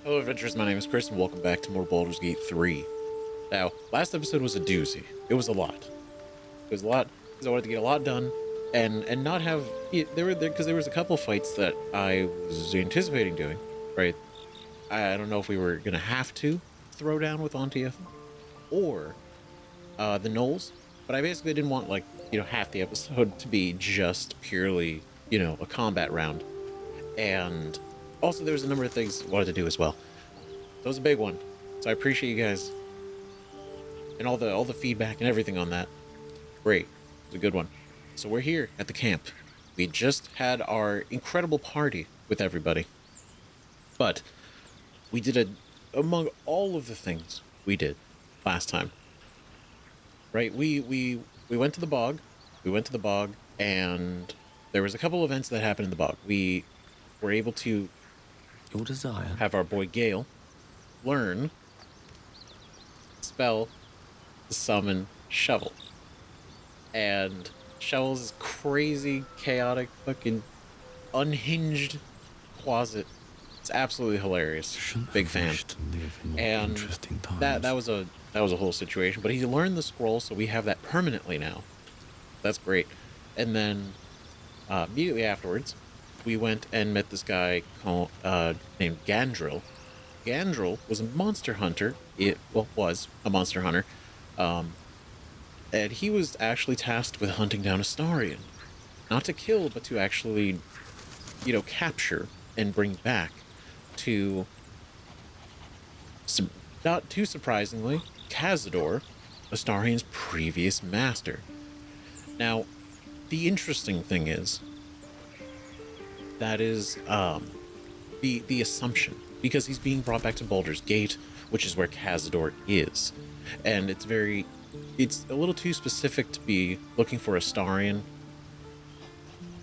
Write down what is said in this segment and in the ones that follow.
Hello, adventurers. My name is Chris, and welcome back to more Baldur's Gate 3. Now, last episode was a doozy. It was a lot. It was a lot because I wanted to get a lot done, and not have there was a couple fights that I was anticipating doing. Right, I don't know if we were gonna have to throw down with Aunti Ethel or the Knolls, but I basically didn't want half the episode to be just purely a combat round, and also there was a number of things I wanted to do as well. That was a big one. So I appreciate you guys and all the feedback and everything on that. Great. It was a good one. So we're here at the camp. We just had our incredible party with everybody. But we did among all of the things we did last time. Right? We went to the bog. We went to the bog and there was a couple events that happened in the bog. We were able to Your desire. have our boy Gail learn spell to summon Shovel. And Shovel's this crazy, chaotic, fucking unhinged closet. It's absolutely hilarious. Big fan. And that was a whole situation. But he learned the scroll, so we have that permanently now. That's great. And then immediately afterwards, we went and met this guy named Gandril. Gandril was a monster hunter. Was a monster hunter. And he was actually tasked with hunting down Astarion. Not to kill, but to actually, capture and bring back to, not too surprisingly, Cazador, Astarion's previous master. Now, the interesting thing is, that is the assumption, because he's being brought back to Baldur's Gate, which is where Cazador is, and it's a little too specific to be looking for Astarion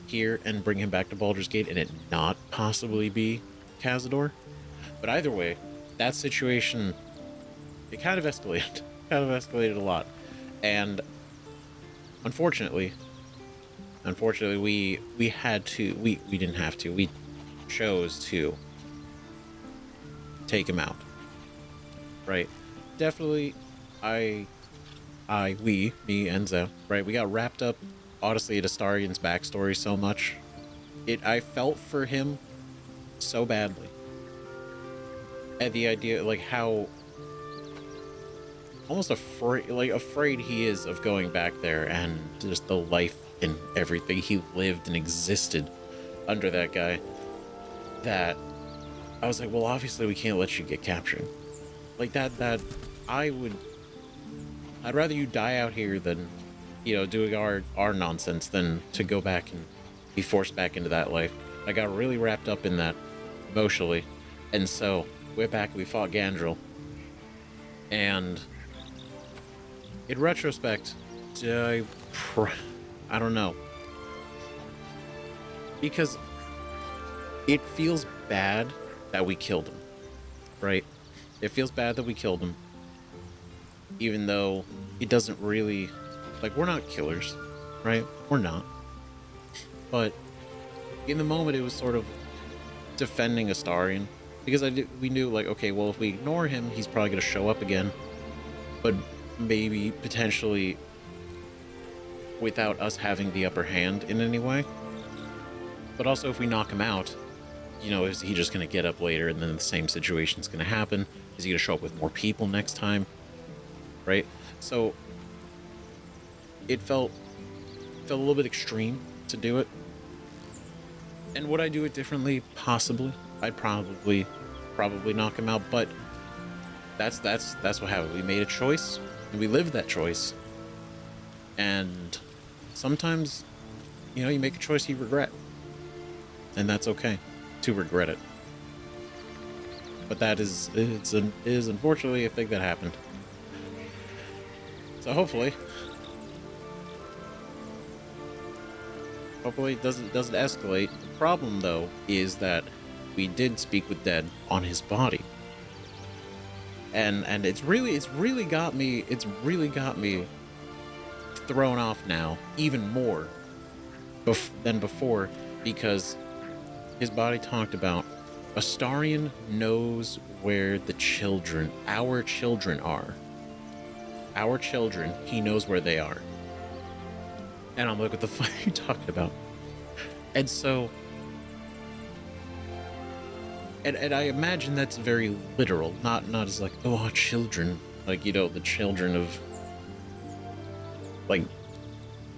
here and bring him back to Baldur's Gate and it not possibly be Cazador. But either way, that situation, it kind of escalated a lot, and unfortunately we didn't have to. We chose to take him out. Right? Definitely, me and Zep, right? We got wrapped up, honestly, at Astarion's backstory so much. I felt for him so badly. And the idea, how almost afraid he is of going back there, and just the life and everything he lived and existed under that guy, that I was like, well, obviously we can't let you get captured. That I'd rather you die out here than, doing our nonsense than to go back and be forced back into that life. I got really wrapped up in that emotionally. And so we're back, we fought Gandril. And in retrospect, I don't know. Because it feels bad that we killed him, right? It feels bad that we killed him. Even though it doesn't really, we're not killers, right? We're not. But in the moment, it was sort of defending Astarion. Because we knew, okay, well, if we ignore him, he's probably going to show up again. But maybe, potentially, without us having the upper hand in any way. But also, if we knock him out, is he just going to get up later and then the same situation's going to happen? Is he going to show up with more people next time? Right? So it felt a little bit extreme to do it. And would I do it differently? Possibly. I'd probably knock him out, but that's what happened. We made a choice and we lived that choice. And sometimes, you make a choice you regret. And that's okay to regret it. But that is unfortunately a thing that happened. So hopefully it doesn't escalate. The problem though is that we did speak with Dead on his body. And it's really got me thrown off now even more than before, because his body talked about Astarion knows where the children, our children are. Our children, he knows where they are. And I'm like, what the fuck are you talking about? And so, and I imagine that's very literal, not as like, oh, our children, like, you know, the children of, like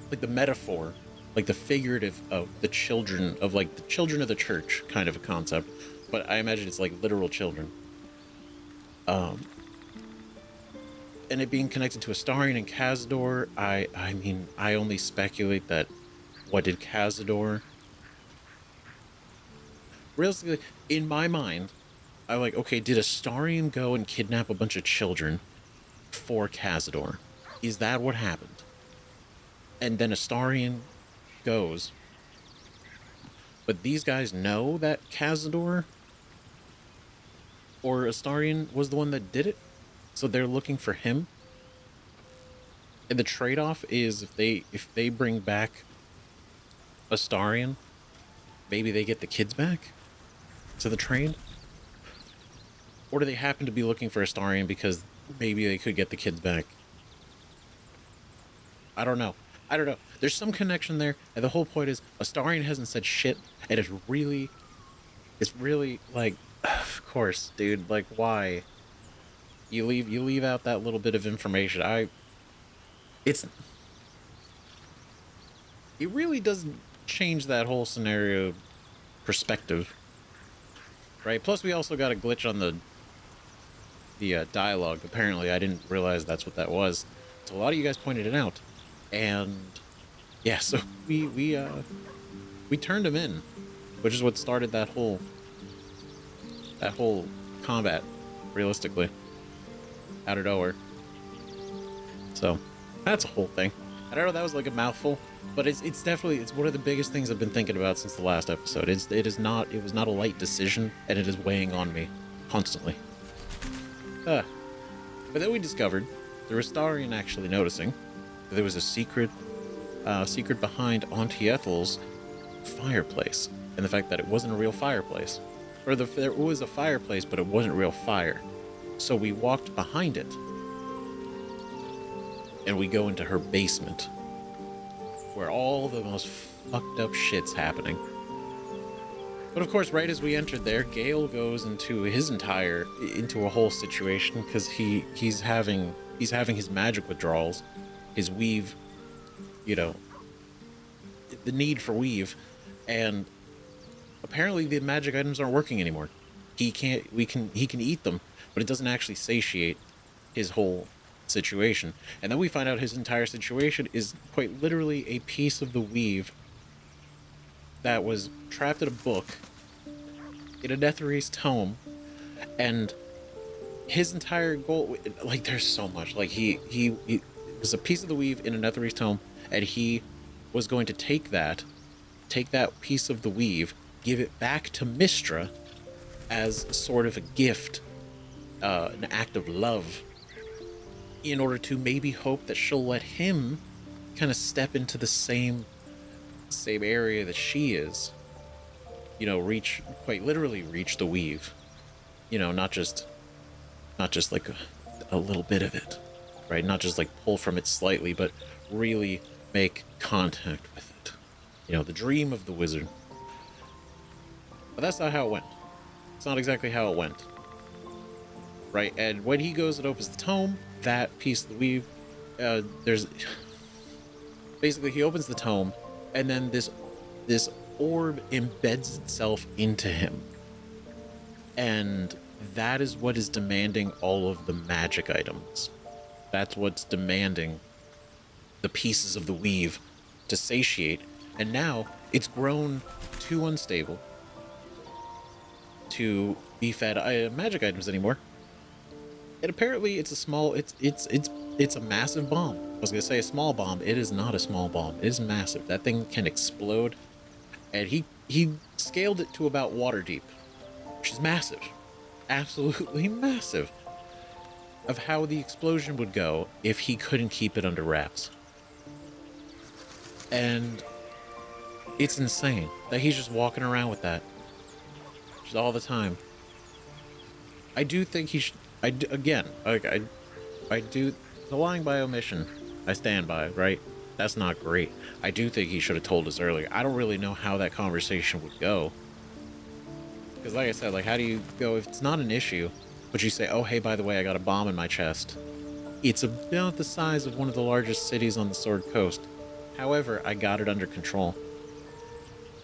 the metaphor, like the figurative of the children of, like, the children of the church kind of a concept. But I imagine it's like literal children. And it being connected to Astarion and Cazador, I mean, I only speculate that what did Cazador... Realistically, in my mind, I'm like, okay, did Astarion go and kidnap a bunch of children for Cazador? Is that what happened? And then Astarion goes. But these guys know that Cazador or Astarion was the one that did it, so they're looking for him. And the trade-off is if they bring back Astarion, maybe they get the kids back to the trade. Or do they happen to be looking for Astarion because maybe they could get the kids back? I don't know. There's some connection there, and the whole point is Astarion hasn't said shit, and it's really like, of course, dude, like, why? You leave out that little bit of information. It really doesn't change that whole scenario perspective, right? Plus, we also got a glitch on the dialogue. Apparently, I didn't realize that's what that was. So a lot of you guys pointed it out. And yeah, so we turned him in, which is what started that whole combat, realistically, out of nowhere. So that's a whole thing. I don't know, that was like a mouthful, but it's definitely, it's one of the biggest things I've been thinking about since the last episode. It was not a light decision, and it is weighing on me constantly. But then we discovered, through Astarion actually noticing, there was a secret behind Aunti Ethel's fireplace, and the fact that it wasn't a real fireplace, or there was a fireplace, but it wasn't real fire. So we walked behind it, and we go into her basement, where all the most fucked up shit's happening. But of course, right as we entered there, Gail goes into a whole situation because he's having his magic withdrawals. His weave, you know, the need for weave, and apparently the magic items aren't working anymore. He can eat them, but it doesn't actually satiate his whole situation. And then we find out his entire situation is quite literally a piece of the weave that was trapped in a book in a Netherese tome, and his entire goal, like, there's so much, like, he was a piece of the weave in a Netherese tome, and he was going to take that piece of the weave, give it back to Mystra as sort of a gift, an act of love, in order to maybe hope that she'll let him kind of step into the same area that she is, you know, quite literally reach the weave, you know, not just like a little bit of it. Right, not just like pull from it slightly, but really make contact with it. You know, the dream of the wizard. But that's not how it went. It's not exactly how it went. Right, and when he goes and opens the tome, that piece of the weave, basically he opens the tome, and then this orb embeds itself into him. And that is what is demanding all of the magic items. That's what's demanding the pieces of the weave to satiate. And now it's grown too unstable to be fed magic items anymore. And apparently it's a massive bomb. I was gonna say a small bomb. It is not a small bomb. It is massive. That thing can explode. And he scaled it to about water deep, which is massive. Absolutely massive. Of how the explosion would go if he couldn't keep it under wraps. And it's insane that he's just walking around with that. just all the time. I do think he should. Again, like I do. The lying by omission, I stand by. Right? That's not great. I do think he should have told us earlier. I don't really know how that conversation would go. Because, like I said, like, how do you go if it's not an issue, but you say, "Oh, hey, by the way, I got a bomb in my chest." It's about the size of one of the largest cities on the Sword Coast. However, I got it under control.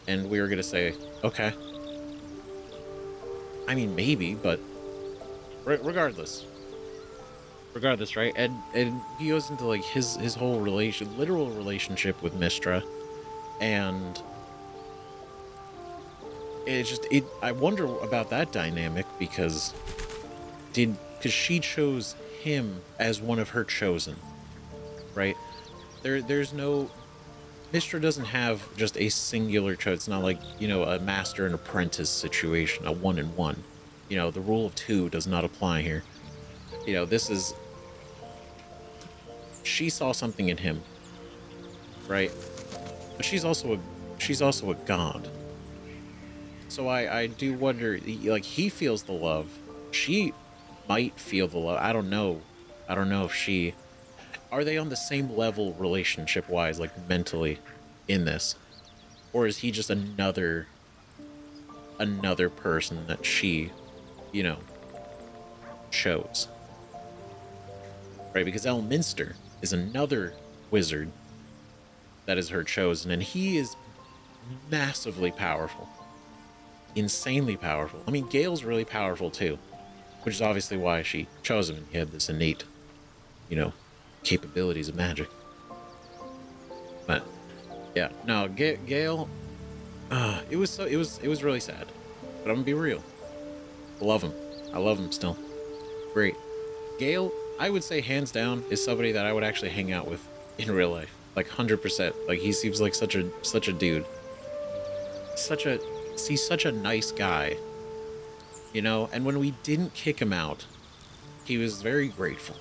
And we were gonna say, okay. I mean, maybe, but regardless, right? And he goes into like his whole literal relationship with Mistra, and I wonder about that dynamic because she chose him as one of her chosen, right? There's no Mistra doesn't have just a singular choice. It's not like, you know, a master and apprentice situation, a 1-in-1. You know, the rule of 2 does not apply here. You know, this is, she saw something in him, right? But she's also a god. So I do wonder, like, he feels the love. She might feel the love. I don't know if are they on the same level relationship wise, like mentally, in this, or is he just another person that she, you know, chose, right? Because Elminster is another wizard that is her chosen, and he is massively powerful, insanely powerful. I mean, Gail's really powerful too, which is obviously why she chose him. He had this innate, you know, capabilities of magic. But yeah, no, Gail, it was really sad. But I'm gonna be real. I love him still. Great. Gail, I would say hands down, is somebody that I would actually hang out with in real life. Like 100%. Like, he seems like such a dude. He's such a nice guy. You know, and when we didn't kick him out, he was very grateful.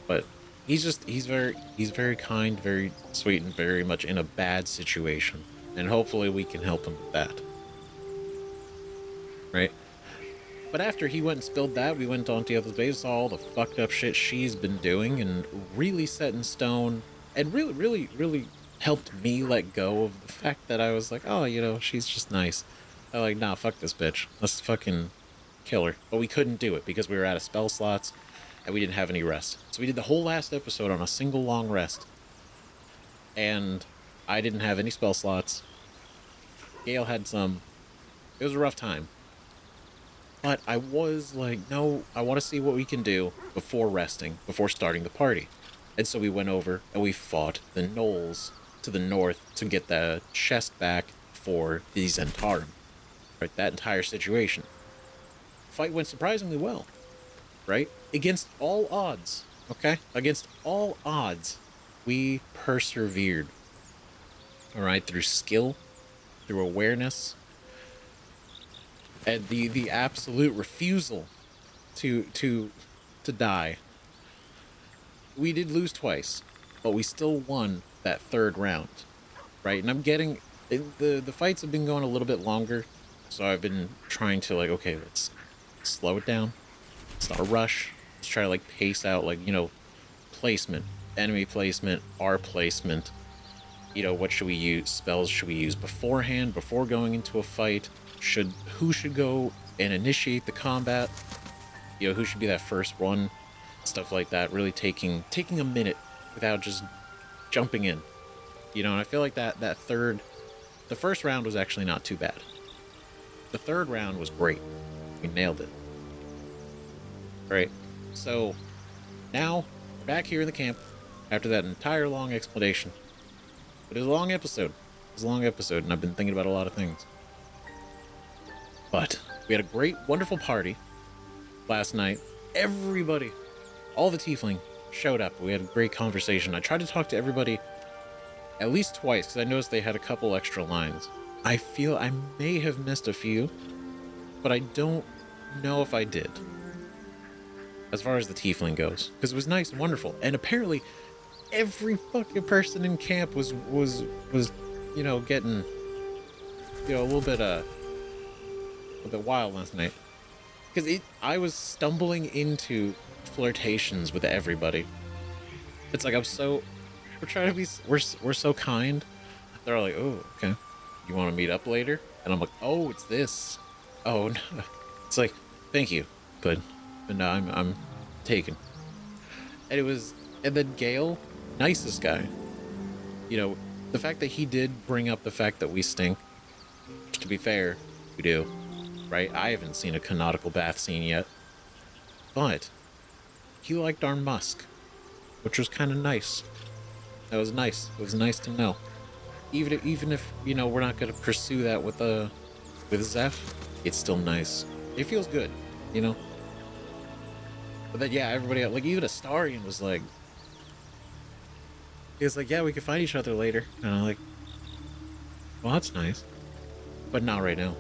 But he's very kind, very sweet, and very much in a bad situation. And hopefully we can help him with that. Right? But after he went and spilled that, we went on to Ethel's base, saw all the fucked up shit she's been doing, and really set in stone, and really helped me let go of the fact that I was like, oh, you know, she's just nice. I like, nah, fuck this bitch. Let's fucking kill her. But we couldn't do it because we were out of spell slots, and we didn't have any rest. So we did the whole last episode on a single long rest. And I didn't have any spell slots. Gail had some. It was a rough time. But I was like, no, I want to see what we can do before resting, before starting the party. And so we went over and we fought the gnolls to the north to get the chest back for the Zhentarim. Right, that entire situation. Fight went surprisingly well. Right? Against all odds. Okay? Against all odds, we persevered. Alright, through skill, through awareness, and the absolute refusal to die. We did lose twice, but we still won that third round, right? And I'm getting the fights have been going a little bit longer, so I've been trying to, like, okay, let's slow it down. It's not a rush. Let's try to, like, pace out, like, you know, placement, enemy placement, our placement. You know, what should we use? Spells should we use beforehand, before going into a fight? Who should go and initiate the combat? You know, who should be that first one? Stuff like that. Really taking a minute without just jumping in. You know, and I feel like the first round was actually not too bad. The third round was great. We nailed it. Right? So now we're back here in the camp after that entire long explanation. But it was a long episode. And I've been thinking about a lot of things. But we had a great, wonderful party last night. Everybody, all the tiefling showed up. We had a great conversation. I tried to talk to everybody at least twice because I noticed they had a couple extra lines. I feel I may have missed a few, but I don't know if I did. As far as the tiefling goes, because it was nice and wonderful. And apparently every fucking person in camp was you know, getting, you know, a little bit a bit wild last night. Because I was stumbling into flirtations with everybody. It's like we're trying to be, we're so kind. They're all like, oh, okay. You want to meet up later? And I'm like, oh, it's this. Oh, no. It's like, thank you, but no, I'm taken. And then Gail, nicest guy. You know, the fact that he did bring up the fact that we stink, which, to be fair, we do, right? I haven't seen a canonical bath scene yet, but he liked our musk, which was kind of nice. That was nice. It was nice to know. Even if you know, we're not going to pursue that with Zeph, it's still nice. It feels good, you know? But then, yeah, everybody, like, even Astarion was like, he was like, yeah, we could find each other later. And I'm like, well, that's nice. But not right now.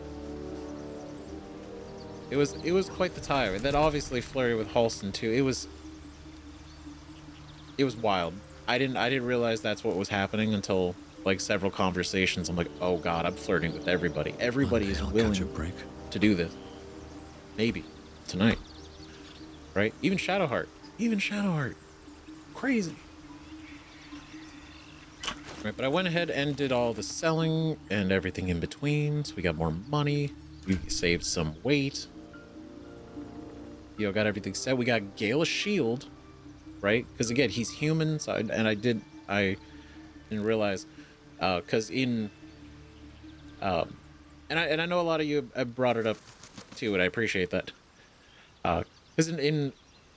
It was quite the time. And then obviously flirting with Halsin too. It was wild. I didn't realize that's what was happening until like several conversations. I'm like, oh god, I'm flirting with everybody. Everybody is willing to do this. Maybe tonight. Right? Even Shadowheart. Crazy. Right, but I went ahead and did all the selling and everything in between, so we got more money. We saved some weight. You know, got everything set. We got Gail a shield, right? Because again, he's human, so I didn't realize, because in, and I know a lot of you have brought it up too, and I appreciate that. Because in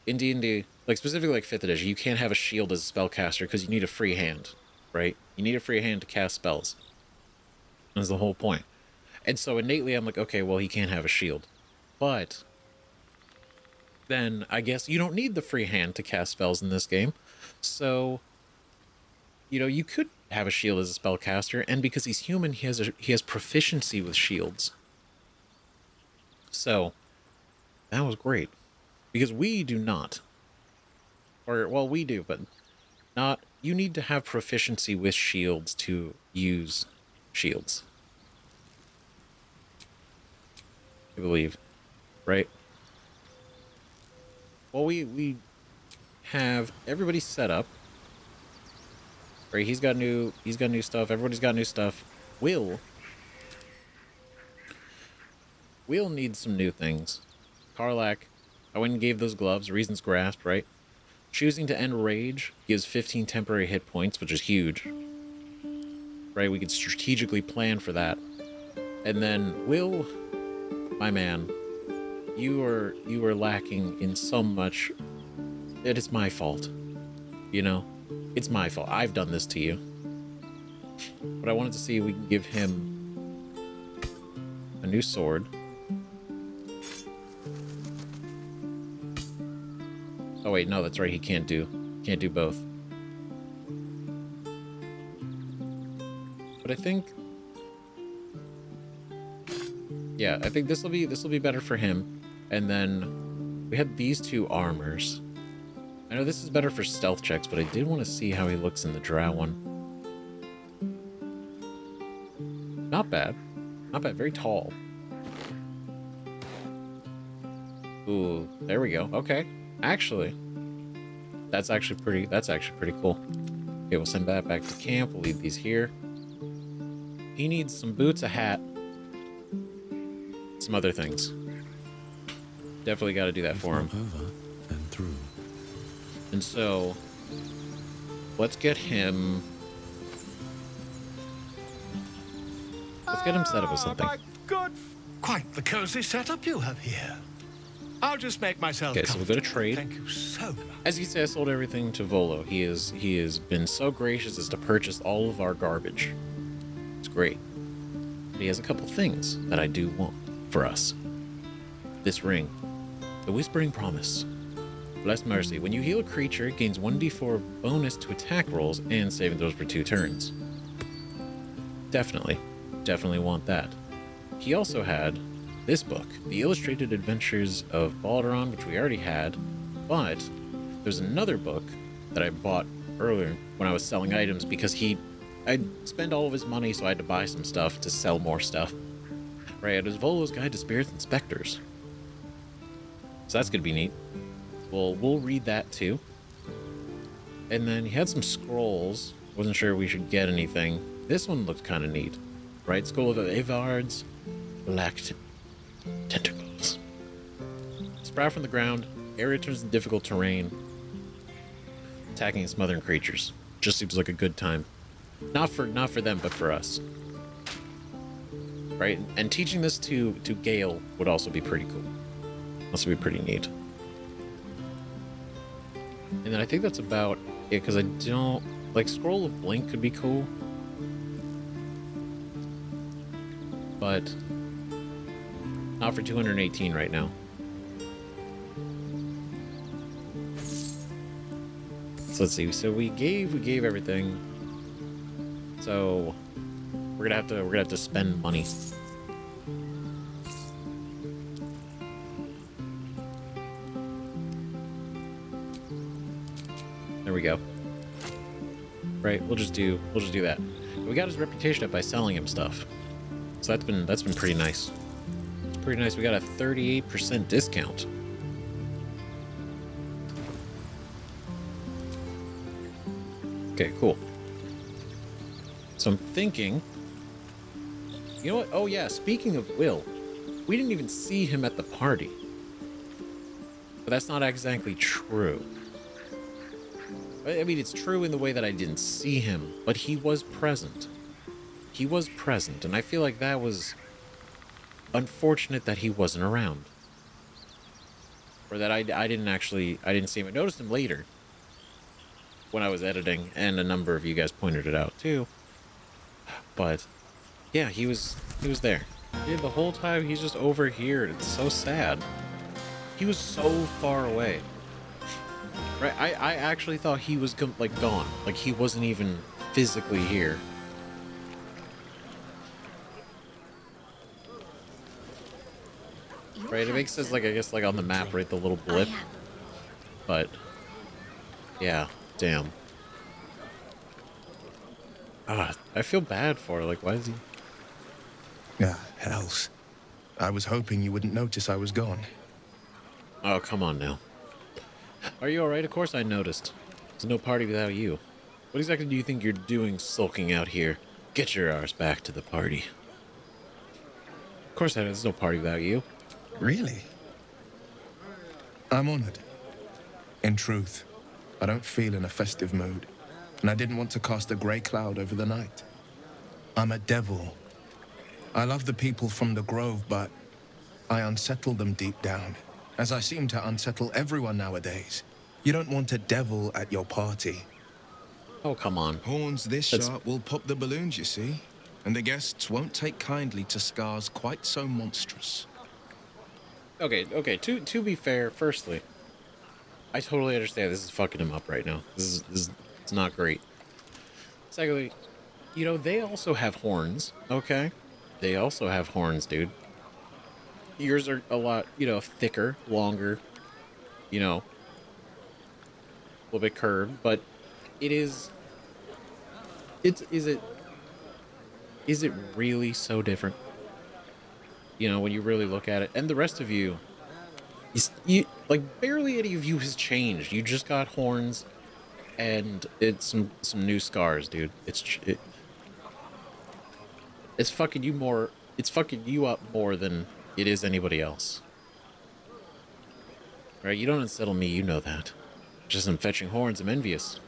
D&D, like specifically like 5th edition, you can't have a shield as a spellcaster because you need a free hand, right? You need a free hand to cast spells. That's the whole point. And so innately, I'm like, okay, well, he can't have a shield. But then I guess you don't need the free hand to cast spells in this game. So, you know, you could have a shield as a spellcaster, and because he's human, he has proficiency with shields. So that was great. Because we do not. Or, well, we do, but not. You need to have proficiency with shields to use shields. I believe. Right? Well, we have everybody set up. Right? He's got new stuff. Everybody's got new stuff. Wyll needs some new things. Karlach, I went and gave those gloves. Reasons grasped, right? Choosing to end rage gives 15 temporary hit points, which is huge. Right? We could strategically plan for that. And then, Wyll, my man, you are lacking in so much. It is my fault. You know? It's my fault. I've done this to you. But I wanted to see if we can give him a new sword. Oh wait, no, that's right. He can't do both. But I think, yeah, I think this will be better for him. And then we had these two armors. I know this is better for stealth checks, but I did want to see how he looks in the drow one. Not bad. Not bad. Very tall. Ooh, there we go. Okay. Actually, that's actually pretty cool. Okay, we'll send that back to camp. We'll leave these here. He needs some boots, a hat, some other things. Definitely got to do that for him. Over and through. And so, let's get him. Let's get him set up with something. My good, quite the cozy setup you have here. I'll just make myself. Okay, so we'll go to trade. Thank you so much. As you say, I sold everything to Volo. He has been so gracious as to purchase all of our garbage. It's great. But he has a couple things that I do want for us. This ring. The Whispering Promise. Bless Mercy. When you heal a creature, it gains 1d4 bonus to attack rolls and saving throws for 2 turns. Definitely want that. He also had this book, The Illustrated Adventures of Baldur, which we already had, but there's another book that I bought earlier when I was selling items because I'd spend all of his money, so I had to buy some stuff to sell more stuff. Right, it is Volo's Guide to Spirits and Specters. So that's gonna be neat. We'll read that too. And then he had some scrolls. Wasn't sure we should get anything. This one looked kind of neat. Right, Scroll of Avard's Black Tentacles. Sprout from the ground. Area turns in difficult terrain. Attacking and smothering creatures. Just seems like a good time. Not for them, but for us. Right? And teaching this to Gail would also be pretty cool. Also be pretty neat. And then I think that's about it, because I don't... Like, Scroll of Blink could be cool. But not for 218 right now. So let's see. So we gave everything. So we're gonna have to spend money. There we go. Right, we'll just do that. We got his reputation up by selling him stuff. So that's been pretty nice. It's pretty nice. We got a 38% discount. Okay, cool. So I'm thinking, you know what? Oh yeah, speaking of Wyll, we didn't even see him at the party. But that's not exactly true. I mean, it's true in the way that I didn't see him, but he was present. He was present, and I feel like that was unfortunate that he wasn't around. Or that I didn't see him. I noticed him later when I was editing, and a number of you guys pointed it out too. But yeah, he was there. Dude, the whole time he's just over here. It's so sad. He was so far away. Right, I actually thought he was like gone. Like he wasn't even physically here. Right, it makes sense, like, I guess, like, on the map, right, the little blip. But, yeah, damn. I feel bad for her, like, why is he... Ah, hells. I was hoping you wouldn't notice I was gone. Oh, come on now. Are you alright? Of course I noticed. There's no party without you. What exactly do you think you're doing sulking out here? Get your arse back to the party. Of course there's no party without you. Really? I'm honored. In truth, I don't feel in a festive mood, and I didn't want to cast a grey cloud over the night. I'm a devil. I love the people from the Grove, but I unsettle them deep down, as I seem to unsettle everyone nowadays. You don't want a devil at your party. Oh, come on. Horns this That's... sharp will pop the balloons, you see, and the guests won't take kindly to scars quite so monstrous. Okay, to be fair, firstly, I totally understand this is fucking him up right now. This is it's not great. Secondly, you know, they also have horns, okay? They also have horns, dude. Yours are a lot, you know, thicker, longer, you know, a little bit curved, but is it really so different? You know, when you really look at it, and the rest of you, like, barely any of you has changed. You just got horns, and it's some new scars, dude. It's fucking you more. It's fucking you up more than it is anybody else. Right? You don't unsettle me. You know that. Just I'm fetching horns. I'm envious.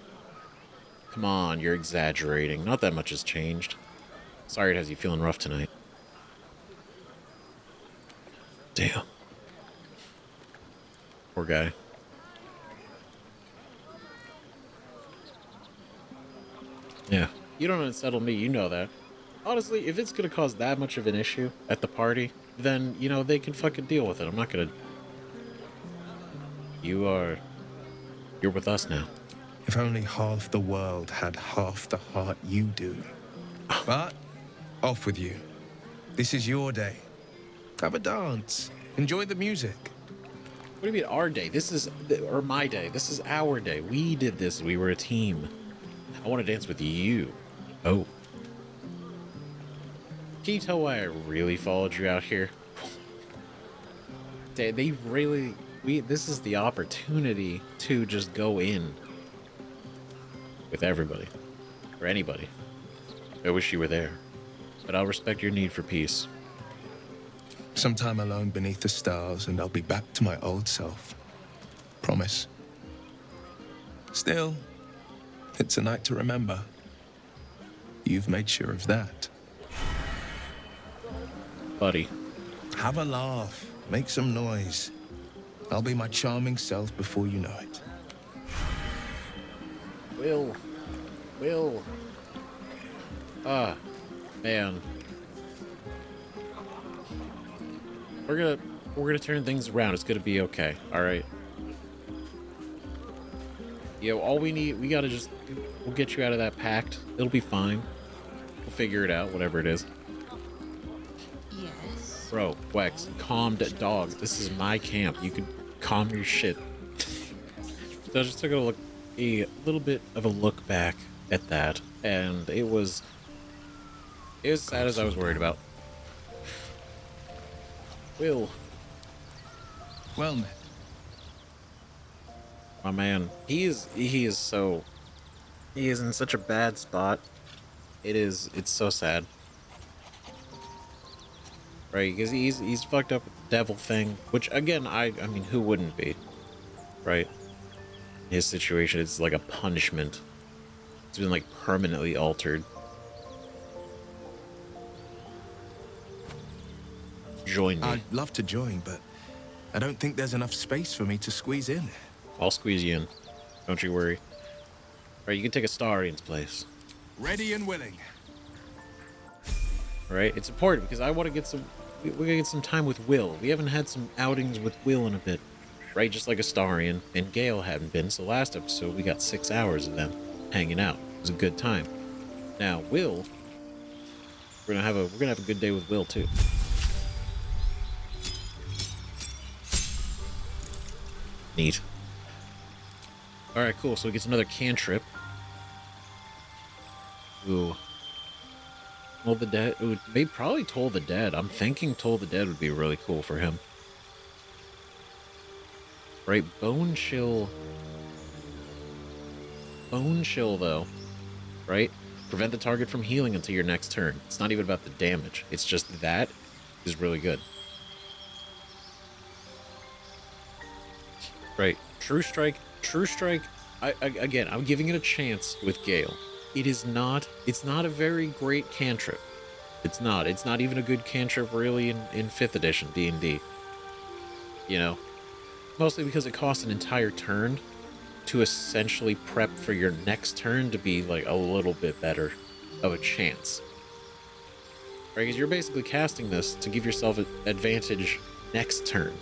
Come on, you're exaggerating. Not that much has changed. Sorry it has you feeling rough tonight. Damn. Poor guy. Yeah. You don't unsettle me, you know that. Honestly, if it's gonna cause that much of an issue at the party, then, you know, they can fucking deal with it. I'm not gonna... You're with us now. If only half the world had half the heart you do. But, off with you. This is your day. Have a dance. Enjoy the music. What do you mean our day? This is... Or my day. This is our day. We did this. We were a team. I want to dance with you. Oh. Can you tell why I really followed you out here? They really... This is the opportunity to just go in with everybody. Or anybody. I wish you were there. But I'll respect your need for peace. Some time alone beneath the stars, and I'll be back to my old self. Promise. Still, it's a night to remember. You've made sure of that. Buddy. Have a laugh. Make some noise. I'll be my charming self before you know it. Wyll. Ah, man. We're gonna turn things around. It's gonna be okay. All right. All we gotta just, we'll get you out of that pact. It'll be fine. We'll figure it out, whatever it is. Yes. Bro, Wex, calm dog. This is my camp. You can calm your shit. So I just took a little bit of a look back at that, and it was as sad as I was worried about. Wyll. Well met. My man, he is in such a bad spot. It's so sad. Right, because he's fucked up with the devil thing, which again, I mean, who wouldn't be? Right? His situation is like a punishment. It's been like permanently altered. Join me. I'd love to join, but I don't think there's enough space for me to squeeze in. I'll squeeze you in. Don't you worry. Alright, you can take a Starian's place. Ready and willing. Alright, it's important because I want to get some... We're gonna get some time with Wyll. We haven't had some outings with Wyll in a bit. Right, just like Astarion and Gail hadn't been, so last episode we got 6 hours of them hanging out. It was a good time. Now, Wyll... We're gonna have a good day with Wyll, too. Neat. Alright, cool. So he gets another cantrip. Ooh. Toll the Dead. Ooh, they probably Toll the Dead. I'm thinking Toll the Dead would be really cool for him. Right, Bone Chill. Bone Chill, though. Right? Prevent the target from healing until your next turn. It's not even about the damage. It's just that is really good. Right. True Strike. Again, I'm giving it a chance with Gail. It's not a very great cantrip. It's not even a good cantrip really in 5th edition D&D. You know? Mostly because it costs an entire turn to essentially prep for your next turn to be like a little bit better of a chance. Right? Because you're basically casting this to give yourself an advantage next turn.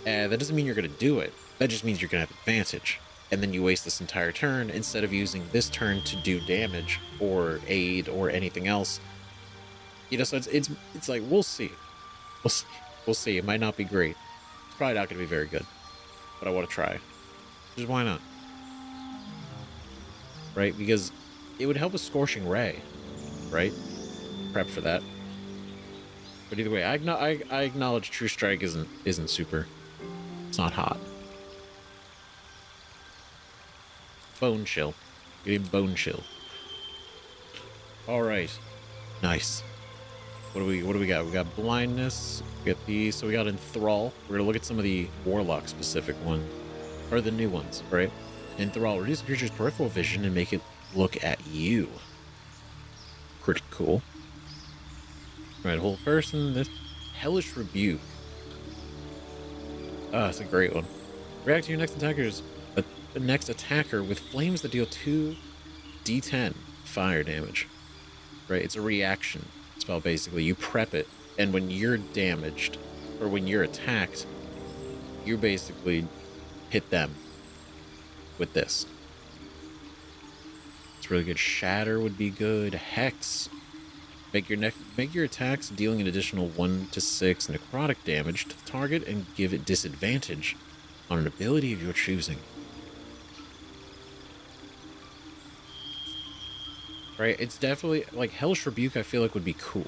And that doesn't mean you're going to do it. That just means you're going to have advantage. And then you waste this entire turn instead of using this turn to do damage or aid or anything else. You know, so it's like, we'll see. We'll see. It might not be great. It's probably not going to be very good. But I want to try. Just why not? Right? Because it would help with Scorching Ray. Right? Prep for that. But either way, I acknowledge True Strike isn't super. It's not hot. Bone Chill. Give him Bone Chill. Alright. Nice. What do we got? We got Blindness. We got these. So we got Enthrall. We're gonna look at some of the Warlock specific ones. Or the new ones, right? Enthrall. Reduce the creature's peripheral vision and make it look at you. Pretty cool. Right, whole person. This Hellish Rebuke. Ah, it's a great one. React to your next attacker with flames that deal 2d10 fire damage. Right, it's a reaction spell basically. You prep it, and when you're damaged or when you're attacked, you basically hit them with this. It's really good. Shatter would be good. Hex. Make your attacks dealing an additional 1 to 6 necrotic damage to the target and give it disadvantage on an ability of your choosing. right? It's definitely like Hellish Rebuke. I feel like would be cool.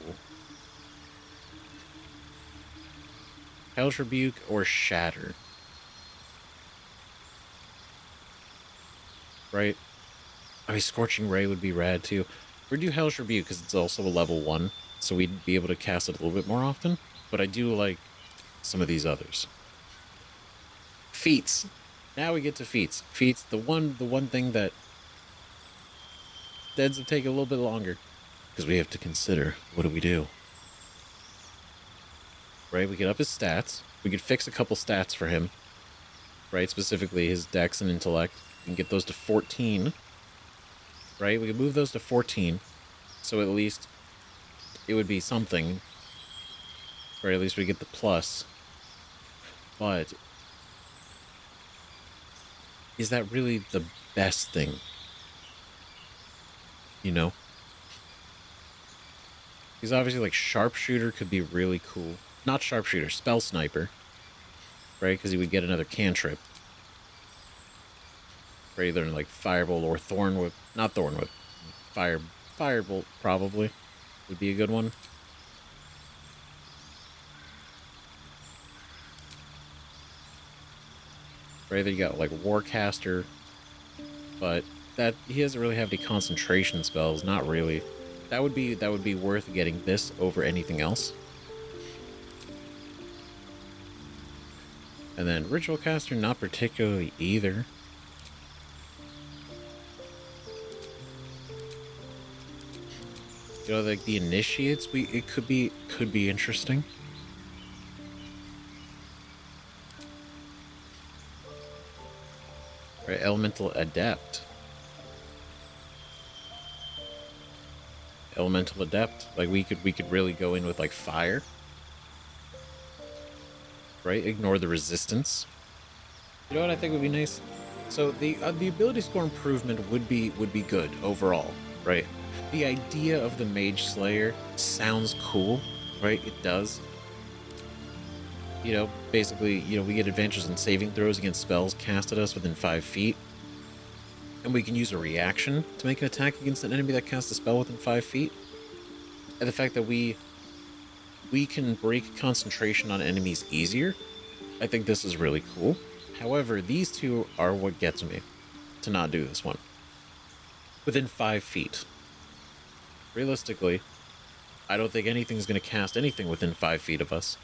Hellish Rebuke or Shatter, right? I mean, Scorching Ray would be rad too. We do Hellish Rebuke because it's also a level 1, so we'd be able to cast it a little bit more often. But I do like some of these others. Feats. Now we get to feats. Feats, the one thing that ends up taking a little bit longer because we have to consider what do we do. Right, we get up his stats. We could fix a couple stats for him. Right, specifically his dex and intellect. We can get those to 14. Right, we can move those to 14. So at least it would be something. Or at least we get the plus. But is that really the best thing? You know? Because obviously, like, Sharpshooter could be really cool. Not Sharpshooter, Spell Sniper. Right? Because he would get another cantrip. Right? Either like Firebolt or Thorn Whip. Not Thorn Whip. Firebolt, probably. Would be a good one. Right? Then you got, like, Warcaster. But that he doesn't really have any concentration spells. Not really. That would be worth getting this over anything else. And then Ritual Caster, not particularly either. You know, like the Initiates, it could be interesting. Right, Elemental Adept. Elemental Adept. Like we could really go in with like fire. Right? Ignore the resistance. You know what I think would be nice? So the ability score improvement would be good overall, right? The idea of the Mage Slayer sounds cool, right? It does. You know, basically, you know, we get advantages in saving throws against spells cast at us within 5 feet. And we can use a reaction to make an attack against an enemy that casts a spell within 5 feet. And the fact that we can break concentration on enemies easier, I think this is really cool. However, these two are what gets me to not do this one. Within 5 feet. Realistically, I don't think anything's going to cast anything within 5 feet of us.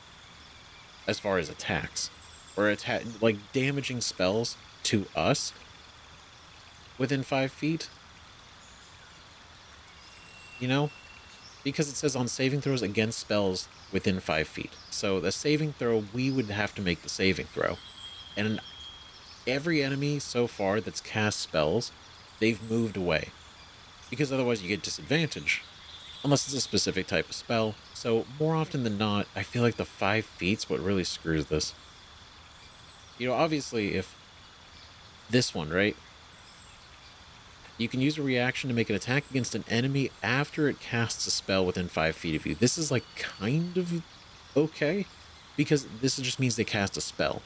As far as attacks. Or like damaging spells to us within 5 feet. You know? Because it says on saving throws against spells within 5 feet. So the saving throw, we would have to make the saving throw. And every enemy so far that's cast spells, they've moved away. Because otherwise you get disadvantage. Unless it's a specific type of spell. So more often than not, I feel like the 5 feet's what really screws this. You know, obviously if this one, right? You can use a reaction to make an attack against an enemy after it casts a spell within 5 feet of you. This is like kind of okay. Because this just means they cast a spell.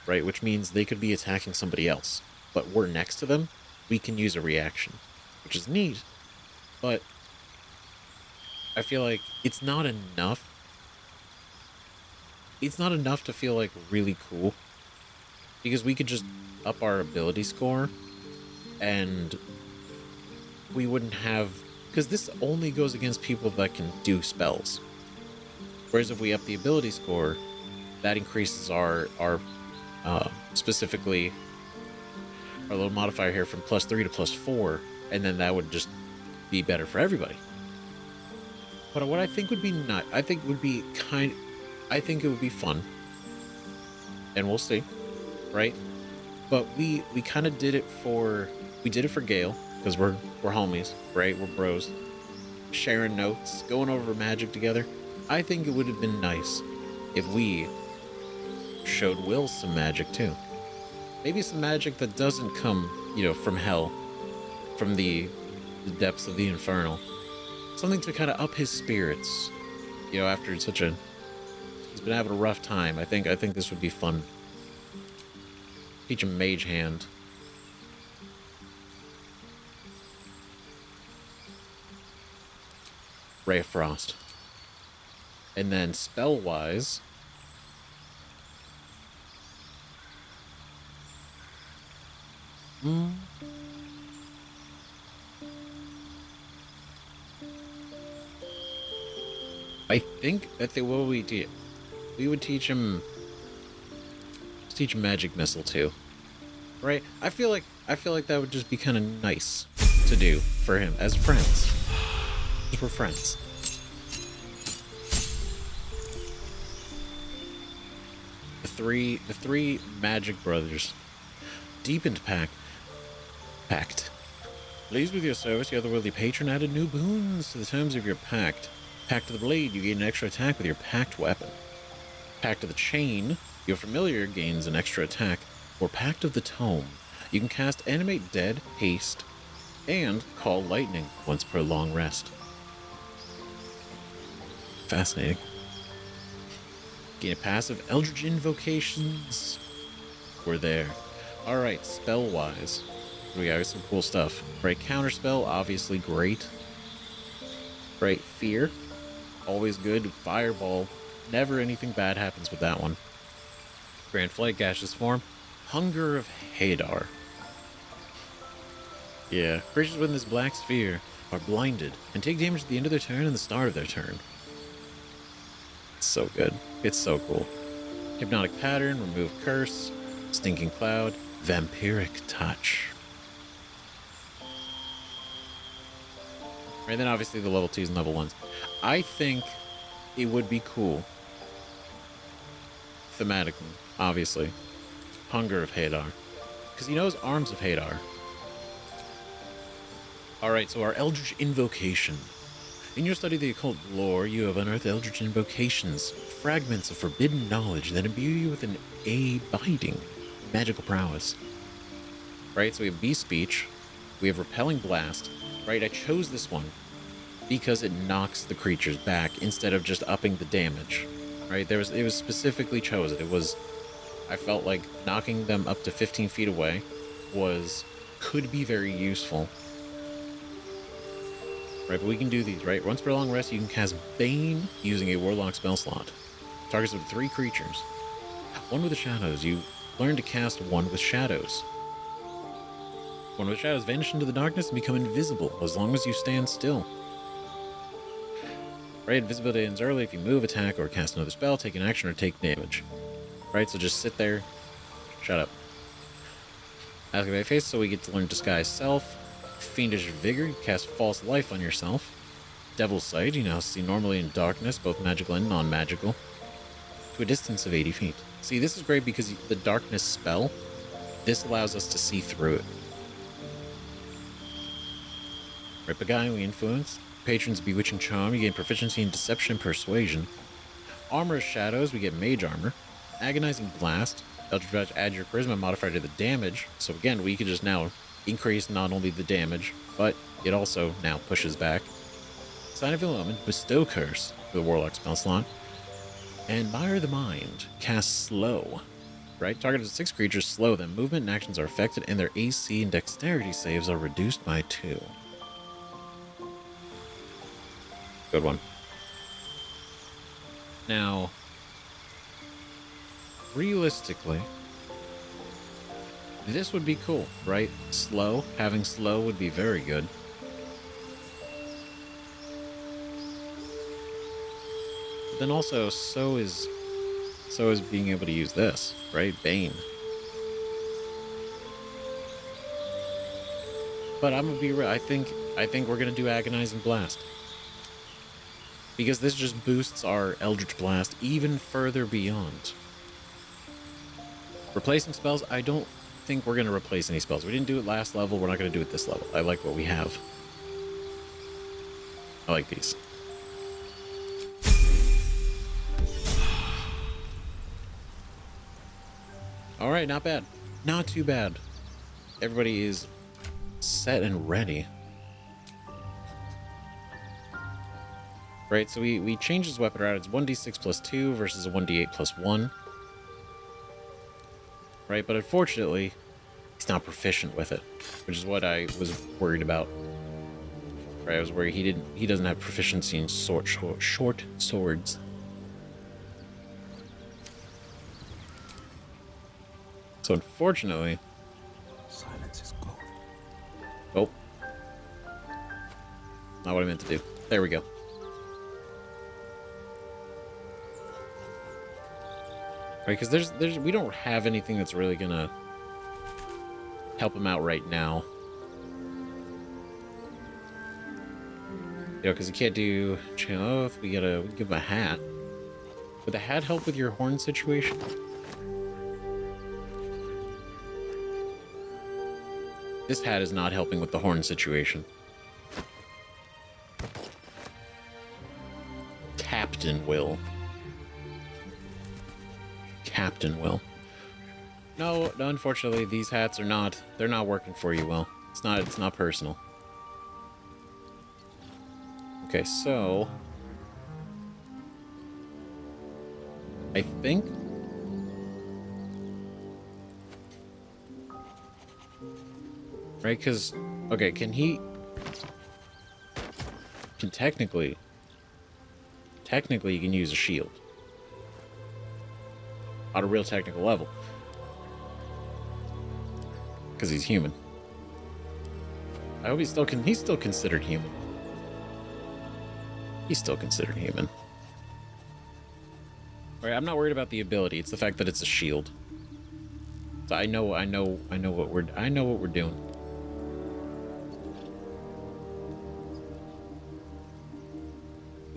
Right? Which means they could be attacking somebody else. But we're next to them. We can use a reaction. Which is neat. But I feel like it's not enough. It's not enough to feel like really cool. Because we could just up our ability score. And we wouldn't have... Because this only goes against people that can do spells. Whereas if we up the ability score, that increases our specifically our little modifier here from +3 to +4, and then that would just be better for everybody. But what I think would be I think it would be fun, and we'll see, right? But we kind of did it for Gail because we're homies, right? We're bros, sharing notes, going over magic together. I think it would have been nice if we showed Wyll some magic too. Maybe some magic that doesn't come, you know, from hell, from the depths of the infernal. Something to kind of up his spirits, you know, after he's been having a rough time. I think this would be fun. Teach him Mage Hand. Ray of Frost. And then spell-wise, I think that what we did, we would teach him. Let's teach him Magic Missile too, right? I feel like that would just be kind of nice to do for him as friends. Because we're friends. The three magic brothers, deepened pact. Pleased with your service, the otherworldly patron added new boons to the terms of your pact. Pact of the Blade, you gain an extra attack with your pact weapon. Pact of the Chain, your familiar gains an extra attack. Or Pact of the Tome, you can cast Animate Dead, Haste, and Call Lightning once per long rest. Fascinating. Gain a passive Eldritch Invocations. We're there. Alright, spell-wise, we got some cool stuff. Right, Counterspell, obviously great. Right, Fear, always good. Fireball, never anything bad happens with that one. Grand Flight, Gaseous Form. Hunger of Hadar. Yeah, creatures within this black sphere are blinded and take damage at the end of their turn and the start of their turn. It's so good. It's so cool. Hypnotic Pattern, Remove Curse, Stinking Cloud, Vampiric Touch. Right, then obviously the level 2s and level 1s. I think it would be cool, thematically, obviously, Hunger of Hadar. Because he knows Arms of Hadar. Alright, so our Eldritch Invocation. In your study of the occult lore, you have unearthed Eldritch Invocations, fragments of forbidden knowledge that imbue you with an abiding magical prowess. Right, so we have Beast Speech, we have Repelling Blast. Right, I chose this one because it knocks the creatures back instead of just upping the damage. Right, it was specifically chosen. I felt like knocking them up to 15 feet away could be very useful. Right, but we can do these, right? Once per long rest, you can cast Bane using a Warlock spell slot. Targets up to 3 creatures. One with the Shadows. You learn to cast one with Shadows. One with Shadows vanish into the darkness and become invisible as long as you stand still. Right, invisibility ends early if you move, attack, or cast another spell, take an action, or take damage. Right, so just sit there. Shut up. Ask about face, so we get to learn Disguise Self. Fiendish Vigor, you cast False Life on yourself. Devil's Sight, you now see normally in darkness, both magical and non-magical, to a distance of 80 feet. See, this is great because the darkness spell, this allows us to see through it. Right, Beguiling Influence, Patron's Bewitching Charm, you gain proficiency in Deception and Persuasion. Armor of Shadows, we get Mage Armor. Agonizing Blast, Eldritch Blast, add your Charisma modifier to the damage, so again, we can just now increase not only the damage, but it also now pushes back. Sign of Ill Omen, Bestow Curse for the Warlock spell slot. And Mire the Mind, cast Slow. Right? Targeted 6 creatures, slow them. Movement and actions are affected, and their AC and Dexterity saves are reduced by 2. Good one. Now, realistically, this would be cool, right? Slow. Having slow would be very good. But then also, so is being able to use this, right? Bane. But I'm gonna be real. I think we're gonna do Agonizing Blast. Because this just boosts our Eldritch Blast even further beyond. Replacing spells, I don't think we're going to replace any spells. We didn't do it last level, we're not going to do it this level. I like what we have. I like these. Alright, not bad. Not too bad. Everybody is set and ready. Right, so we changed his weapon route. It's 1d6 plus 2 versus a 1d8 plus 1. Right, but unfortunately, he's not proficient with it, which is what I was worried about. Right, I was worried he doesn't have proficiency in short swords. So unfortunately, Silence is gold. oh, not what I meant to do. There we go. Right, because there's we don't have anything that's really gonna help him out right now. You know, because he can't do chain oath. We can give him a hat. Would the hat help with your horn situation? This hat is not helping with the horn situation. Captain Wyll. Captain Wyll. No, unfortunately, these hats are not. They're not working for you, Wyll. It's not personal. Okay, so I think right, because okay, can technically you can use a shield on a real technical level because he's human. I hope he's still considered human. He's still considered human. All right, I'm not worried about the ability. It's the fact that it's a shield. So I know what we're doing.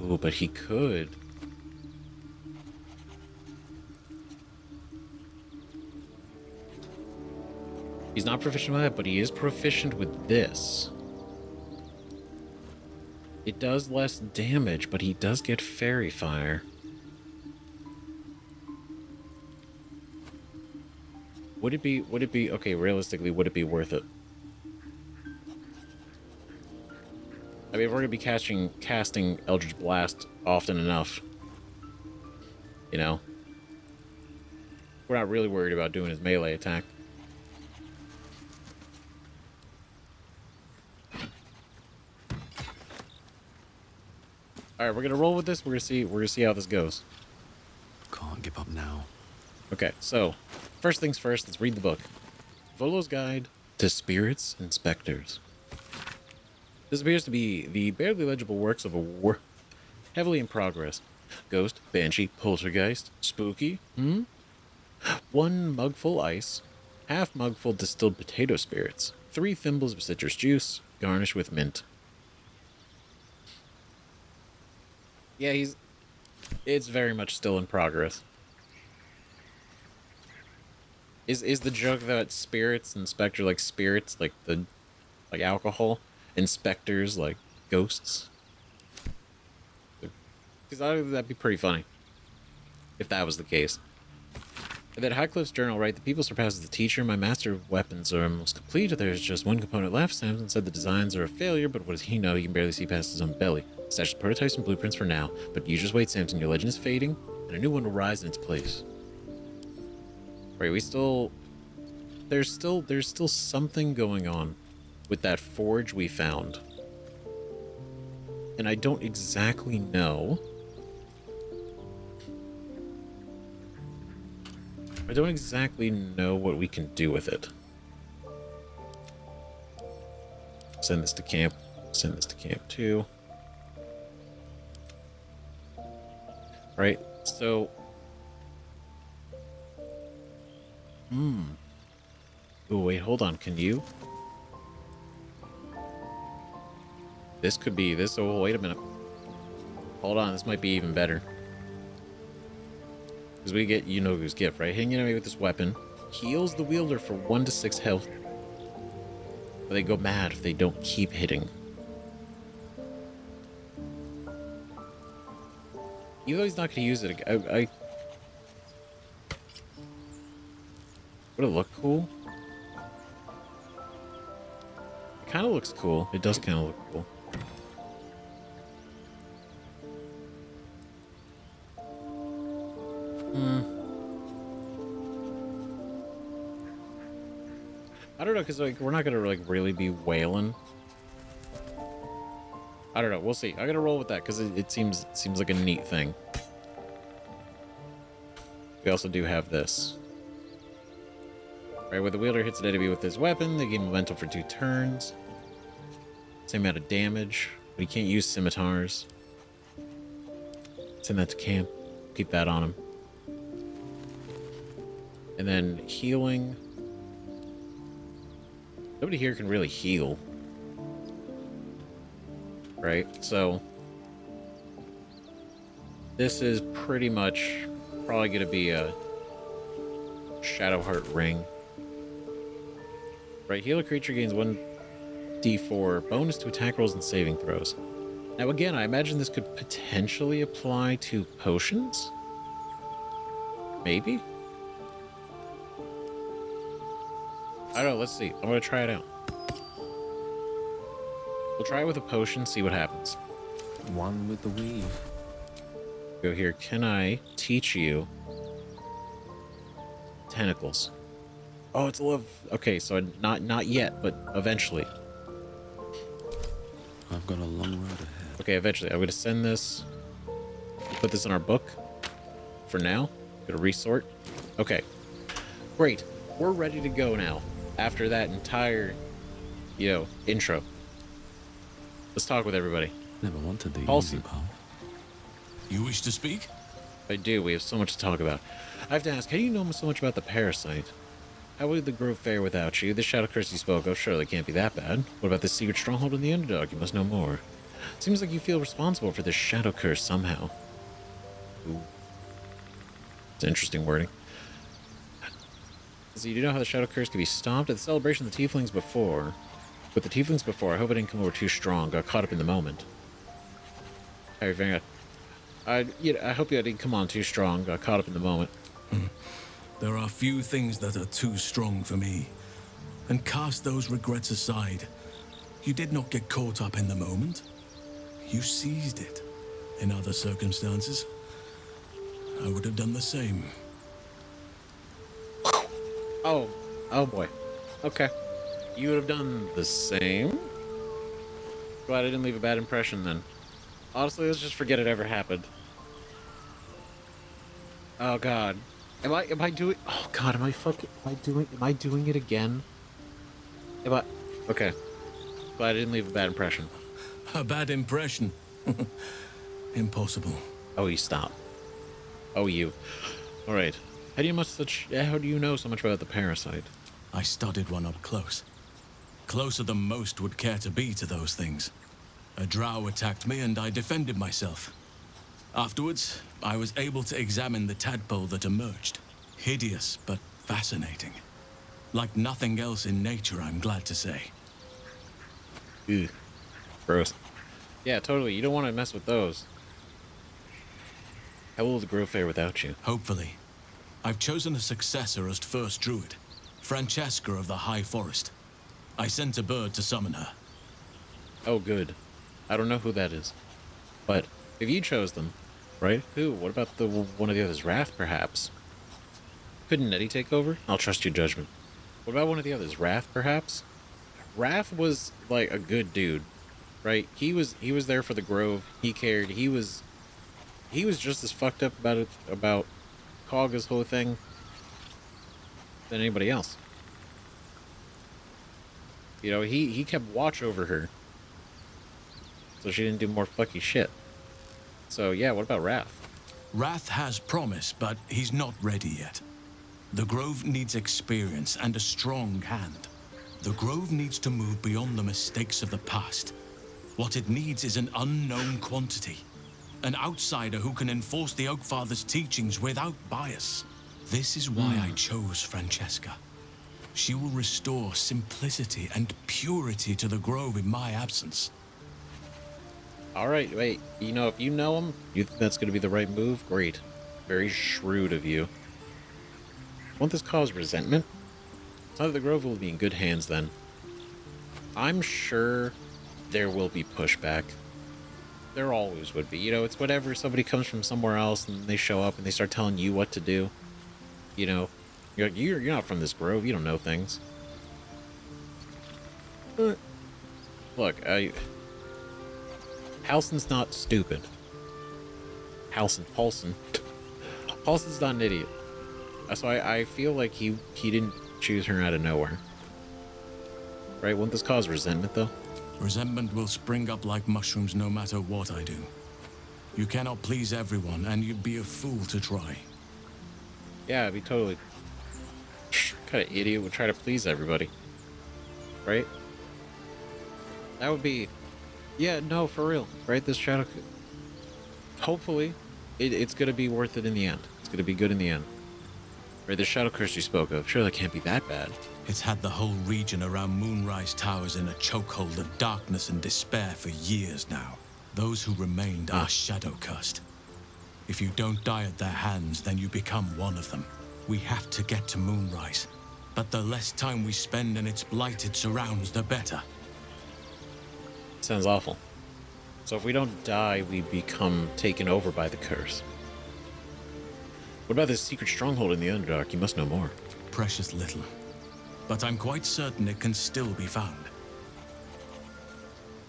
Ooh, but he could. He's not proficient with that, but he is proficient with this. It does less damage, but he does get fairy fire. Would it be okay, realistically, would it be worth it? I mean, if we're gonna be casting Eldritch Blast often enough, you know, we're not really worried about doing his melee attack. All right, we're gonna roll with this. We're gonna see how this goes. Can't give up now. Okay, so first things first. Let's read the book. Volo's Guide to Spirits and Specters. This appears to be the barely legible works of a heavily in progress. Ghost, banshee, poltergeist, spooky. One mugful ice, half mugful distilled potato spirits, 3 thimbles of citrus juice, garnished with mint. Yeah, it's very much still in progress. Is the joke that spirits and specter like spirits like alcohol and specters like ghosts? Because that'd be pretty funny if that was the case. And then Highcliffe's journal, right? The people surpasses the teacher. My master of weapons are almost complete. There's just one component left. Samson said the designs are a failure, but what does he know? He can barely see past his own belly. Stash the prototypes and blueprints for now, but you just wait, Samson. Your legend is fading, and a new one will rise in its place. Right, there's still something going on with that forge we found. And I don't exactly know. I don't exactly know what we can do with it. Send this to camp. Send this to camp too. Right, so... Oh, wait, hold on. Can you? This could be this. Oh, wait a minute. Hold on. This might be even better. Because we get who's gift, right? Hitting enemy with this weapon heals the wielder for 1 to 6 health. But they go mad if they don't keep hitting. Even though he's not going to use it, would it look cool? It kind of looks cool. It does kind of look cool. I don't know, because we're not gonna really be wailing. I don't know. We'll see. I gotta roll with that because it seems like a neat thing. We also do have this. Right, where the wielder hits an enemy with his weapon, they gain momentum for 2 turns. Same amount of damage, but he can't use scimitars. Send that to camp. Keep that on him. And then healing. Nobody here can really heal. Right? So this is pretty much probably going to be a Shadowheart ring. Right, heal a creature gains 1d4 bonus to attack rolls and saving throws. Now again, I imagine this could potentially apply to potions. Maybe? I don't know, let's see. I'm gonna try it out. We'll try it with a potion, see what happens. One with the weave. Go here. Can I teach you tentacles? Oh, it's a level. Okay, so not yet, but eventually. I've got a long road ahead. Okay, eventually. I'm gonna send this. Put this in our book. For now, gonna resort. Okay, great. We're ready to go now. After that entire, intro. Let's talk with everybody. Never wanted the Halsin. easy path. You wish to speak? I do. We have so much to talk about. I have to ask, how do you know so much about the parasite? How would the grove fare without you? The shadow curse you spoke of surely can't be that bad. What about the secret stronghold in the underdog? You must know more. Seems like you feel responsible for this shadow curse somehow. Ooh. It's interesting wording. So you do know how the shadow curse can be stopped? At the celebration of the tieflings before. With the tieflings before, I hope I didn't come over too strong. Got caught up in the moment. How are you feeling? I hope you didn't come on too strong. Got caught up in the moment. There are few things that are too strong for me. And cast those regrets aside. You did not get caught up in the moment. You seized it. In other circumstances, I would have done the same. Oh boy. Okay. You would have done the same? Glad I didn't leave a bad impression then. Honestly, let's just forget it ever happened. Oh god. Am I doing... Oh god, am I doing it again? Okay. Glad I didn't leave a bad impression. A bad impression? Impossible. Oh, you stop. Oh, you. Alright. How do you know so much about the parasite? I studied one up close. Closer than most would care to be to those things. A drow attacked me and I defended myself. Afterwards, I was able to examine the tadpole that emerged. Hideous, but fascinating. Like nothing else in nature, I'm glad to say. Ew. Gross. Yeah, totally. You don't want to mess with those. How will the grove fare without you? Hopefully. I've chosen a successor as first druid, Francesca of the High Forest. I sent a bird to summon her. Oh, good. I don't know who that is. But if you chose them, right? Who? What about one of the others? Wrath, perhaps? Couldn't Nettie take over? I'll trust your judgment. What about one of the others? Wrath, perhaps? Wrath was, like, a good dude, right? He was there for the grove. He cared. He was just as fucked up about Kagha's whole thing than anybody else. He kept watch over her, so she didn't do more fucky shit. So yeah, what about Wrath? Wrath has promise, but he's not ready yet. The Grove needs experience and a strong hand. The Grove needs to move beyond the mistakes of the past. What it needs is an unknown quantity. An outsider who can enforce the Oakfather's teachings without bias. This is why I chose Francesca. She will restore simplicity and purity to the Grove in my absence. All right, wait. If you know him, you think that's going to be the right move? Great. Very shrewd of you. Won't this cause resentment? It's not that the Grove will be in good hands then. I'm sure there will be pushback. There always would be. It's whatever. Somebody comes from somewhere else and they show up and they start telling you what to do. You're like, you're not from this grove. You don't know things. But look, Halsin's not stupid. Halsin's not an idiot. So I feel like he didn't choose her out of nowhere. Right? Wouldn't this cause resentment, though? Resentment will spring up like mushrooms no matter what I do. You cannot please everyone, and you'd be a fool to try. Yeah, I'd be totally... kind of idiot would try to please everybody. Right? That would be... Yeah, no, for real. Right? This shadow... Hopefully, it's going to be worth it in the end. It's going to be good in the end. Right, the shadow curse you spoke of, sure, that can't be that bad. It's had the whole region around Moonrise Towers in a chokehold of darkness and despair for years now. Those who remained are shadow-cursed. If you don't die at their hands, then you become one of them. We have to get to Moonrise, but the less time we spend in its blighted surrounds, the better. Sounds awful. So if we don't die, we become taken over by the curse. What about this secret stronghold in the Underdark? You must know more. Precious little. But I'm quite certain it can still be found.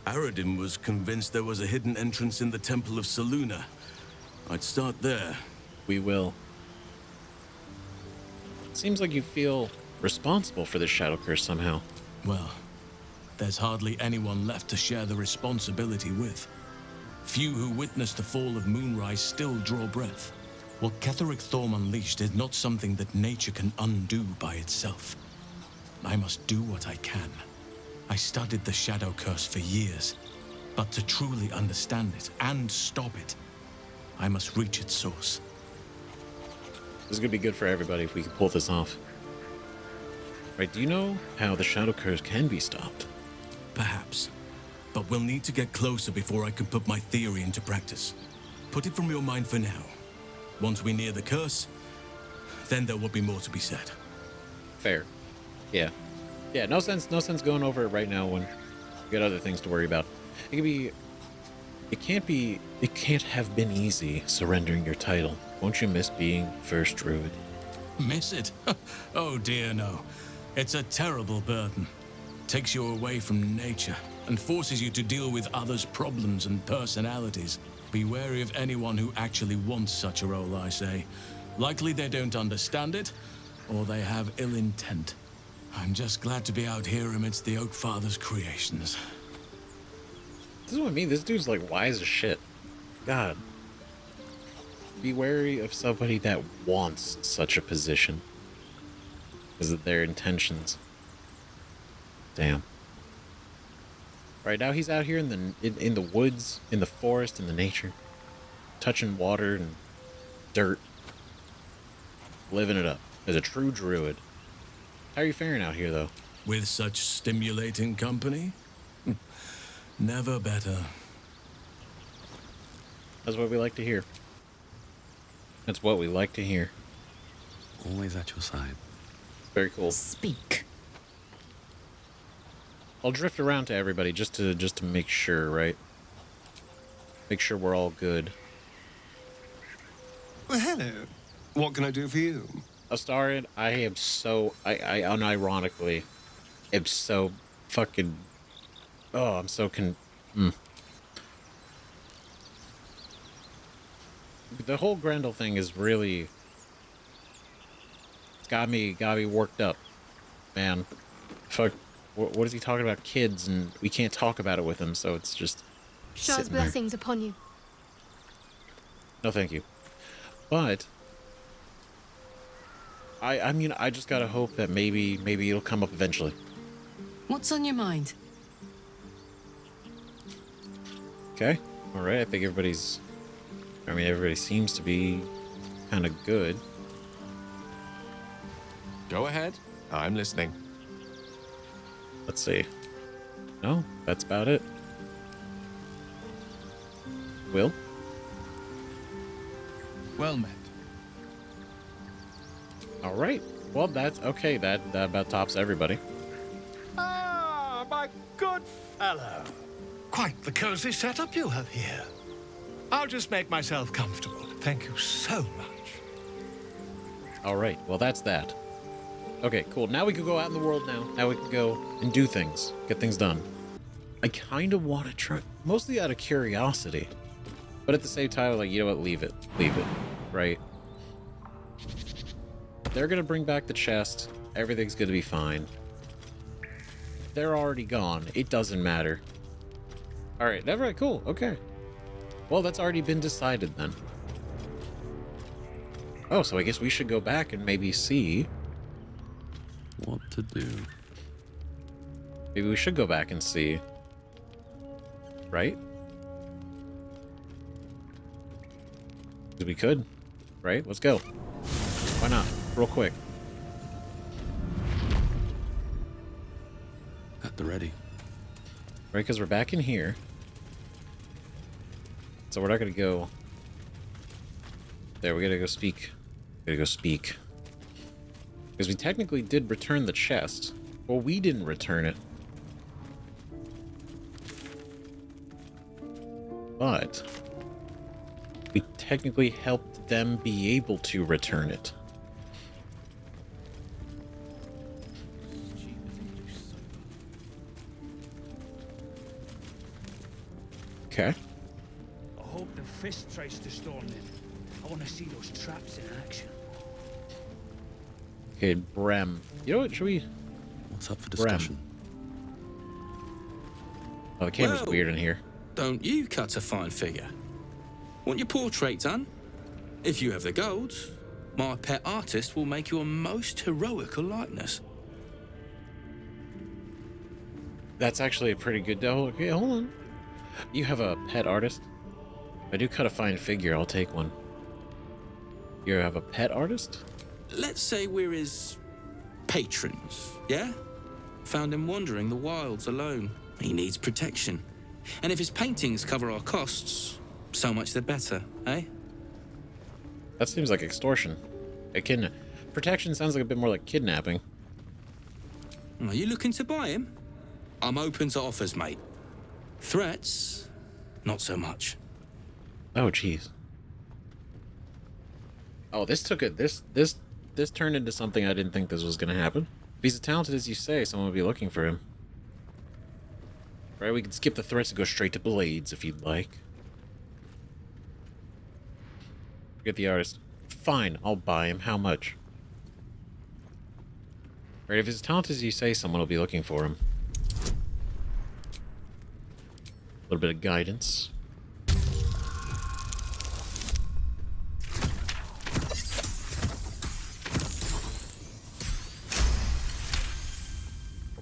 Aradim was convinced there was a hidden entrance in the Temple of Selûne. I'd start there. We will. Seems like you feel responsible for this shadow curse somehow. Well, there's hardly anyone left to share the responsibility with. Few who witnessed the fall of Moonrise still draw breath. What Ketheric Thorm unleashed is not something that nature can undo by itself. I must do what I can. I studied the Shadow Curse for years, but to truly understand it and stop it, I must reach its source. This is gonna be good for everybody if we can pull this off. Right, do you know how the Shadow Curse can be stopped? Perhaps, but we'll need to get closer before I can put my theory into practice. Put it from your mind for now. Once we near the curse, then there will be more to be said. Fair. Yeah. Yeah, no sense going over it right now when we got other things to worry about. It can't have been easy surrendering your title. Won't you miss being first druid? Miss it? Oh dear, no. It's a terrible burden. Takes you away from nature and forces you to deal with others' problems and personalities. Be wary of anyone who actually wants such a role, I say. Likely they don't understand it, or they have ill intent. I'm just glad to be out here amidst the Oak Father's creations. This is what I mean. This dude's like wise as shit. God. Be wary of somebody that wants such a position. Because of their intentions. Damn. Right now he's out here in the woods, in the forest, in the nature. Touching water and dirt. Living it up. As a true druid. How are you faring out here, though? With such stimulating company? Never better. That's what we like to hear. That's what we like to hear. Always at your side. Very cool. Speak. I'll drift around to everybody just to make sure, right? Make sure we're all good. Well, hello. What can I do for you? Astarion, I am so... I unironically am so fucking... Oh, I'm so The whole Grendel thing is really... It's got me worked up. Man. Fuck. What is he talking about? Kids, and we can't talk about it with him, so it's just... Shah's sitting there. blessings upon you. No, thank you. But... I mean, I just gotta hope that maybe it'll come up eventually. What's on your mind? Okay. All right. I think everybody seems to be kind of good. Go ahead. I'm listening. Let's see. No, that's about it. Wyll? Well met. All right. Well, that's okay. That about tops everybody. Ah, my good fellow. Quite the cozy setup you have here. I'll just make myself comfortable. Thank you so much. All right. Well, that's that. Okay, cool. Now we can go out in the world now. Now we can go and do things. Get things done. I kind of want to try, mostly out of curiosity. But at the same time, like, you know what? Leave it. Leave it. Right? They're going to bring back the chest. Everything's going to be fine. They're already gone. It doesn't matter. Alright, never mind. Cool. Okay. Well, that's already been decided then. Oh, so I guess we should go back and maybe see. What to do? Maybe we should go back and see. Right? 'Cause we could. Right? Let's go. Why not? Real quick. At the ready. Right, because we're back in here. So we're not going to go... There, we got to go speak. Gotta go speak. Because we technically did return the chest. Well, we didn't return it. But... we technically helped them be able to return it. Okay. I hope the fist tries to storm in. I want to see those traps in action. Okay, Brem. You know what? Should we... What's up for discussion? Oh, the camera's Well, weird in here. Don't you cut a fine figure? Want your portrait done? If you have the gold, my pet artist will make you a most heroical likeness. That's actually a pretty good... Oh, okay, hold on. You have a pet artist? If I do cut a fine figure, I'll take one. You have a pet artist? Let's say we're his patrons, yeah? Found him wandering the wilds alone. He needs protection. And if his paintings cover our costs, so much the better, eh? That seems like extortion. Protection sounds like a bit more like kidnapping. Are you looking to buy him? I'm open to offers, mate. Threats, not so much. Oh, jeez. Oh, this took it. This turned into something I didn't think this was going to happen. If he's as talented as you say, someone would be looking for him. Right, we can skip the threats and go straight to blades if you'd like. Forget the artist. Fine, I'll buy him. How much? Right, if he's as talented as you say, someone will be looking for him. A little bit of guidance.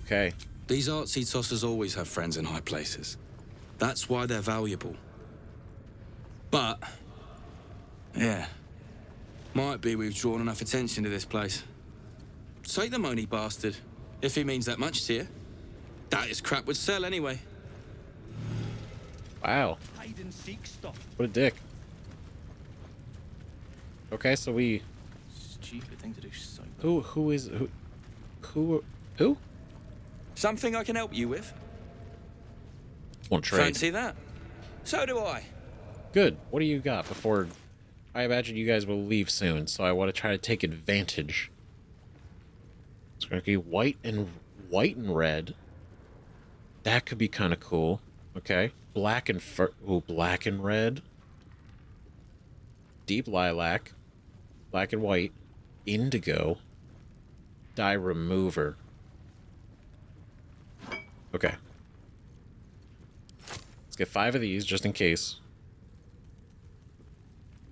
Okay. These artsy tossers always have friends in high places. That's why they're valuable. But, yeah, might be we've drawn enough attention to this place. Take the moany bastard, if he means that much to you. That is crap would sell anyway. Wow. Hide and seek stuff. What a dick. Okay, so we... Stupid thing to do. So Who? Something I can help you with? Won't trade. Fancy that? So do I. Good. What do you got before... I imagine you guys will leave soon, so I want to try to take advantage. It's going to be white and red. That could be kind of cool. Okay. Black and black and red. Deep lilac. Black and white. Indigo. Dye remover. Okay. Let's get 5 of these just in case.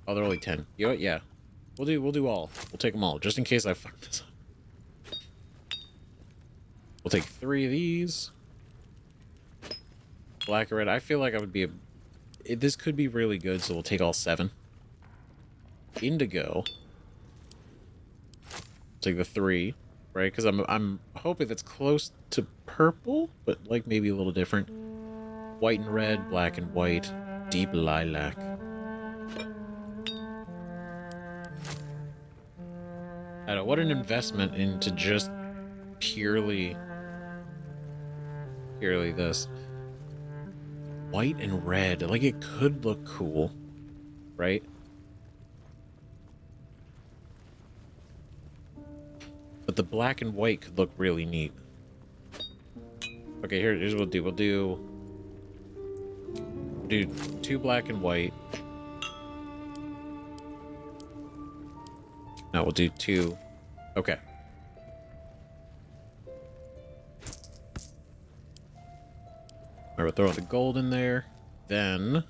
Oh, they're only 10. You know what? Yeah. We'll do all. We'll take them all, just in case I fuck this up. We'll take 3 of these. Black or red. I feel like I would be this could be really good, so we'll take all 7. Indigo. Take the 3, right? Because I'm hoping that's close to purple, but like maybe a little different. White and red, black and white, deep lilac. I don't know, what an investment into just purely this. White and red, like it could look cool, right? But the black and white could look really neat. Okay, here's what we'll do. We'll do do 2 black and white. No, we'll do 2. Okay. Alright, we'll throw the gold in there. Then...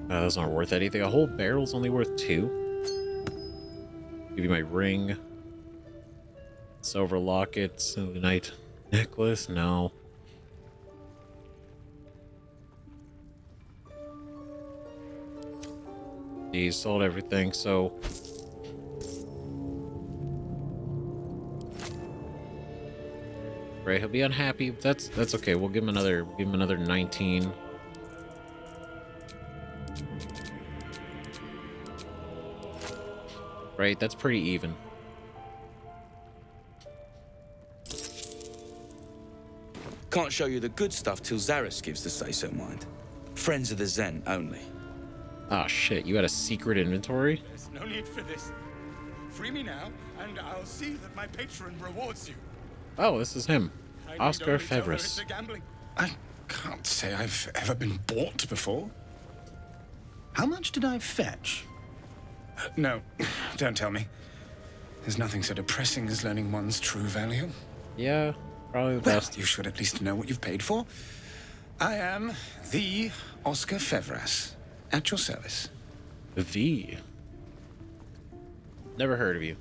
those aren't worth anything. A whole barrel's only worth 2. Give you my ring. Silver locket. Knight necklace. No. These sold everything, so... Right, he'll be unhappy. That's okay. We'll give him another 19. Right, that's pretty even. Can't show you the good stuff till Zaris gives the say-so, mind. Friends of the Zent only. Ah, shit. You had a secret inventory? There's no need for this. Free me now, and I'll see that my patron rewards you. Oh, this is him. I Oscar need only tell her Fevris. it's a gambling. I can't say I've ever been bought before. How much did I fetch? No, don't tell me. There's nothing so depressing as learning one's true value. Yeah, probably the Well, best. you should at least know what you've paid for. I am the Oscar Fevras, at your service. The. Never heard of you.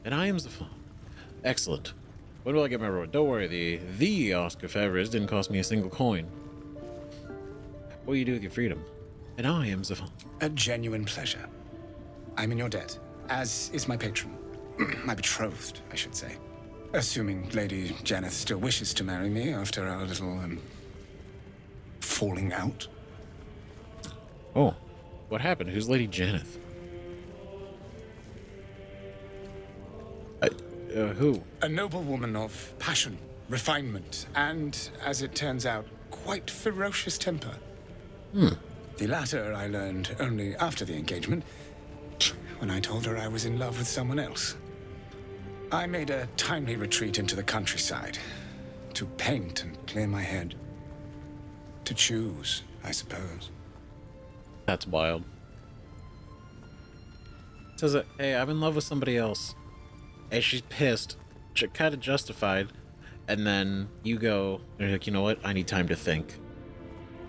And I am Zafon. Excellent. When will I get my reward? Don't worry, the Oscar Fevers didn't cost me a single coin. What will you do with your freedom? And I am Zafon. A genuine pleasure. I'm in your debt, as is my patron. My betrothed, I should say. Assuming Lady Janeth still wishes to marry me after our little, falling out. Oh, what happened? Who's Lady Janeth? Who? A noble woman of passion, refinement, and, as it turns out, quite ferocious temper. The latter I learned only after the engagement, when I told her I was in love with someone else. I made a timely retreat into the countryside, to paint and clear my head. To choose, I suppose. That's wild. Says it, hey, I'm in love with somebody else. And she's pissed, kind of justified. And then you go, and you're like, you know what? I need time to think.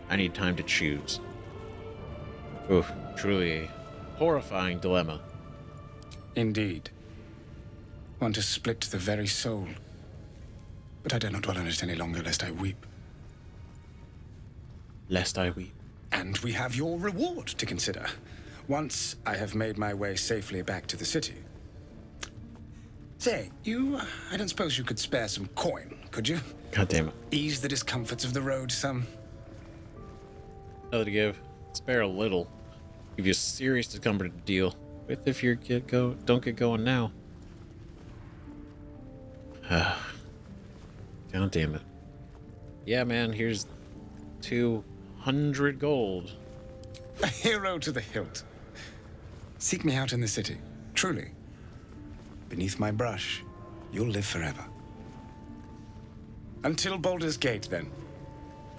I need time to choose. Oof, truly a horrifying dilemma. Indeed. One to split the very soul. But I dare not dwell on it any longer, lest I weep. Lest I weep. And we have your reward to consider. Once I have made my way safely back to the city. Say, I don't suppose you could spare some coin, could you? God damn it. Ease the discomforts of the road some. Nothing to give. Spare a little. Give you a serious discomfort to deal with if you don't get going now. God damn it. Yeah, man, here's 200 gold. A hero to the hilt. Seek me out in the city, truly. Beneath my brush, you'll live forever. Until Baldur's Gate, then.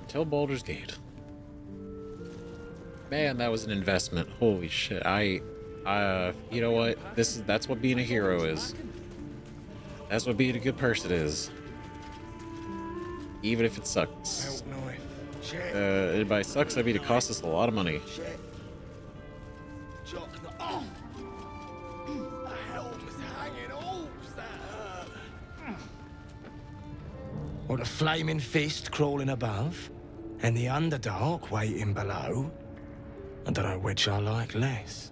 Until Baldur's Gate. Man, that was an investment. Holy shit. You know what? That's what being a hero is. That's what being a good person is. Even if it sucks. And by sucks, I mean it costs us a lot of money. Or the flaming fist crawling above, and the Underdark waiting below. I don't know which I like less.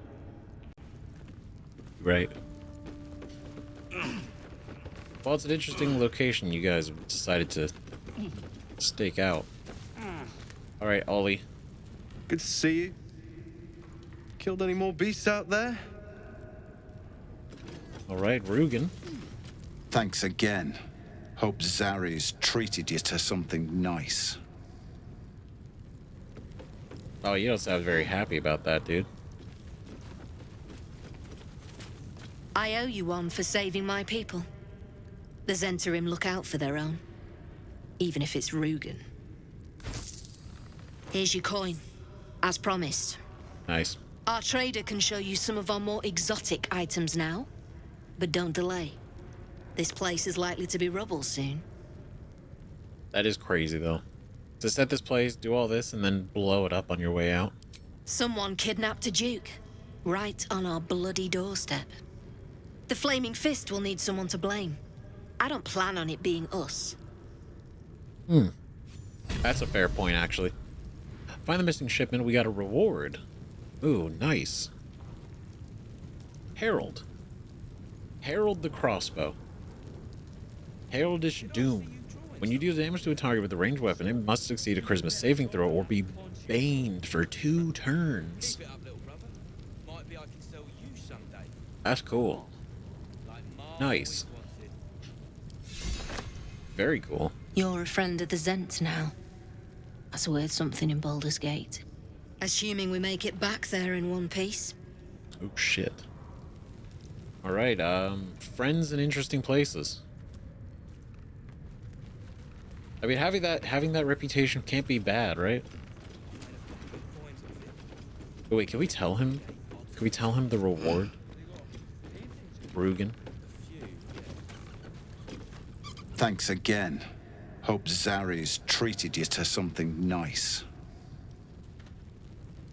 Right. Well, it's an interesting location you guys decided to stake out. All right, Ollie. Good to see you. Killed any more beasts out there? All right, Rugen. Thanks again. Hope Zary's treated you to something nice. Oh, you don't sound very happy about that, dude. I owe you one for saving my people. The Zhentarim look out for their own. even if it's Rugen. Here's your coin, as promised. Nice. Our trader can show you some of our more exotic items now, but don't delay. This place is likely to be rubble soon. That is crazy, though. To set this place, do all this, and then blow it up on your way out. Someone kidnapped a duke, right on our bloody doorstep. The Flaming Fist will need someone to blame. I don't plan on it being us. That's a fair point, actually. Find the missing shipment, we got a reward. Ooh, nice. Herald. Herald the crossbow. Heraldish Doom. When you deal damage to a target with a ranged weapon, it must succeed a charisma saving throw or be baned for 2 turns. That's cool. Nice. Very cool. You're a friend of the Zents now. That's worth something in Baldur's Gate. Assuming we make it back there in one piece. Oh, shit. Alright, friends in interesting places. I mean, having that reputation can't be bad, right? Oh, wait, can we tell him? Can we tell him the reward? Rugen. Thanks again. Hope Zari's treated you to something nice.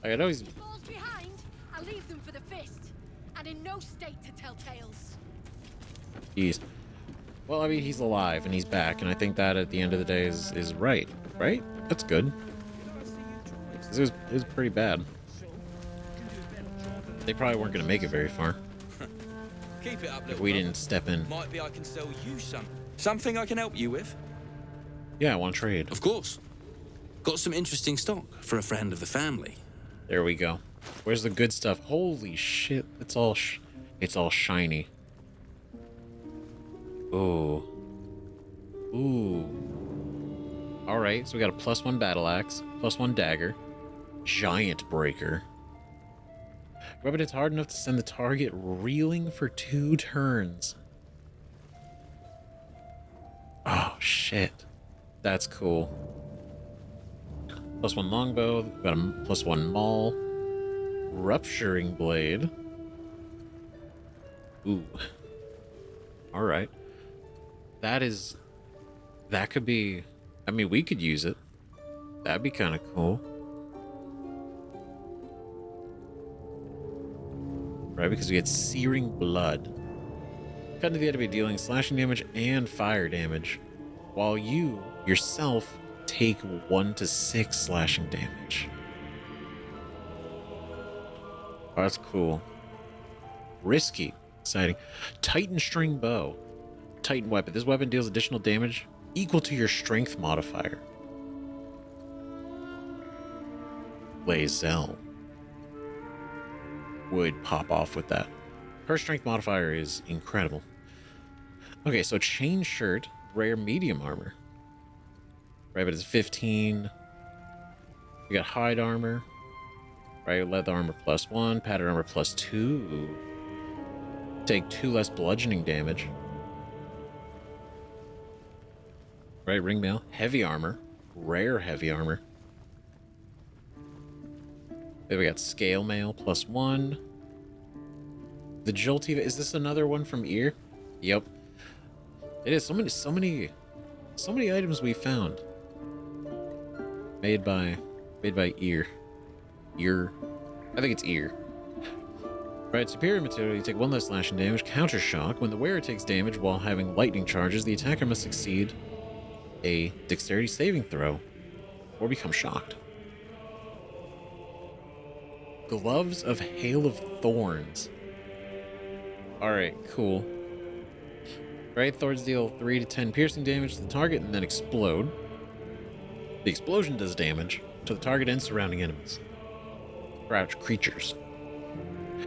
I know he's... If he falls behind, I'll leave them for the fist, and in no state to tell tales. Well, I mean, he's alive and he's back, and I think that at the end of the day is right. Right? That's good. It was pretty bad. They probably weren't going to make it very far. Keep it up, if we didn't step in. Might be I can sell you something I can help you with. Yeah, I want to trade. Of course. Got some interesting stock for a friend of the family. There we go. Where's the good stuff? Holy shit! It's all shiny. Ooh. Ooh. All right, so we got a +1 battle axe, +1 dagger, giant breaker. Weapon hits hard enough to send the target reeling for 2 turns. Oh shit, that's cool. +1 longbow, got a +1 maul, rupturing blade. Ooh. All right. That could be, I mean, we could use it. That'd be kind of cool. Right, because we get searing blood. Cut into the enemy dealing slashing damage and fire damage, while you, yourself, take 1 to 6 slashing damage. Oh, that's cool. Risky. Exciting. Titan string bow. Titan weapon. This weapon deals additional damage equal to your strength modifier. Lae'zel would pop off with that. Her strength modifier is incredible. Okay, so chain shirt, rare medium armor. Right, but it's 15. We got hide armor. Right, leather armor +1, padded armor +2. Take 2 less bludgeoning damage. Right, ringmail, heavy armor, rare heavy armor. Then we got scale mail +1. The Joltiva, is this another one from Ear? Yep. It is. So many items we found. Made by Ear. I think it's Ear. Right, superior material, you take 1 less slashing damage. Counter shock. When the wearer takes damage while having lightning charges, the attacker must succeed a dexterity saving throw or become shocked. Gloves of Hail of Thorns. Alright, cool. Right, thorns deal 3 to 10 piercing damage to the target and then explode. The explosion does damage to the target and surrounding enemies. Crouch creatures.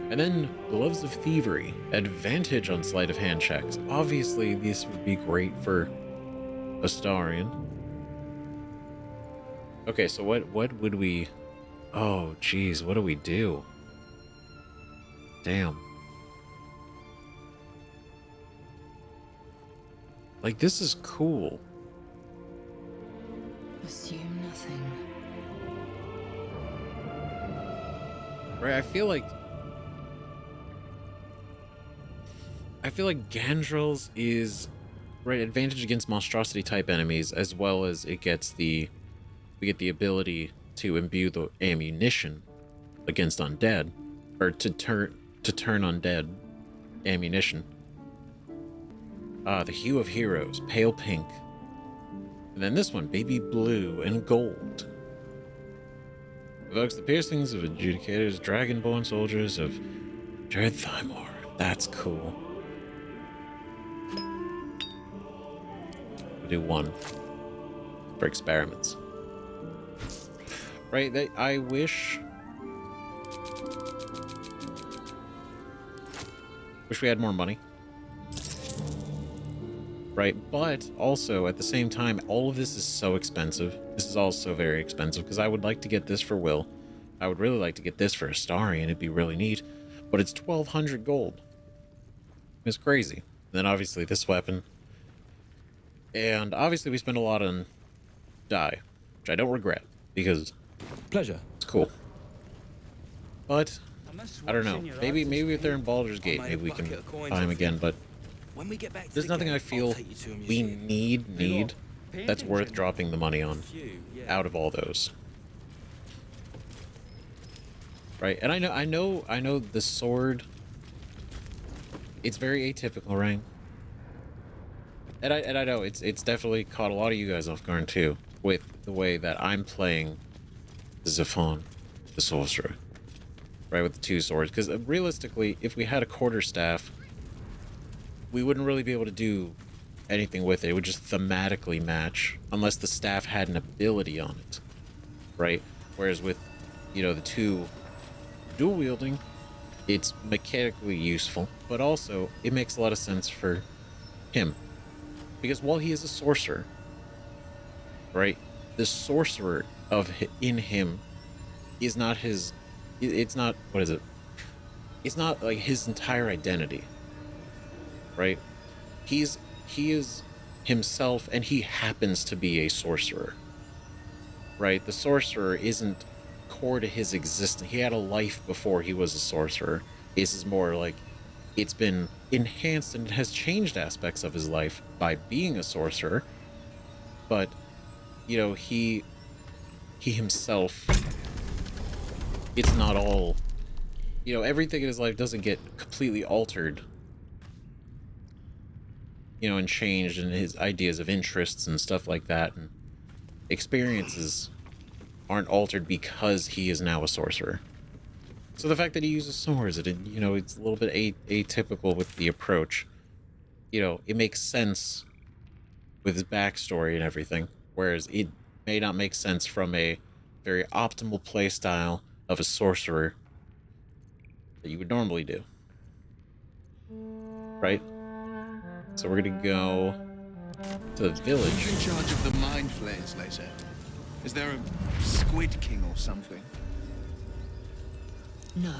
And then Gloves of Thievery. Advantage on sleight of hand checks. Obviously, this would be great for Astarion. Okay, so what would we... Oh, geez, what do we do? Damn. Like, this is cool. Assume nothing. Right, I feel like Gandrels is right advantage against monstrosity type enemies, as well as we get the ability to imbue the ammunition against undead, or to turn undead ammunition. The hue of heroes, pale pink. And then this one, baby blue and gold. Evokes the piercings of adjudicators, dragonborn soldiers of Zhentarim. That's cool. We'll do one for experiments. Right, I wish we had more money. Right, but also at the same time, all of this is so expensive. This is also very expensive because I would like to get this for Wyll. I would really like to get this for Astarion. It'd be really neat, but it's 1,200 gold. It's crazy. And then obviously this weapon, and obviously we spend a lot on dye, which I don't regret because pleasure. It's cool. But I don't know. Maybe if they're in Baldur's Gate, maybe we can buy them again. But when we get back to there's nothing I feel we need that's worth dropping the money on out of all those. Right, and I know the sword. It's very atypical, right? And I know it's definitely caught a lot of you guys off guard too, with the way that I'm playing Zafon, the sorcerer, right, with the two swords. Because realistically, if we had a quarterstaff, we wouldn't really be able to do anything with it. It would just thematically match, unless the staff had an ability on it, right? Whereas with, the two dual wielding, it's mechanically useful, but also it makes a lot of sense for him. Because while he is a sorcerer, right, the sorcerer in him is not his, it's not, what is it? It's not like his entire identity, right? He is himself, and he happens to be a sorcerer, right? The sorcerer isn't core to his existence. He had a life before he was a sorcerer. This is more like it's been enhanced and it has changed aspects of his life by being a sorcerer. But, he himself, it's not all, everything in his life doesn't get completely altered, and changed, and his ideas of interests and stuff like that and experiences aren't altered because he is now a sorcerer. So the fact that he uses swords, it's a little bit atypical with the approach. It makes sense with his backstory and everything, whereas it may not make sense from a very optimal playstyle of a sorcerer that you would normally do. Right? So we're gonna go to the village. Who's in charge of the Mind Flayers later? Is there a Squid King or something? No.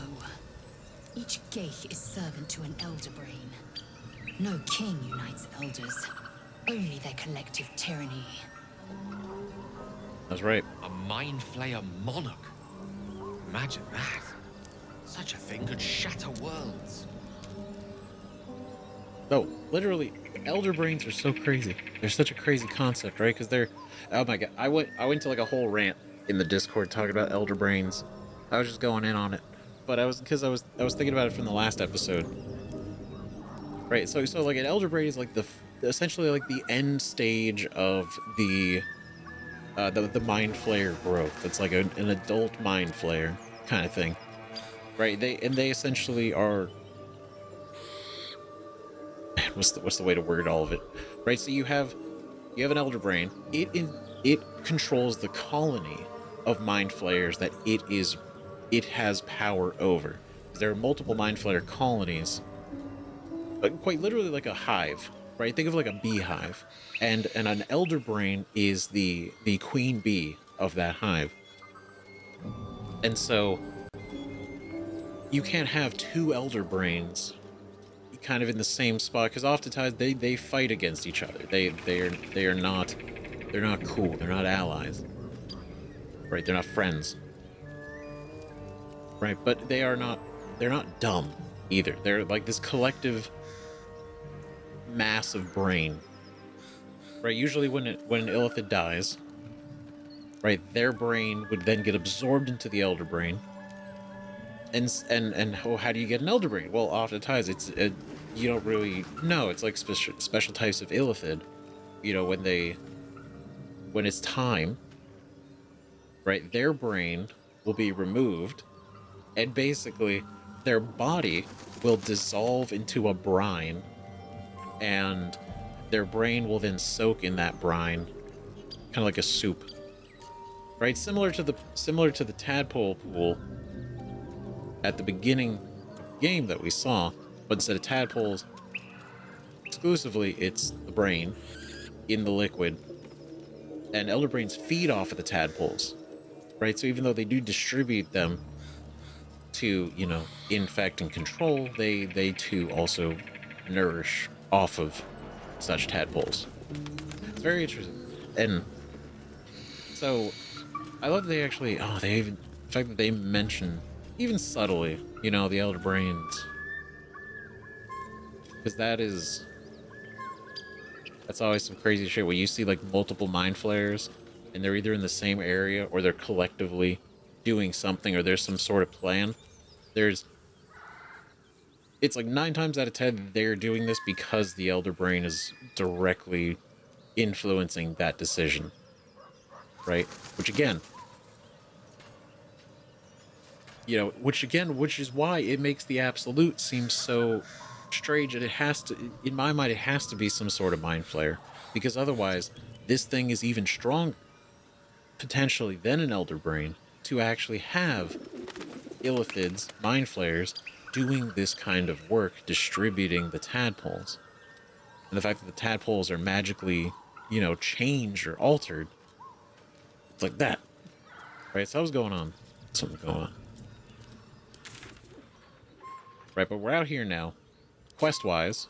Each Geich is servant to an elder brain. No king unites elders. Only their collective tyranny. That's right. A Mind Flayer monarch. Imagine that. Such a thing could shatter worlds. No, literally, elder brains are so crazy. They're such a crazy concept, right? Because they're, oh my god, I went to like a whole rant in the Discord talking about elder brains. I was just going in on it, but I was thinking about it from the last episode, right? So like an elder brain is like essentially like the end stage of the Mind Flayer growth. It's like an adult Mind Flayer kind of thing, right? They essentially are. What's the way to word all of it, right? So you have an elder brain. It controls the colony of Mind Flayers that it has power over. There are multiple Mind Flayer colonies, quite literally like a hive, right? Think of like a beehive, and an elder brain is the queen bee of that hive. And so you can't have two elder brains kind of in the same spot, because oftentimes they fight against each other. They are not They're not cool. They're not allies. Right? They're not friends. Right? But they're not dumb either. They're like this collective mass of brain. Right? Usually when an illithid dies, right, their brain would then get absorbed into the elder brain. And how do you get an elder brain? Well, oftentimes you don't really know. It's like special types of illithid. You know, when it's time, right, their brain will be removed, and basically their body will dissolve into a brine, and their brain will then soak in that brine, kind of like a soup. Right, similar to the tadpole pool at the beginning of the game that we saw, but instead of tadpoles exclusively, it's the brain in the liquid, and elder brains feed off of the tadpoles, right? So even though they do distribute them to, you know, infect and control, they too also nourish off of such tadpoles. It's very interesting. And so I love that they actually, the fact that they mention, even subtly, you know, the elder brains, because that's always some crazy shit where you see like multiple Mind Flayers, and they're either in the same area or they're collectively doing something, or there's some sort of plan. It's like 9 times out of 10 they're doing this because the elder brain is directly influencing that decision, right? Which is why it makes the absolute seem so strange, and it has to, in my mind, it has to be some sort of Mind Flayer, because otherwise this thing is even stronger potentially than an elder brain to actually have illithids, Mind Flayers, doing this kind of work, distributing the tadpoles. And the fact that the tadpoles are magically, you know, changed or altered, it's like that, right? So what's going on? Something going on. Right, but we're out here now, quest-wise,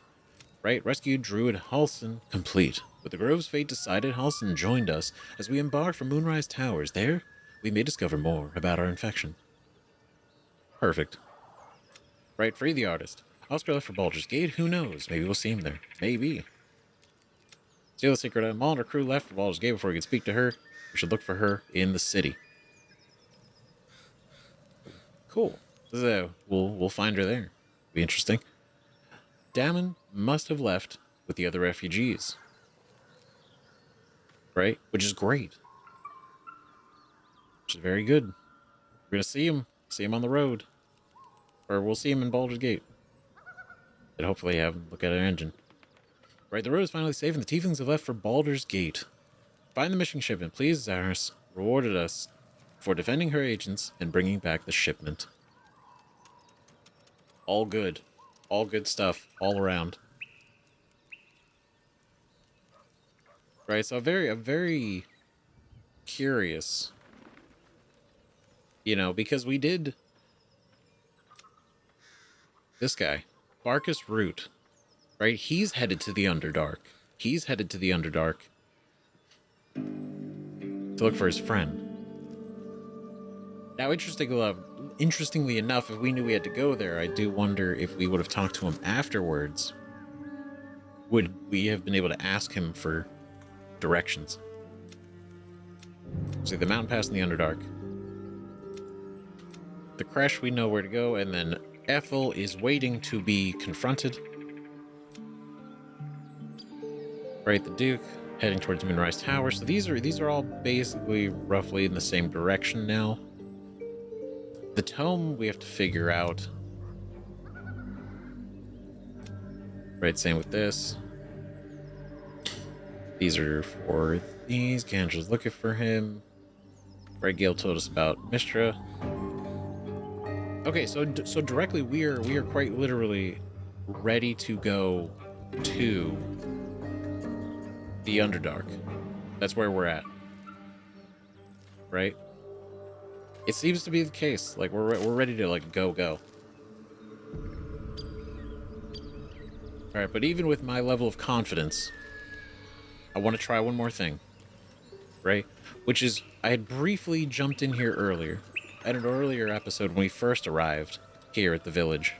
right? Rescued Druid Halsin complete. With the Grove's fate decided, Halsin joined us as we embarked from Moonrise Towers. There, we may discover more about our infection. Perfect. Right, free the artist. Oscar left for Baldur's Gate, who knows? Maybe we'll see him there. Maybe. Steal the secret item. All and her crew left for Baldur's Gate before we could speak to her. We should look for her in the city. Cool. So, we'll find her there. Be interesting. Damon must have left with the other refugees. Right? Which is great. Which is very good. We're gonna see him. See him on the road. Or we'll see him in Baldur's Gate. And hopefully have him look at our engine. Right, the road is finally safe and the tieflings have left for Baldur's Gate. Find the mission shipment. Please, Zaris rewarded us for defending her agents and bringing back the shipment. All good. All good stuff. All around. Right, so I'm very curious. You know, because we did... This guy. Barkus Root. Right, he's headed to the Underdark. He's headed to the Underdark to look for his friend. Now, interestingly enough, if we knew we had to go there, I do wonder if we would have talked to him afterwards. Would we have been able to ask him for directions? See, the mountain pass in the Underdark. The Creche, we know where to go, and then Ethel is waiting to be confronted. Right, the Duke heading towards Moonrise Tower. So these are all basically roughly in the same direction now. The Tome we have to figure out. Right, same with this. These are for these. Gandra's looking for him. Right, Gail told us about Mistra. Okay, so directly we are quite literally ready to go to the Underdark. That's where we're at. Right? It seems to be the case. Like we're ready to like go. All right, but even with my level of confidence, I want to try one more thing. right? Which is, I had briefly jumped in here earlier, at an earlier episode when we first arrived here at the village.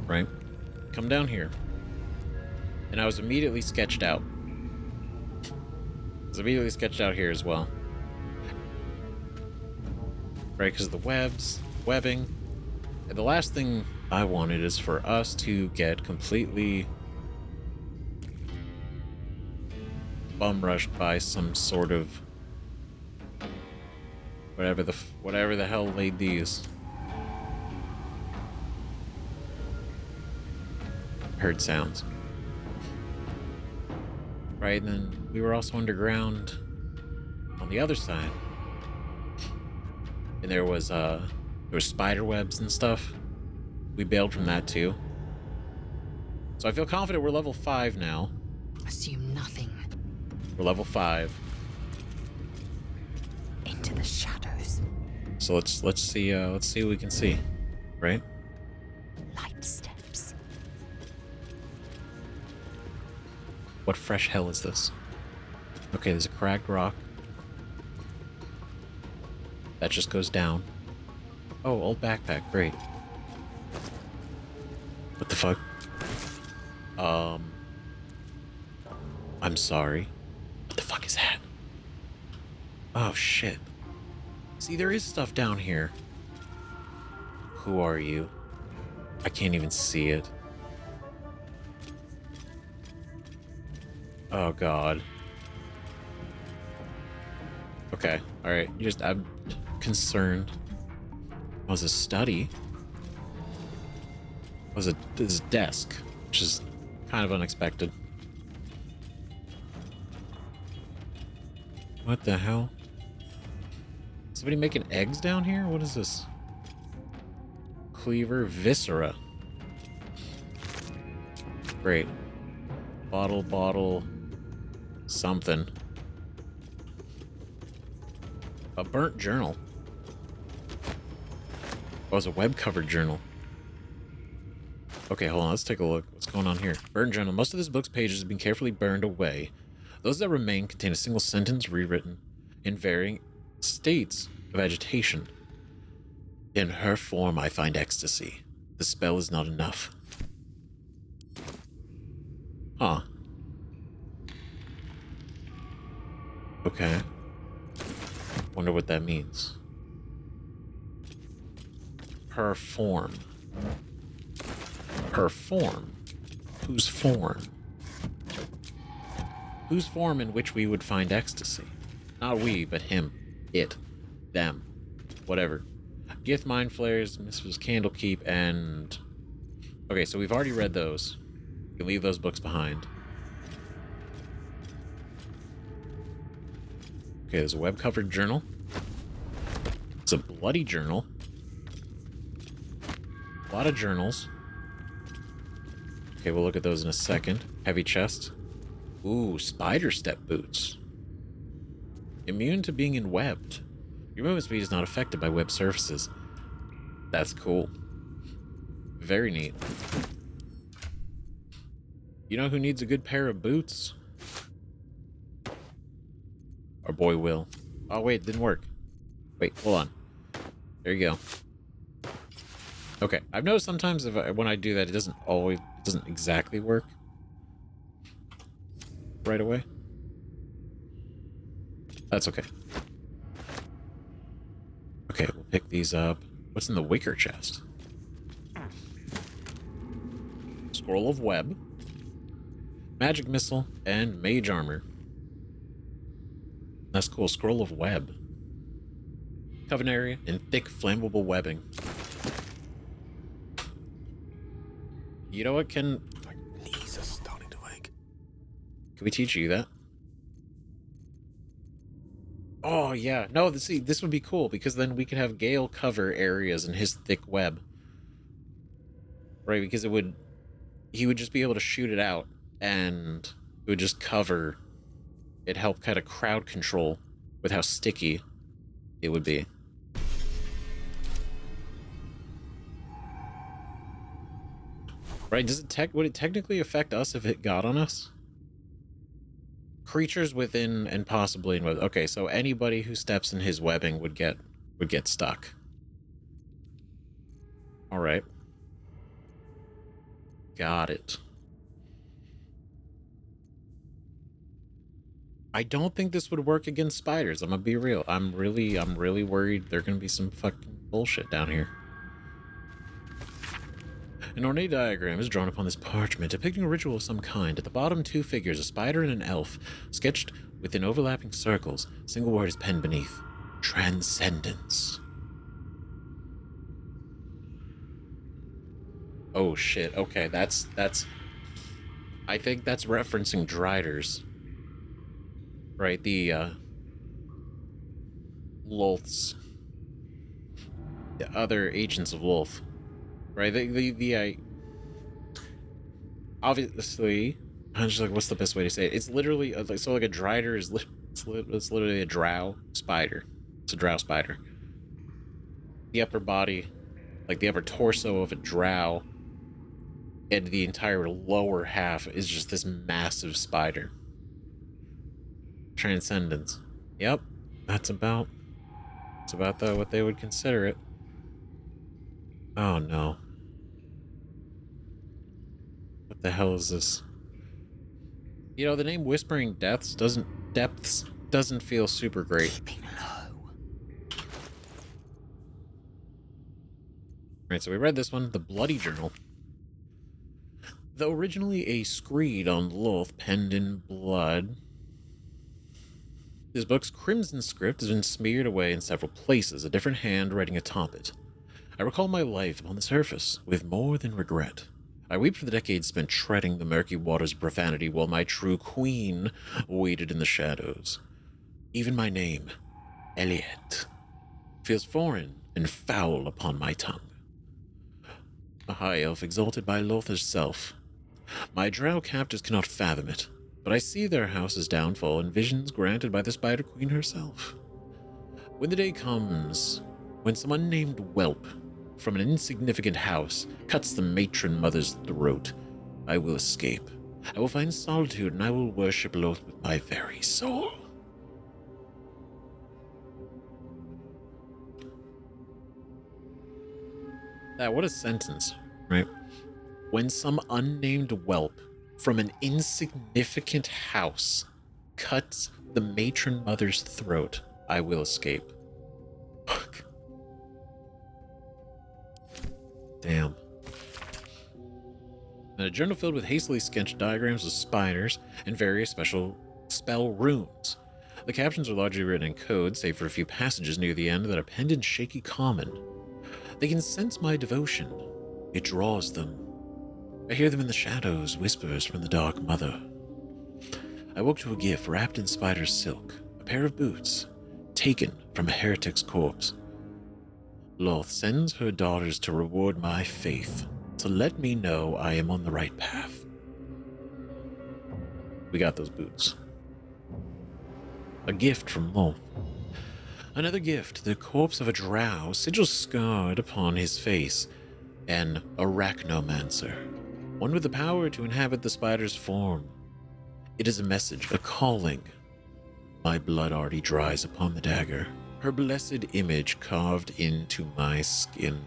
Right? Come down here. And I was immediately sketched out. I was immediately sketched out here as well. Right, because of the webbing. And the last thing I wanted is for us to get completely bum rushed by some sort of whatever the hell laid these. Heard sounds. Right, and then we were also underground on the other side. And there was spider webs and stuff. We bailed from that too. So I feel confident we're level 5 now. Assume nothing. We're level 5. Into the shadows. So let's see what we can see. Right? Light steps. What fresh hell is this? Okay, there's a cracked rock. That just goes down. Oh, old backpack, great. What the fuck? I'm sorry. What the fuck is that? Oh shit. See, there is stuff down here. Who are you? I can't even see it. Oh god. Okay, alright. I'm concerned. Was a study. Was this desk, which is kind of unexpected. What the hell? Somebody making eggs down here? What is this? Cleaver viscera. Great. Bottle, something. A burnt journal. Oh, it's a web-covered journal. Okay, hold on. Let's take a look. What's going on here? Burnt journal. Most of this book's pages have been carefully burned away. Those that remain contain a single sentence rewritten in varying states of agitation. In her form, I find ecstasy. The spell is not enough. Huh. Okay. Wonder what that means. Her form. Her form? Whose form? Whose form in which we would find ecstasy? Not we, but him. It. Them. Whatever. Gift, Mind Flayers, Mrs. Candlekeep, and... Okay, so we've already read those. You can leave those books behind. Okay, there's a web-covered journal. It's a bloody journal. A lot of journals. Okay, we'll look at those in a second. Heavy chest. Ooh, spider step boots. Immune to being enwebbed. Your movement speed is not affected by web surfaces. That's cool. Very neat. You know who needs a good pair of boots? Our boy Wyll. Oh wait, it didn't work. Wait, hold on. There you go. Okay, I've noticed sometimes when I do that, it doesn't exactly work right away. That's okay. Okay, we'll pick these up. What's in the wicker chest? Scroll of web, magic missile, and mage armor. That's cool. Scroll of web. Coven area and thick flammable webbing. You know what, can... My knees are starting to ache. Can we teach you that? Oh, yeah. No, see, this would be cool, because then we could have Gail cover areas in his thick web. Right, because he would just be able to shoot it out, and it would just cover... It'd help kind of crowd control with how sticky it would be. Right, would it technically affect us if it got on us? creatures within and possibly in web. Okay, so anybody who steps in his webbing would get stuck. All right. Got it. I don't think this would work against spiders. I'm gonna be real. I'm really worried there's gonna be some fucking bullshit down here. An ornate diagram is drawn upon this parchment, depicting a ritual of some kind. At the bottom, 2 figures, a spider and an elf, sketched within overlapping circles. A single word is penned beneath: transcendence. Oh shit. Okay, that's. I think that's referencing Driders. Right, the Lolths, the other agents of Lolth, right? The obviously, I'm just like, what's the best way to say it? It's literally like, so like a Drider is it's literally a drow spider. It's a drow spider. The upper body, like the upper torso of a drow, and the entire lower half is just this massive spider. Transcendence. Yep, that's about what they would consider it. Oh no. What the hell is this? You know, the name Whispering Depths doesn't feel super great. Right, so we read this one, The Bloody Journal. Though originally a screed on Lolth penned in blood, this book's crimson script has been smeared away in several places, a different hand writing atop it. I recall my life upon the surface with more than regret. I weep for the decades spent treading the murky waters of profanity while my true queen waited in the shadows. Even my name, Eliette, feels foreign and foul upon my tongue. A high elf exalted by Lolth herself. My drow captors cannot fathom it, but I see their house's downfall in visions granted by the Spider Queen herself. When the day comes, when some unnamed whelp from an insignificant house cuts the matron mother's throat, I will escape. I will find solitude, and I will worship Lolth with my very soul. What a sentence, right? When some unnamed whelp from an insignificant house cuts the matron mother's throat, I will escape. Fuck. Damn. And a journal filled with hastily sketched diagrams of spiders and various special spell runes. The captions are largely written in code, save for a few passages near the end that are penned in shaky common. They can sense my devotion. It draws them. I hear them in the shadows, whispers from the Dark Mother. I woke to a gift wrapped in spider silk, a pair of boots, taken from a heretic's corpse. Lolth sends her daughters to reward my faith, to let me know I am on the right path. We got those boots. A gift from Lolth. Another gift, the corpse of a drow, sigil scarred upon his face, an arachnomancer, one with the power to inhabit the spider's form. It is a message, a calling. My blood already dries upon the dagger, her blessed image carved into my skin.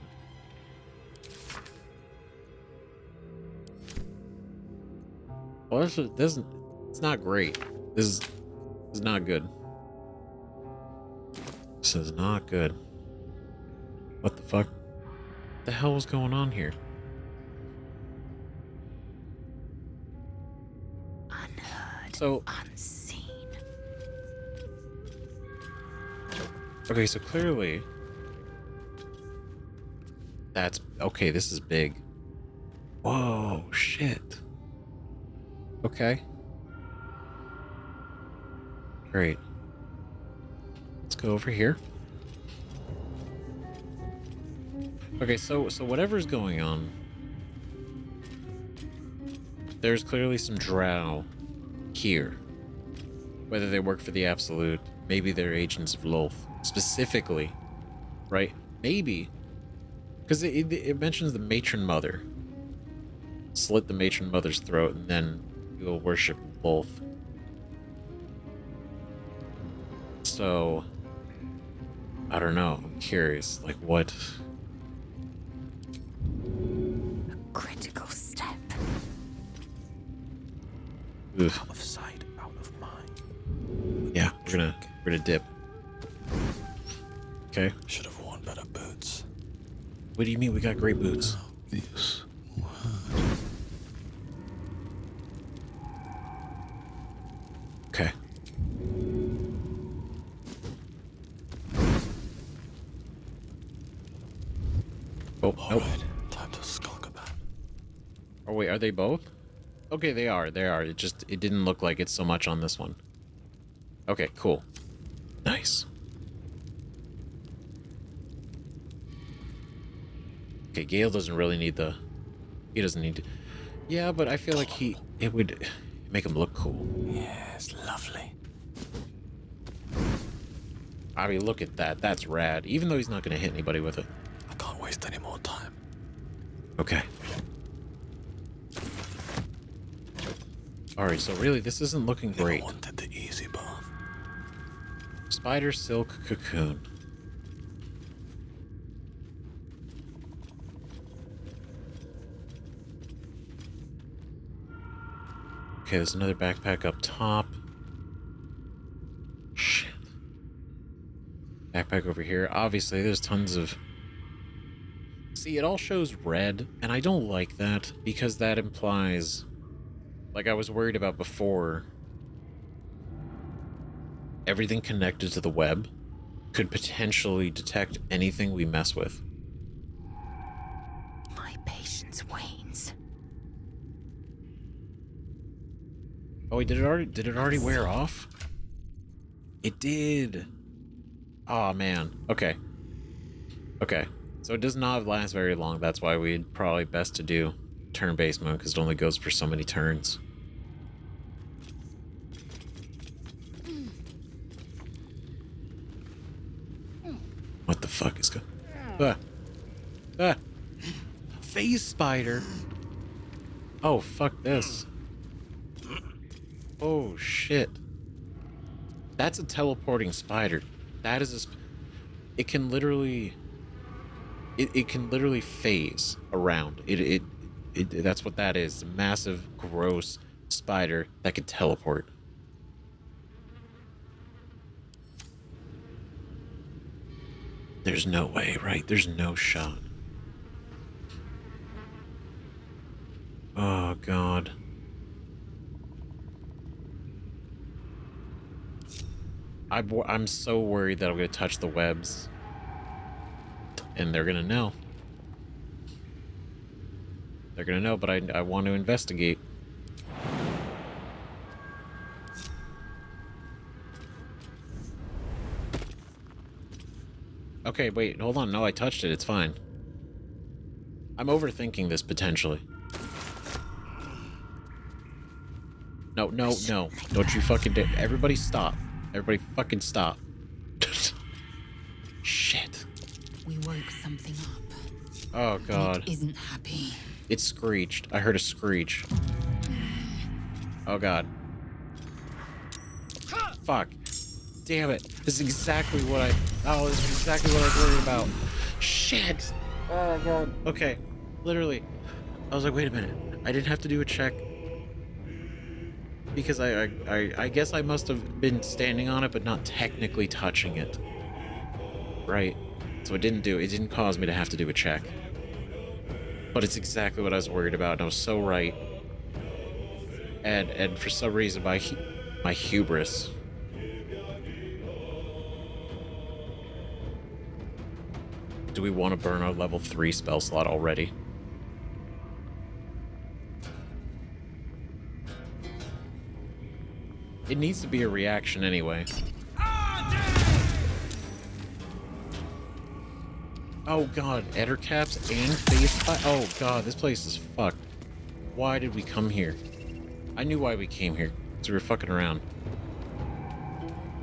Well, it's not great. This is not good. This is not good. What the fuck? What the hell was going on here? Unheard, so unseen. Okay, so clearly that's okay. This is big. Whoa, shit. Okay. Great. Let's go over here. Okay, so whatever's going on, there's clearly some drow here. Whether they work for the Absolute, maybe they're agents of Lolth specifically, right? Maybe because it mentions the matron mother. Slit the matron mother's throat, and then you'll worship Lolth. So, I don't know. I'm curious. Like, what? Critical step. Oof. Out of sight, out of mind. Yeah, we're gonna dip. Okay. Should have worn better boots. What do you mean we got great boots? This word. Okay. Oh, nope. Alright, time to skulk about. Oh wait, are they both? Okay, they are. They are. It didn't look like it so much on this one. Okay, cool. Nice. Okay, Gail doesn't really need the... He doesn't need to... Yeah, but I feel like it would make him look cool. Yes, lovely. I mean, look at that. That's rad. Even though he's not going to hit anybody with it. I can't waste any more time. Okay. Alright, so really, this isn't looking great. Never wanted the easy path. Spider silk cocoon. Okay, there's another backpack up top. Shit. Backpack over here. Obviously, there's tons of... See, it all shows red, and I don't like that, because that implies... Like I was worried about before, everything connected to the web could potentially detect anything we mess with. My patience wanes. Oh wait, did it already wear off? It did. Oh man. Okay. Okay. So it does not last very long. That's why we'd probably best to do turn-based mode, because it only goes for so many turns. What the fuck is going... Phase spider! Oh, fuck this. Oh, shit. That's a teleporting spider. That is a... It can literally... It can literally phase around. That's what that is. A massive, gross spider that can teleport. There's no way, right? There's no shot. Oh, God. I'm so worried that I'm going to touch the webs. And they're going to know. They're going to know, but I want to investigate. Okay, wait, hold on. No, I touched it. It's fine. I'm overthinking this potentially. No, no, no. Don't you fucking dare. Everybody stop. Everybody fucking stop. Shit. We woke something up. Oh, God. It isn't happy. It screeched. I heard a screech. Oh, God. Fuck. Damn it. This is exactly what I... Oh, this is exactly what I was worried about. Shit. Oh, God. Okay. Literally. I was like, wait a minute. I didn't have to do a check. Because I guess I must have been standing on it, but not technically touching it. Right. So it didn't cause me to have to do a check. But it's exactly what I was worried about, and I was so right. And for some reason, my hubris... Do we want to burn our level 3 spell slot already? It needs to be a reaction anyway. Oh god, Eder caps and face... Oh god, this place is fucked. Why did we come here? I knew why we came here. Because we were fucking around.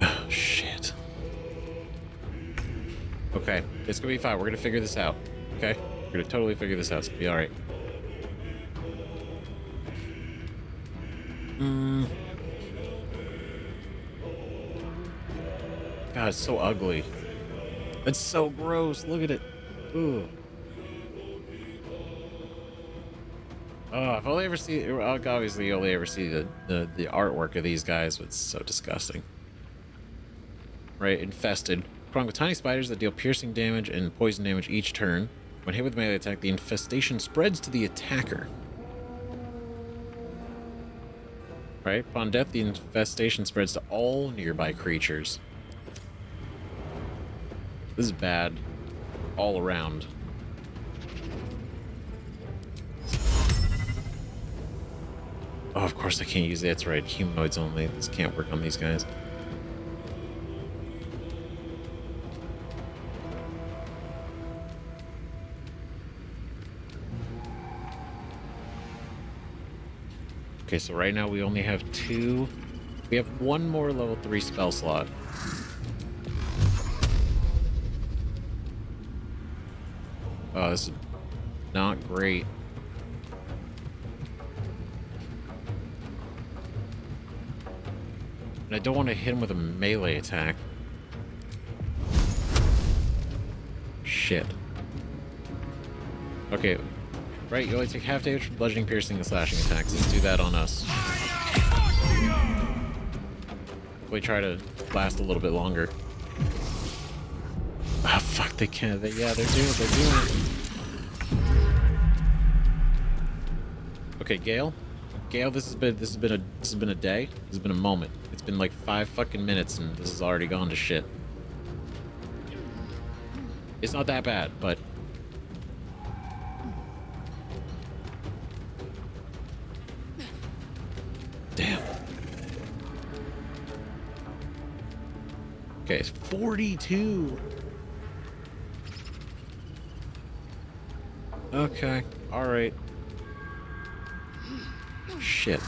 Oh, shit. Okay, it's gonna be fine. We're gonna figure this out. Okay? We're gonna totally figure this out. It's gonna be alright. God, it's so ugly. It's so gross. Look at it. Ooh. Oh, if only ever see. Obviously, you only ever see the artwork of these guys, but it's so disgusting. Right, infested. Crawling with tiny spiders that deal piercing damage and poison damage each turn. When hit with melee attack, the infestation spreads to the attacker. Right, upon death, the infestation spreads to all nearby creatures. This is bad all around. Oh, of course I can't use it. That's right. Humanoids only. This can't work on these guys. Okay, so right now we only have 2. We have 1 more level 3 spell slot. Oh, this is not great. And I don't want to hit him with a melee attack. Shit. Okay. Right, you only take half damage from bludgeoning, piercing, and slashing attacks. Let's do that on us. We try to last a little bit longer. Ah, oh, fuck, they can't. Yeah, they're doing it. Okay, Gail. Gail, this has been a day. This has been a moment. It's been like 5 fucking minutes and this has already gone to shit. It's not that bad, but damn. Okay, it's 42. Okay, all right. Shit.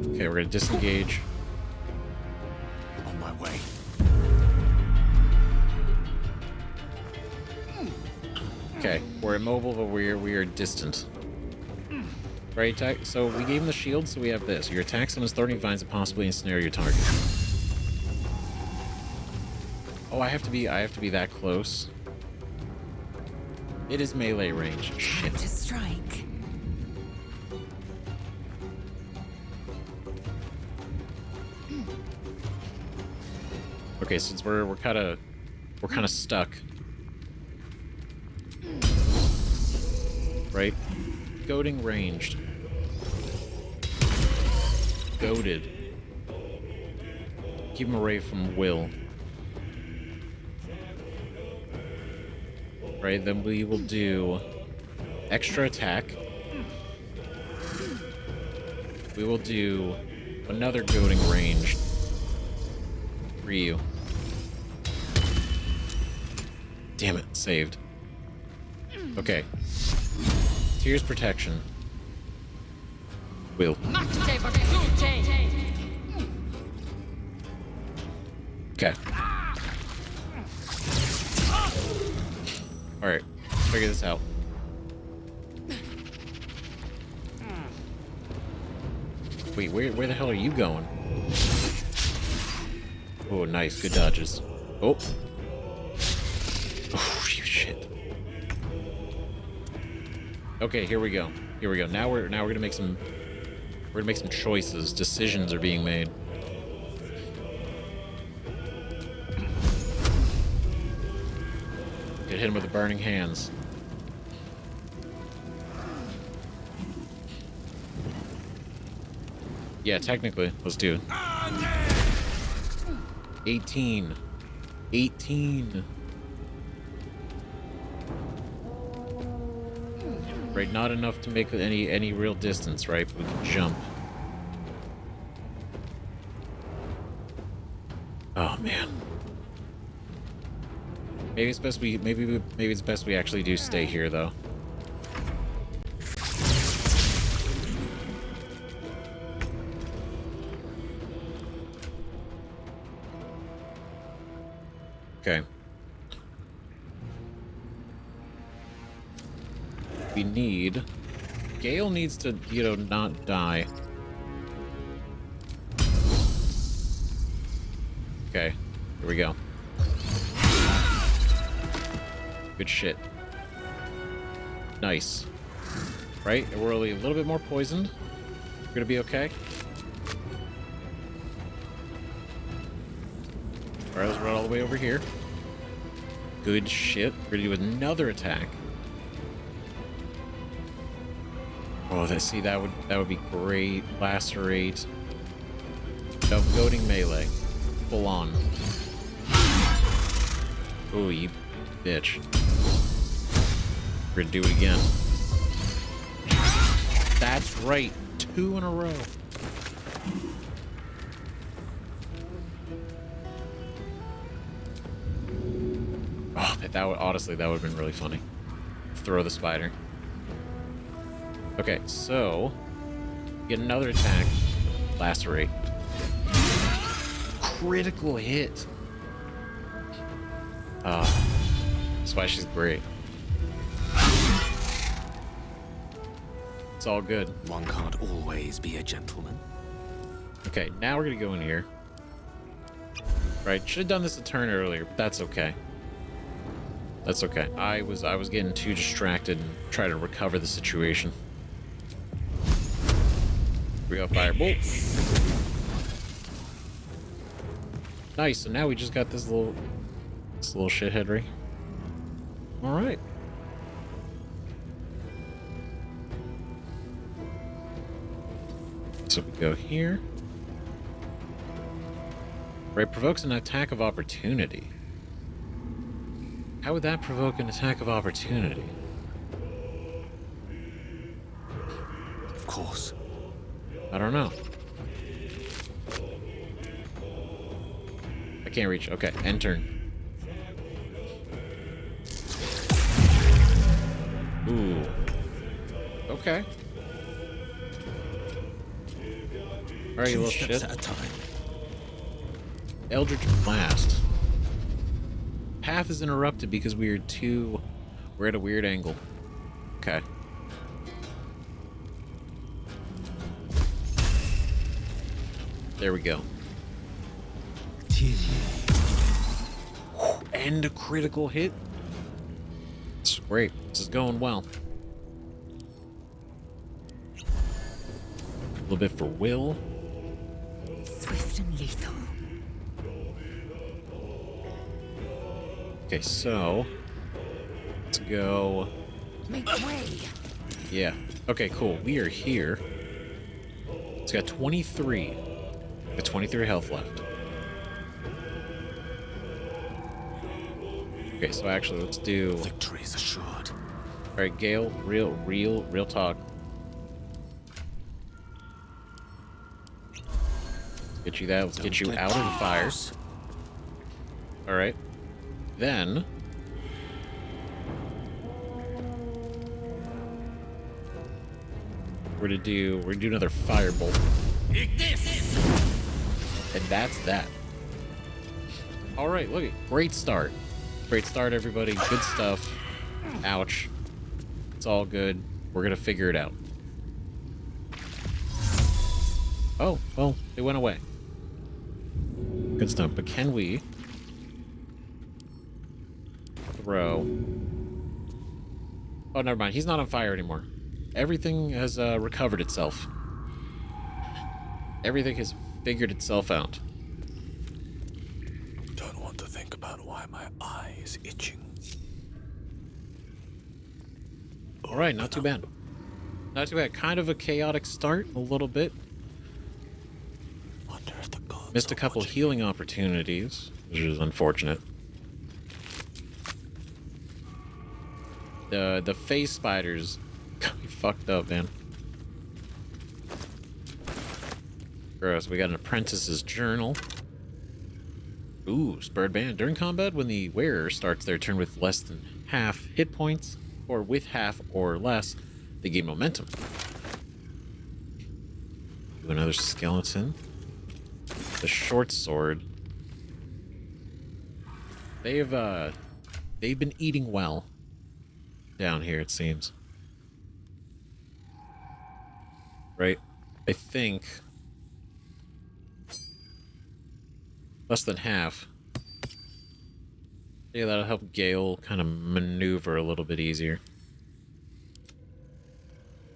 Okay, we're gonna disengage. On my way. Okay, we're immobile, but we are distant. Right, so we gave him the shield, so we have this. Your attacks on his thorny vines and possibly ensnare your target. Oh, I have to be that close. It is melee range. Shit. To strike. Okay, since we're kind of stuck. Right? Goading ranged. Goaded. Keep him away from Wyll. Right, then we will do extra attack. We will do another goading range for you. Damn it, saved. Okay. Tears protection. Wyll. Okay. Alright, let's figure this out. Wait, where the hell are you going? Oh, nice, good dodges. Oh. Oh, shit. Okay, here we go. Here we go. Now we're gonna make some choices. Decisions are being made. Could hit him with the burning hands. Yeah, technically. Let's do it. 18. 18. Right, not enough to make any real distance, right? But we can jump. Oh man. Maybe it's best we actually do stay here though. Okay. We need... Gail needs to, not die. Okay, here we go. Good shit. Nice. Right? We're only a little bit more poisoned. We're gonna be okay. Alright, let's run all the way over here. Good shit. We're gonna do another attack. Oh, that would be great. Lacerate. No, goading melee. Full on. Oh, you bitch. We're gonna do it again. That's right. 2 in a row. Oh, that would honestly, that would have been really funny. Throw the spider. Okay, so get another attack. Lacerate. Critical hit. That's why she's great. It's all good. One can't always be a gentleman. Okay, now we're gonna go in here. Right, should have done this a turn earlier, but that's okay. That's okay. I was getting too distracted and trying to recover the situation. We got firebolt. Nice. So now we just got this little shithead right. All right. So we go here. Right, provokes an attack of opportunity. How would that provoke an attack of opportunity? Of course. I don't know. I can't reach. Okay, end turn. Ooh. Okay. Alright, you little shit. At a time. Eldritch Blast. Path is interrupted because we're at a weird angle. Okay. There we go. And a critical hit. It's great. This is going well. A little bit for Wyll. Swift and lethal. Okay, so let's go. Make way. Yeah. Okay, cool. We are here. It's got 23. Got 23 health left. Okay, so actually, let's do. Victory is assured. All right, Gail. Real talk. Get you that. Let's get you out of the fire. All right. Then we're gonna do another firebolt. And that's that. All right, look at great start. Great start, everybody. Good stuff. Ouch. It's all good. We're gonna figure it out. Oh, well, it went away. Good stuff. But can we throw? Oh, never mind. He's not on fire anymore. Everything has recovered itself. Everything has figured itself out. Don't want to think about why my eye is itching. All right, not too bad. Not too bad. Kind of a chaotic start, a little bit. Missed a couple healing opportunities, which is unfortunate. The face spiders got me fucked up, man. Gross. We got an apprentice's journal. Ooh, spurred band. During combat, when the wearer starts their turn with less than half hit points, or with half or less, they gain momentum. Do another skeleton. The short sword. They've been eating well down here, it seems. Right? I think. Less than half. Yeah, that'll help Gail kind of maneuver a little bit easier.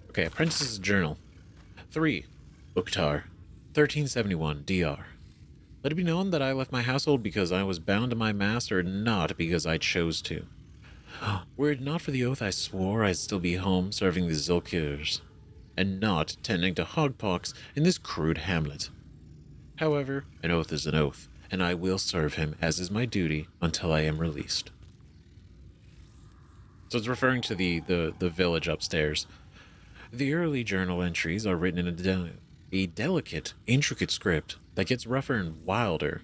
Okay, Apprentice's Journal. 3. Ukhtar, 1371 DR. Let it be known that I left my household because I was bound to my master, not because I chose to. Were it not for the oath I swore, I'd still be home serving the Zulkirs, and not tending to hogpox in this crude hamlet. However, an oath is an oath, and I will serve him, as is my duty, until I am released. So it's referring to the village upstairs. The early journal entries are written in a delicate, intricate script that gets rougher and wilder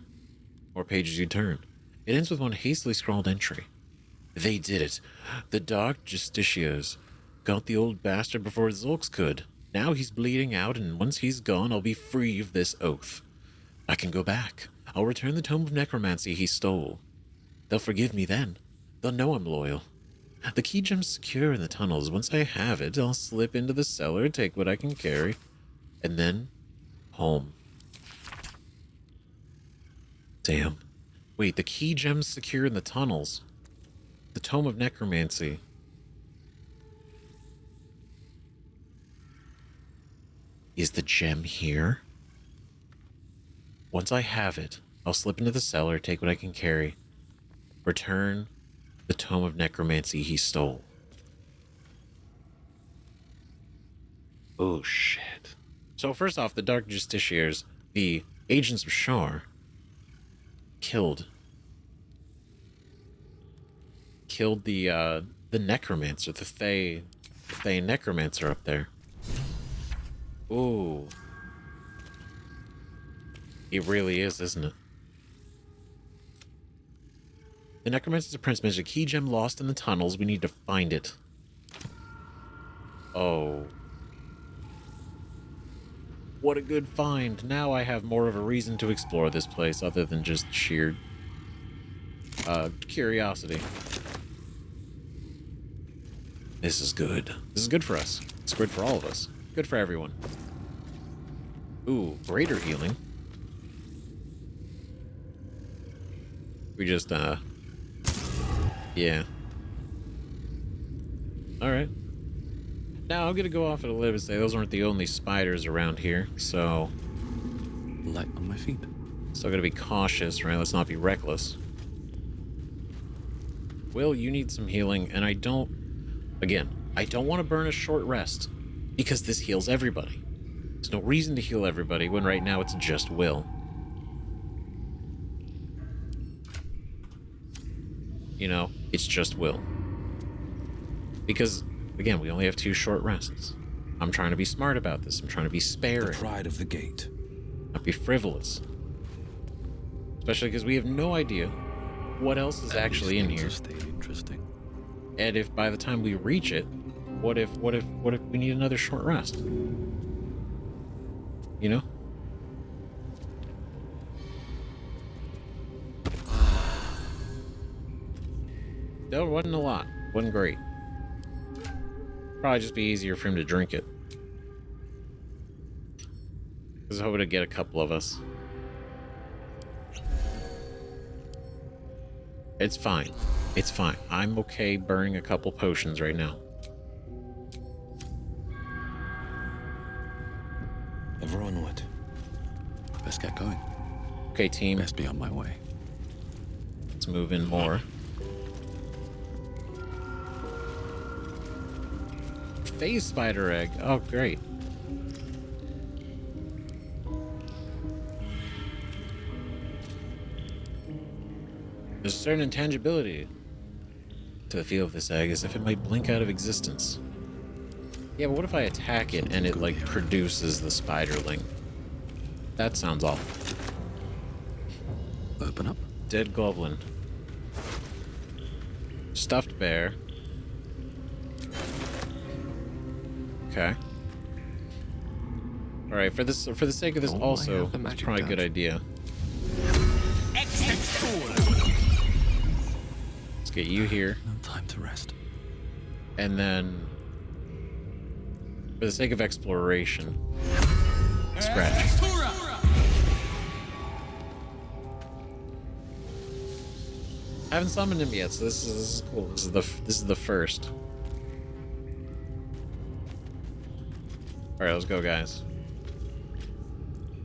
more pages you turn. It ends with one hastily scrawled entry. They did it. The dark justiciars got the old bastard before Zulks could. Now he's bleeding out, and once he's gone, I'll be free of this oath. I can go back. I'll return the Tome of Necromancy he stole. They'll forgive me then. They'll know I'm loyal. The key gem's secure in the tunnels. Once I have it, I'll slip into the cellar, take what I can carry, and then home. Damn. Wait, the key gem's secure in the tunnels. The Tome of Necromancy. Is the gem here? Once I have it, I'll slip into the cellar, take what I can carry, return the Tome of Necromancy he stole. Oh, shit. So first off, the Dark Justiciars, the agents of Shar, killed the necromancer, the Thay necromancer up there. Ooh. It really is, isn't it? The necromancer's prince mentioned a key gem lost in the tunnels. We need to find it. Oh. What a good find. Now I have more of a reason to explore this place other than just sheer curiosity. This is good. This is good for us. It's good for all of us. Good for everyone. Ooh, greater healing. We just, yeah. Alright. Now, I'm gonna go off at a limb and say those aren't the only spiders around here, so... Light on my feet. Still gotta be cautious, right? Let's not be reckless. Wyll, you need some healing, and I don't want to burn a short rest, because this heals everybody. There's no reason to heal everybody when right now it's just Wyll. You know, it's just Wyll. Because, again, we only have 2 short rests. I'm trying to be smart about this. I'm trying to be sparing. The pride of the gate. Not be frivolous. Especially because we have no idea what else is actually in here. Interesting. And if by the time we reach it, what if we need another short rest? You know? That wasn't a lot. Wasn't great. Probably just be easier for him to drink it. I was hoping to get a couple of us. It's fine. It's fine. I'm okay burning a couple potions right now. Ever onward. Let's get going. Okay, team. Best be on my way. Let's move in more. Phase spider egg. Oh, great. There's a certain intangibility to the feel of this egg, as if it might blink out of existence. Yeah, but what if I attack it and it, like, produces the spiderling? That sounds awful. Open up. Dead goblin. Stuffed bear. Okay. All right. For the sake of this, also, it's probably a good idea. Let's get you here. No time to rest. And then, for the sake of exploration, scratch. Haven't summoned him yet, so this is cool. This is the first. All right, let's go, guys.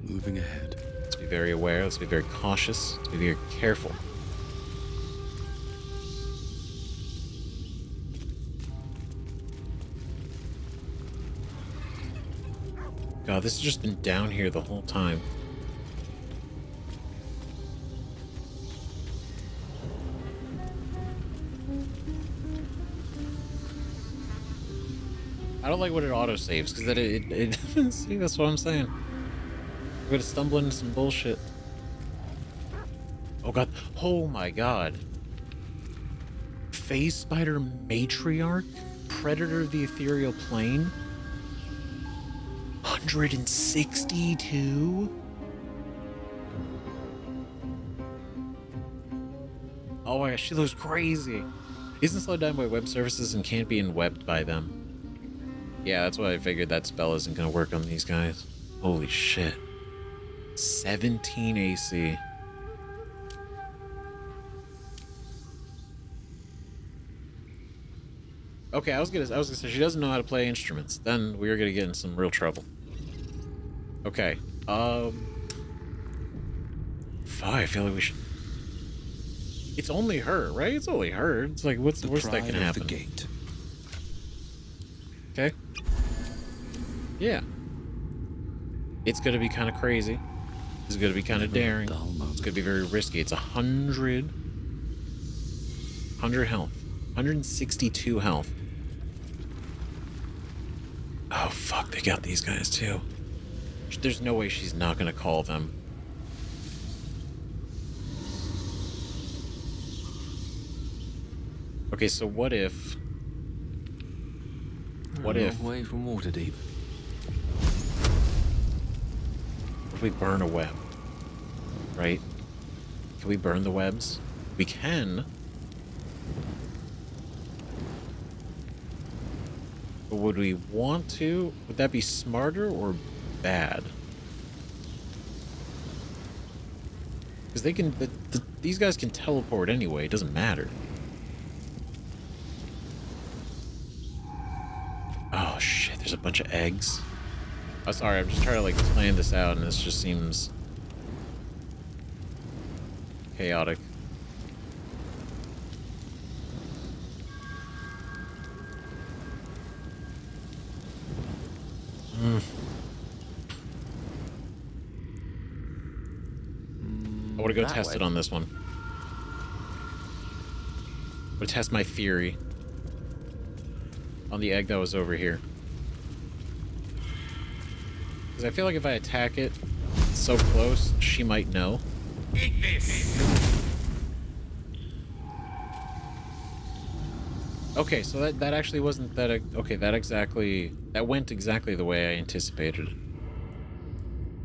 Moving ahead. Let's be very aware. Let's be very cautious. Let's be very careful. God, this has just been down here the whole time. I don't like when it autosaves, because then it see, that's what I'm saying. We're gonna stumble into some bullshit. Oh god. Oh my god. Phase Spider Matriarch? Predator of the Ethereal Plane? 162? Oh my gosh, she looks crazy. Isn't slowed down by web services and can't be webbed by them. Yeah, that's why I figured that spell isn't gonna work on these guys. Holy shit. 17 AC. Okay, I was gonna say she doesn't know how to play instruments. Then we are gonna get in some real trouble. Okay. Fuck, I feel like we should. It's only her, right? It's only her. It's like, what's the worst that can happen? The gate. Okay. Yeah. It's gonna be kind of crazy. It's gonna be kind of daring. It's gonna be very risky. It's 100 health. 162 health. Oh fuck, they got these guys too. There's no way she's not gonna call them. Okay, so what if... Away from Waterdeep. What if we burn a web? Right? Can we burn the webs? We can. But would we want to? Would that be smarter or bad? Because they can... these guys can teleport anyway. It doesn't matter. Oh shit, there's a bunch of eggs. Oh, sorry, I'm just trying to like plan this out and this just seems chaotic. I want to go test it on this one. I'm going to test my theory on the egg that was over here. Because I feel like if I attack it so close, she might know. Eat this. Okay, so that actually wasn't that... Okay, that went exactly the way I anticipated it.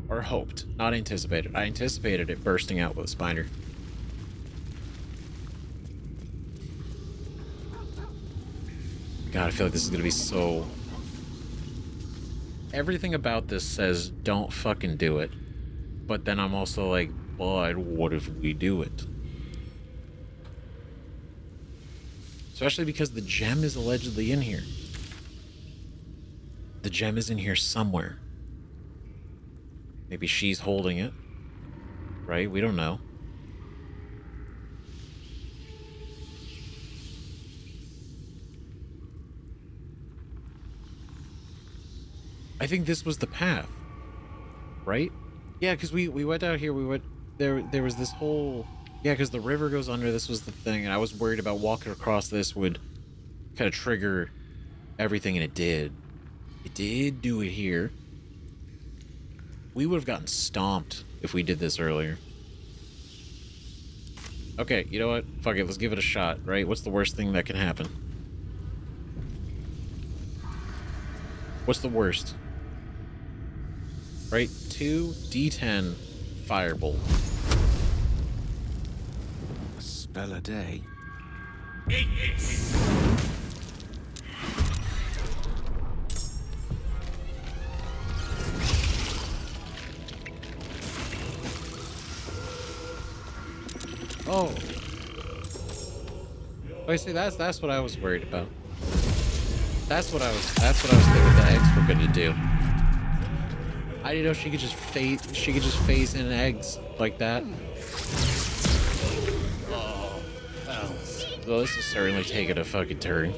Or hoped. Not anticipated. I anticipated it bursting out with a spider. God, I feel like this is gonna be so... Everything about this says don't fucking do it. But then I'm also like, but what if we do it? Especially because the gem is allegedly in here. The gem is in here somewhere. Maybe she's holding it. Right? We don't know. I think this was the path. Right? Yeah, because we went out here, there was this whole... Yeah, because the river goes under, this was the thing, and I was worried about walking across this would kind of trigger everything, and it did. It did do it here. We would have gotten stomped if we did this earlier. Okay, you know what? Fuck it, let's give it a shot, right? What's the worst thing that can happen? What's the worst? Right? 2d10 firebolt. Spell a day. Eat this. Oh. Wait, see, that's what I was worried about. That's what I was thinking the eggs were gonna do. I didn't know she could just phase in eggs like that. Oh, well, this is certainly taking a fucking turn.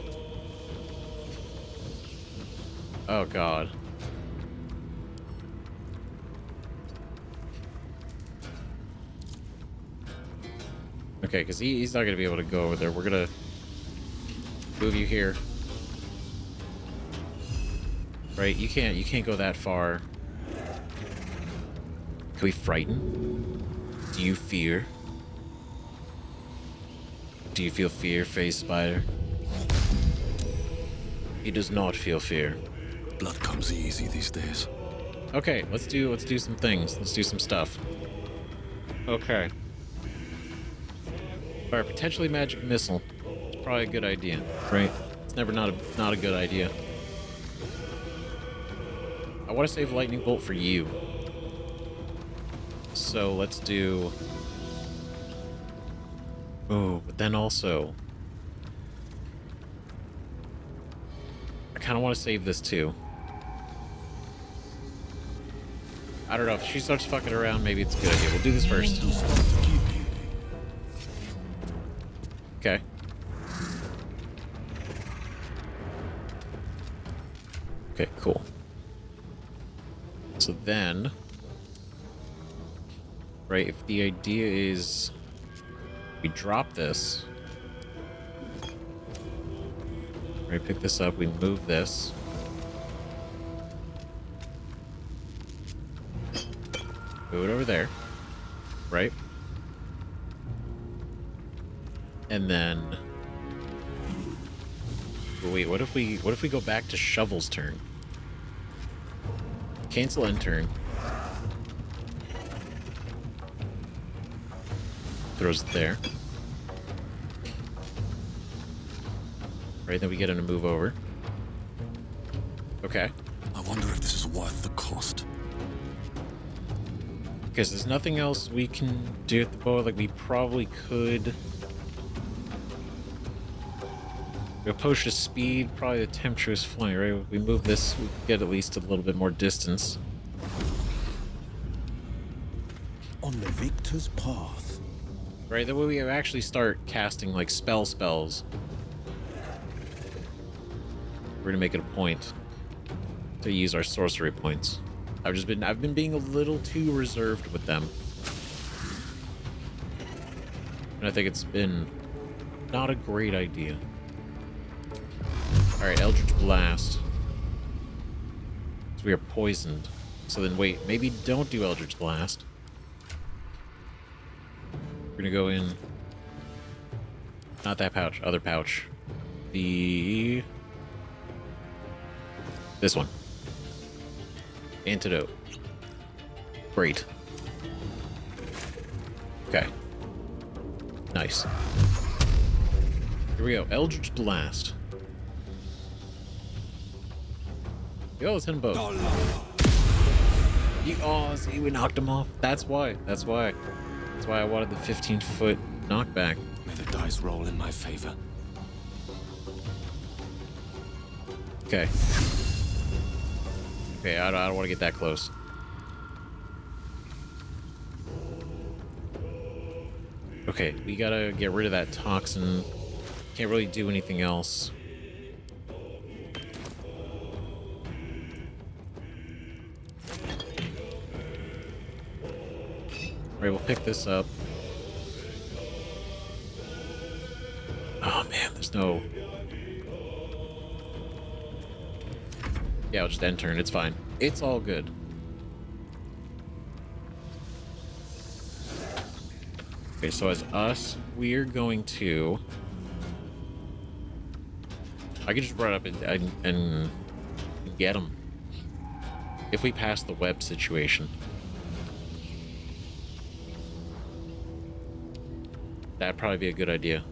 Oh god. Okay, because he's not gonna be able to go over there. We're gonna move you here. Right, you can't go that far. Can we frighten? Do you fear? Do you feel fear, face spider? He does not feel fear. Blood comes easy these days. Okay, let's do some things. Let's do some stuff. Okay. Alright, potentially magic missile. It's probably a good idea, right? It's never not a good idea. I want to save lightning bolt for you. So let's do... Oh, but then also... I kind of want to save this too. I don't know, if she starts fucking around, maybe it's a good idea. We'll do this first. Okay. Okay, cool. So then... Right, if the idea is... We drop this... Right, pick this up, we move this... Move it over there, right? And then, wait, what if we go back to Shovel's turn? Cancel end turn. Throws it there. Right, then we get him to move over. Okay. I wonder if this is worth the cost. Because there's nothing else we can do at the bow. Like, we probably could... We potion speed, probably the tempestuous flying, right? If we move this, we get at least a little bit more distance. On the victor's path. Right, that way we actually start casting, like, spells. We're gonna make it a point to use our sorcery points. I've been being a little too reserved with them. And I think it's been not a great idea. Alright, Eldritch Blast. So we are poisoned. So then wait, maybe don't do Eldritch Blast. We're gonna go in... Not that pouch, other pouch. This one. Antidote. Great. Okay. Nice. Here we go. Eldritch Blast. Yo, let's hit them both. Oh, see, we knocked him off. That's why I wanted the 15-foot knockback. May the dice roll in my favor. Okay. Okay, I don't want to get that close. Okay, we gotta get rid of that toxin. Can't really do anything else. Alright, we'll pick this up. Oh man, there's no... Yeah, I'll just end turn. It's fine. It's all good. Okay, so as us, we're going to... I can just run up and get them. If we pass the web situation. That'd probably be a good idea.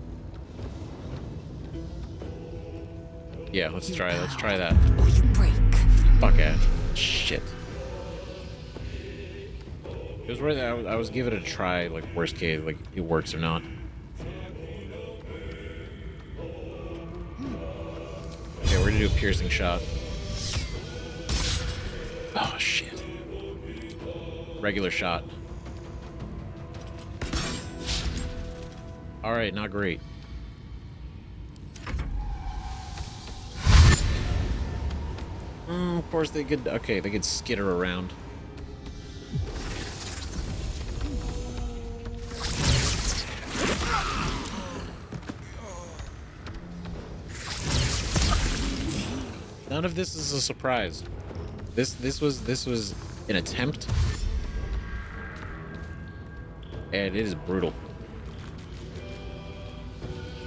Yeah, let's try that. Or you break. Fuck it. Shit. It was worth it. I was giving it a try, like, worst case, like, it works or not. gonna do a piercing shot. Oh, shit. Regular shot. Alright, not great. Of course they could, okay, they could skitter around. None of this is a surprise. This was an attempt, and it is brutal.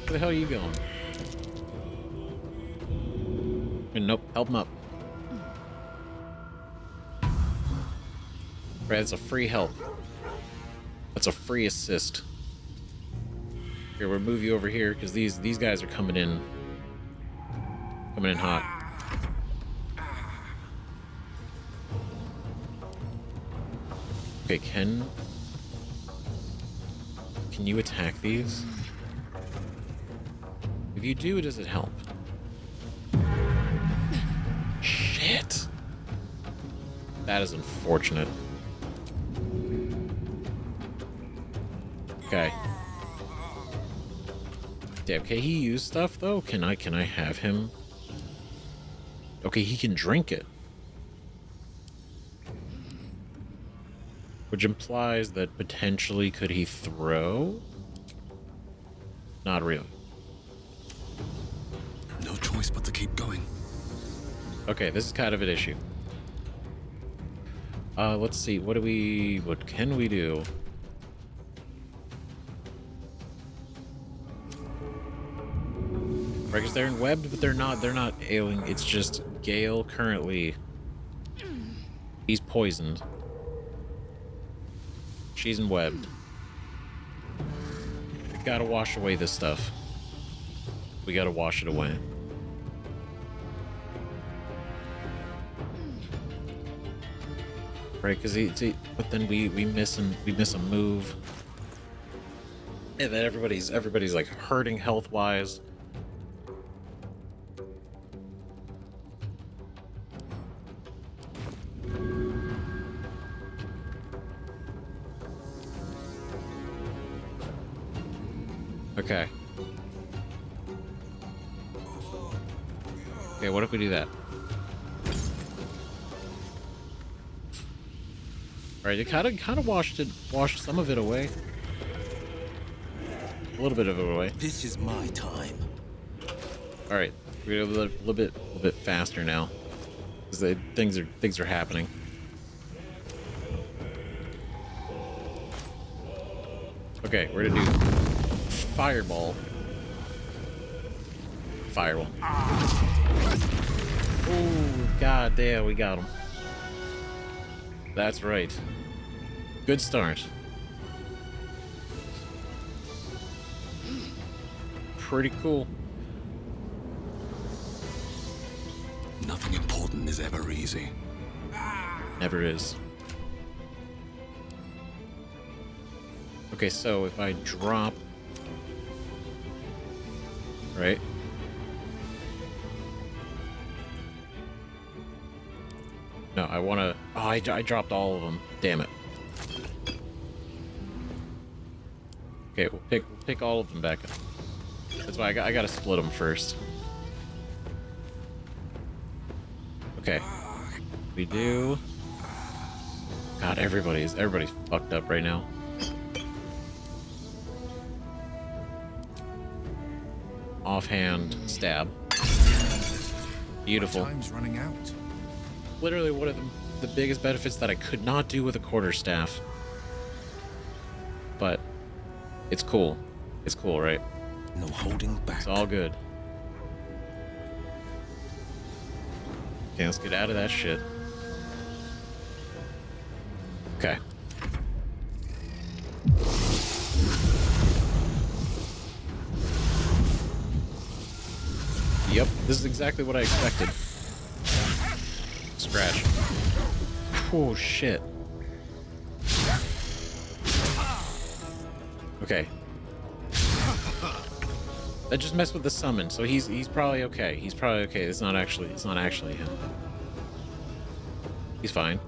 Where the hell are you going? Nope, help him up. Right, that's a free help. That's a free assist. Here, we'll move you over here because these guys are coming in hot. Okay, can you attack these? If you do, does it help? Shit. That is unfortunate. Okay. Damn, can he use stuff though? Can I have him? Okay, he can drink it. Which implies that potentially could he throw? Not really. No choice but to keep going. Okay, this is kind of an issue. Let's see. What can we do? Right, because they're webbed, but they're not ailing. It's just Gail currently. He's poisoned. She's webbed. We gotta wash away this stuff. We gotta wash it away. Right, because but then we miss a move, and then everybody's like hurting health wise. Okay. Okay, what if we do that? Alright, it kind of washed some of it away. A little bit of it away. This is my time. Alright, we're gonna go a little bit faster now. Because things are happening. Okay, we're gonna do Fireball. Fireball. Oh, god damn, we got him. That's right. Good start. Pretty cool. Nothing important is ever easy. Never is. Okay, so if I drop... Right? No, I want to... Oh, I dropped all of them. Damn it. Okay, we'll pick all of them back up. That's why I gotta split them first. Okay. We do... God, everybody's fucked up right now. Offhand stab. Beautiful. Time's running out. Literally one of the biggest benefits that I could not do with a quarterstaff. But it's cool. It's cool, right? No holding back. It's all good. Okay, let's get out of that shit. Okay. Yep, this is exactly what I expected. Scratch. Oh, shit. Okay. That just messed with the summon, so he's probably okay. He's probably okay. It's not actually him. He's fine.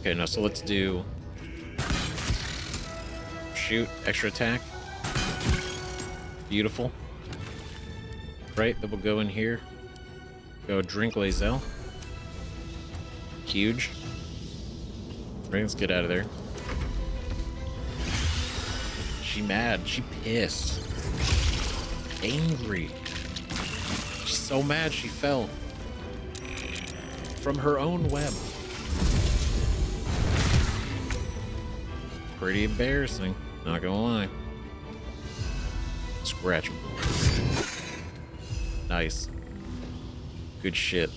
Okay, now so let's do shoot, extra attack. Beautiful. Right, then we'll go in here. Go drink Lazel. Huge. Right, let's get out of there. She mad. She pissed. Angry. She's so mad she fell. From her own web. Pretty embarrassing. Not gonna lie. Scratch. Nice. Good shit.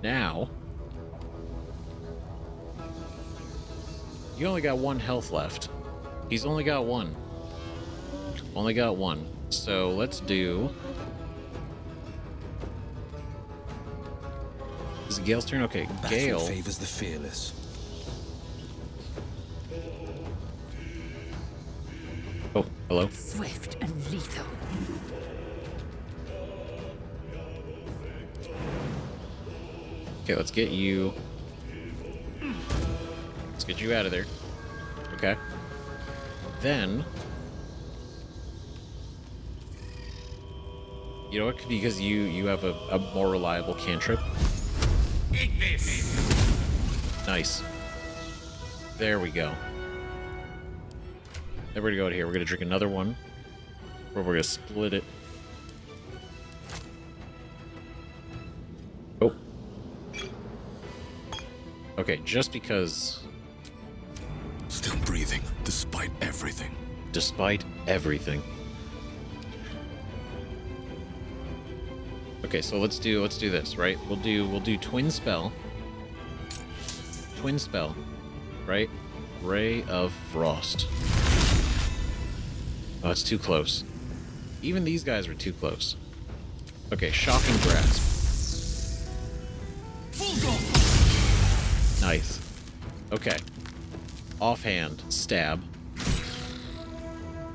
Now, you only got 1 health left. He's only got 1. Only got 1. So let's do... Is it Gail's turn? Okay, Gail favors the fearless. Oh, hello. Swift and lethal. Okay, let's get you. Let's get you out of there. Okay. Then, you know what? Because you have a more reliable cantrip. Eat this. Nice. There we go. Then we're gonna go out here. We're gonna drink another one. Or we're gonna split it. Oh. Okay, just because. Still breathing, despite everything. Despite everything. Okay, so let's do this, right? We'll do twin spell. Twin spell, right? Ray of Frost. Oh, it's too close. Even these guys were too close. Okay, shocking grasp. Nice. Okay. Offhand, stab.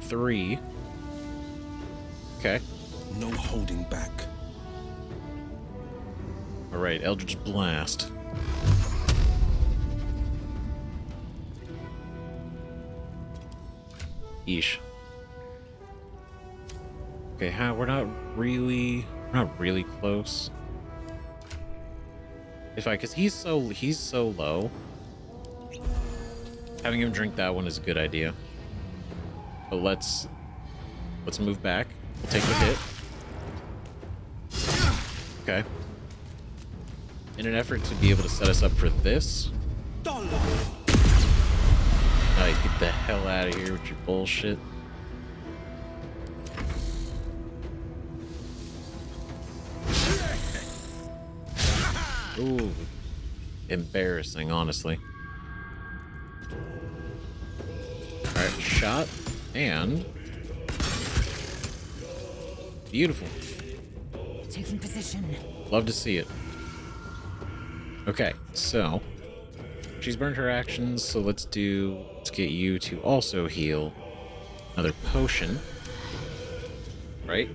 3. Okay. No holding back. Alright, Eldritch Blast. Yeesh. Okay, we're not really close. Cause he's so low. Having him drink that one is a good idea. But let's move back. We'll take the hit. Okay. In an effort to be able to set us up for this. Nice, get the hell out of here with your bullshit. Ooh. Embarrassing, honestly. Alright, shot. And... beautiful. Taking position. Love to see it. Okay, so... she's burned her actions, so let's get you to also heal another potion. Right?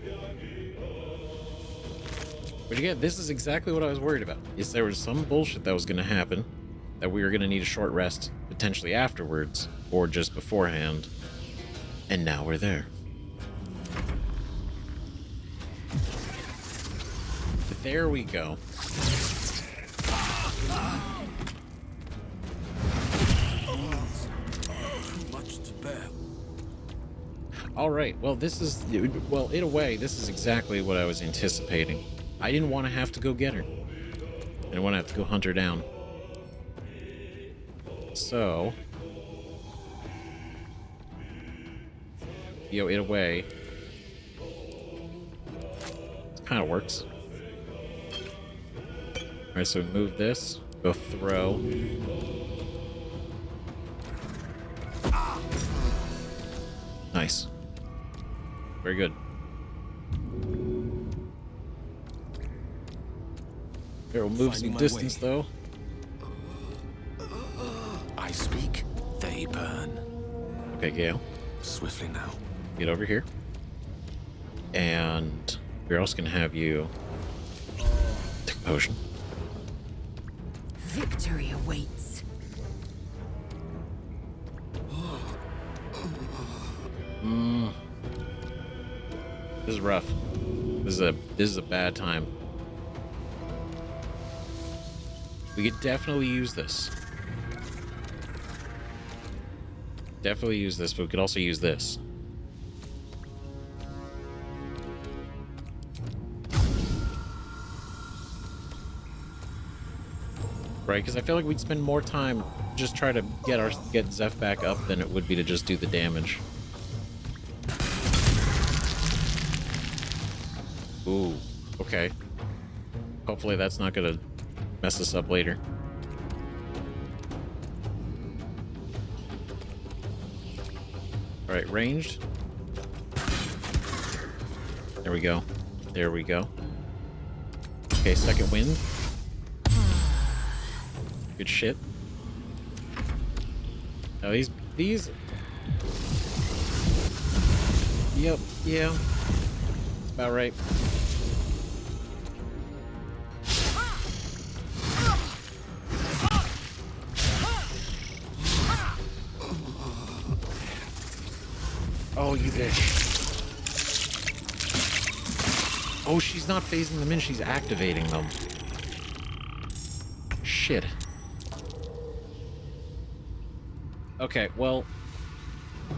But again, this is exactly what I was worried about. Is there was some bullshit that was going to happen, that we were going to need a short rest, potentially afterwards, or just beforehand, and now we're there. There we go. All right, well, in a way, this is exactly what I was anticipating. I didn't want to have to go get her. I didn't want to have to go hunt her down. So... in a way... it kind of works. Alright, so we move this. Go throw. Nice. Very good. Here, we'll move some distance, though. may burn. Okay, Gail. Swiftly now. Get over here. And we're also going to have you take a potion. Victory awaits. This is rough. This is a bad time. We could definitely use this. Definitely use this, but we could also use this. Right, because I feel like we'd spend more time just trying to get Zeph back up than it would be to just do the damage. Ooh, okay. Hopefully that's not gonna mess us up later. Alright, ranged. There we go. There we go. Okay, second wind. Good shit. Now these... Yep, yeah. That's about right. Oh, you bitch. Oh, she's not phasing them in, she's activating them. Shit. Okay, well,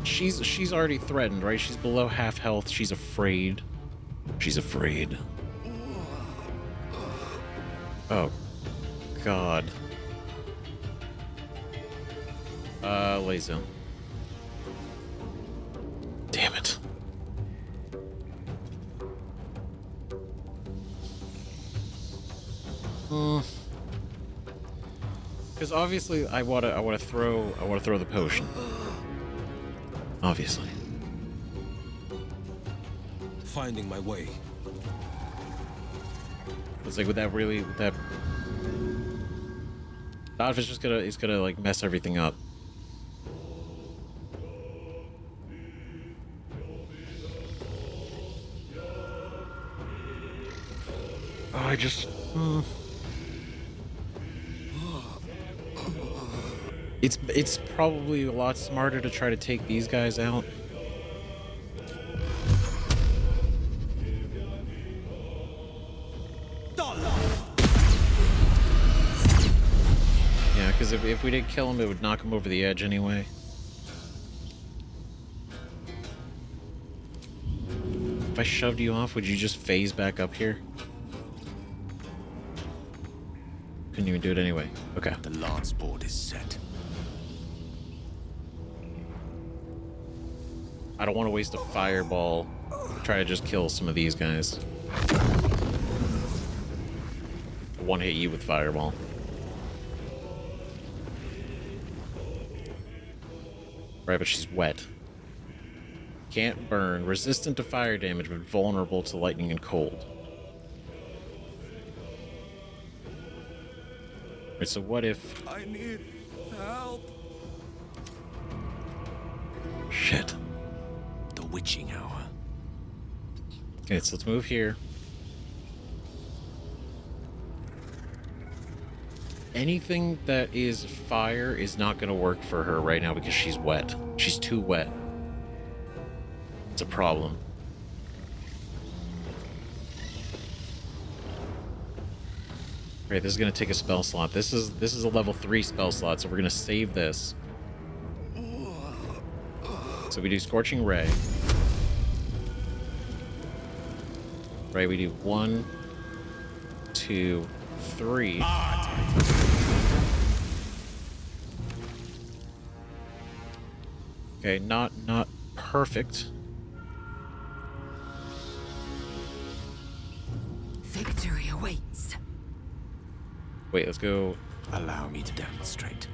she's already threatened, right? She's below half health. She's afraid. She's afraid. Oh, God. Laser. Damn it. Because obviously I wanna throw the potion. Obviously. Finding my way. It's like, would that not if it's gonna like mess everything up. Oh, I just It's probably a lot smarter to try to take these guys out. Yeah, because if we did kill him, it would knock him over the edge anyway. If I shoved you off, would you just phase back up here? Couldn't even do it anyway. Okay. The lance board is set. I don't want to waste a fireball to try to just kill some of these guys. One hit you with fireball. Right, but she's wet. Can't burn. Resistant to fire damage, but vulnerable to lightning and cold. Right, so what if... I need help. Shit. The witching hour. Okay, so let's move here. Anything that is fire is not going to work for her right now because she's wet. She's too wet. It's a problem. Right, this is going to take a spell slot. This is a level 3 spell slot, so we're going to save this. So we do Scorching Ray. Right, we do 1, 2, 3. Okay, not perfect. Victory awaits. Wait, let's go. Allow me to demonstrate.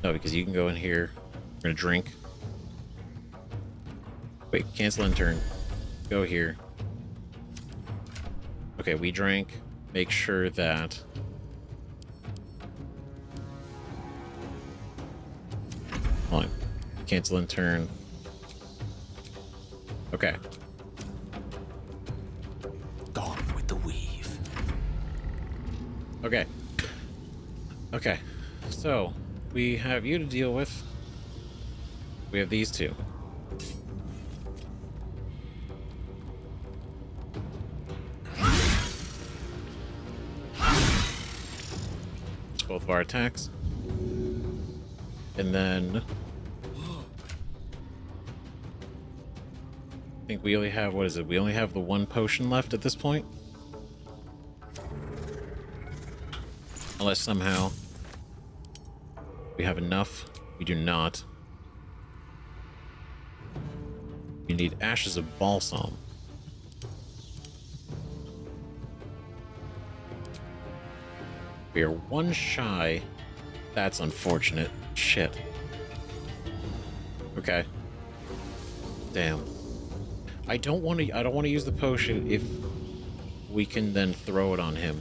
No, because you can go in here. We're gonna drink. Wait, cancel in turn. Go here. Okay, we drank. Make sure that... Hold on. Cancel in turn. Okay. Gone with the weave. Okay. Okay. So, we have you to deal with. We have these two. Both of our attacks. And then I think we only have, what is it? We only have the one potion left at this point. Unless somehow we have enough. We do not. You need ashes of balsam. We are one shy. That's unfortunate. Shit. Okay. Damn. I don't want to use the potion if we can then throw it on him.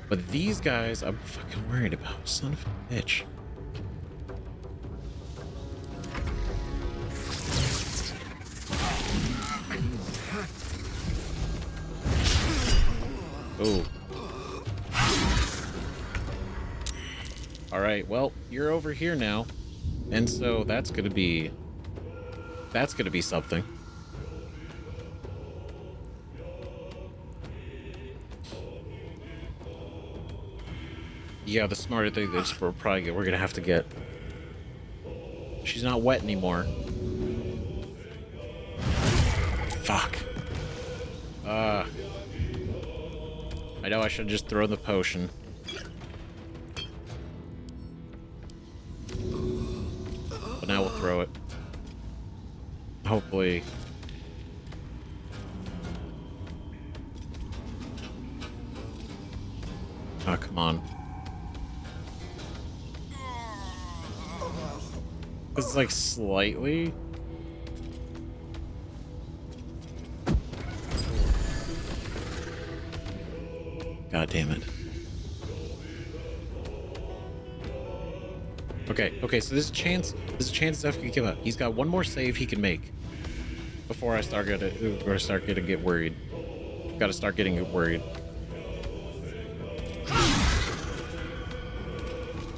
But these guys I'm fucking worried about. Son of a bitch. Ooh. Alright, well, you're over here now. And so that's gonna be something. Yeah, the smarter thing is we're gonna have to get. She's not wet anymore. Fuck. I know I should just throw the potion. But now we'll throw it. Hopefully. Oh, come on. This is like slightly. God damn it. Okay, so there's a chance Zeph can give up. He's got one more save he can make before I start getting get worried. Gotta start getting worried.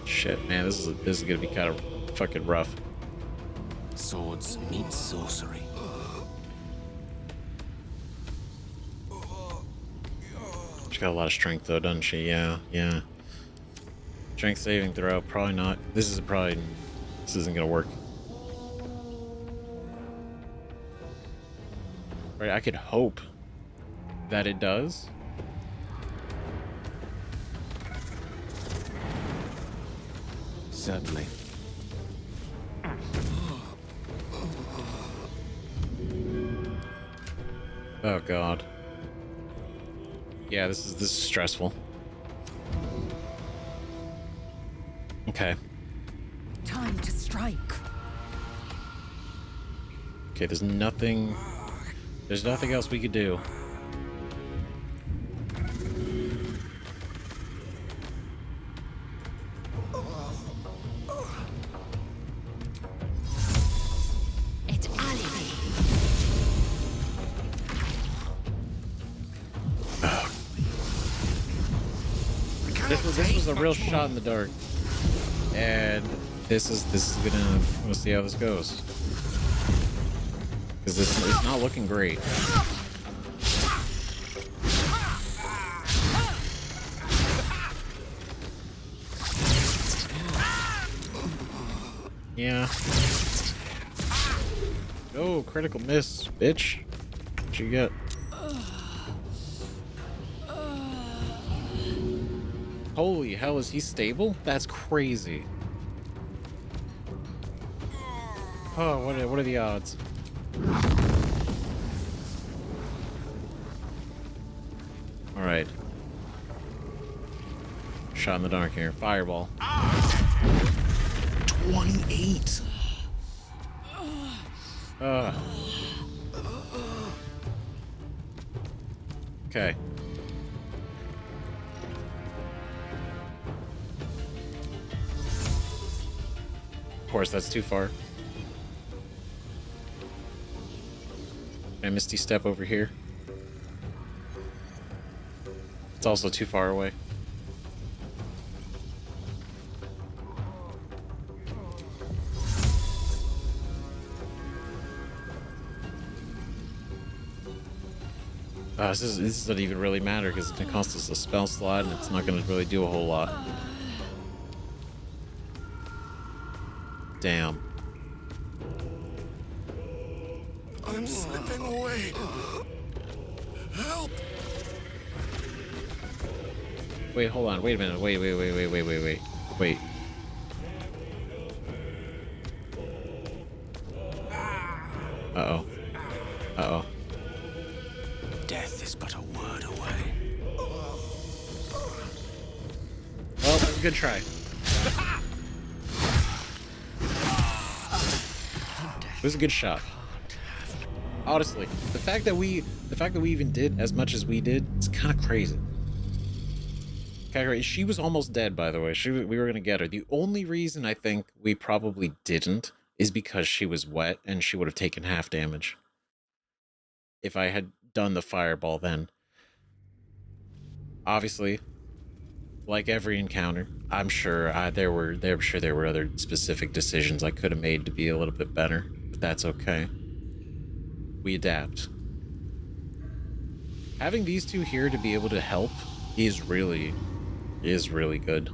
Shit, man, this is gonna be kind of fucking rough. Swords meet sorcery. She's got a lot of strength though, doesn't she? Yeah. Strength saving throw, probably not. This isn't gonna work. Right, I could hope that it does. Certainly. Oh god. Yeah, this is stressful. Okay. Time to strike. Okay, there's nothing else we could do. This was a real shot in the dark. And this is gonna, we'll see how this goes. Because it's not looking great. Yeah. Oh, critical miss, bitch. What you got? Holy hell, is he stable? That's crazy. Oh, what are the odds? All right. Shot in the dark here. Fireball. 28. Okay. Of course, that's too far. Can I Misty Step over here? It's also too far away. This doesn't even really matter because it costs us a spell slot and it's not going to really do a whole lot. Damn. I'm slipping away. Help! Wait, hold on. Wait a minute. Wait. Uh-oh. Uh-oh. Death is but a word away. Well, that was a good try. It was a good shot. Honestly, the fact that we even did as much as we did, it's kind of crazy. She was almost dead, by the way. We were gonna get her. The only reason I think we probably didn't is because she was wet and she would have taken half damage. If I had done the fireball then. Obviously, like every encounter, I'm sure there were other specific decisions I could have made to be a little bit better, but that's okay. We adapt. Having these two here to be able to help is really good.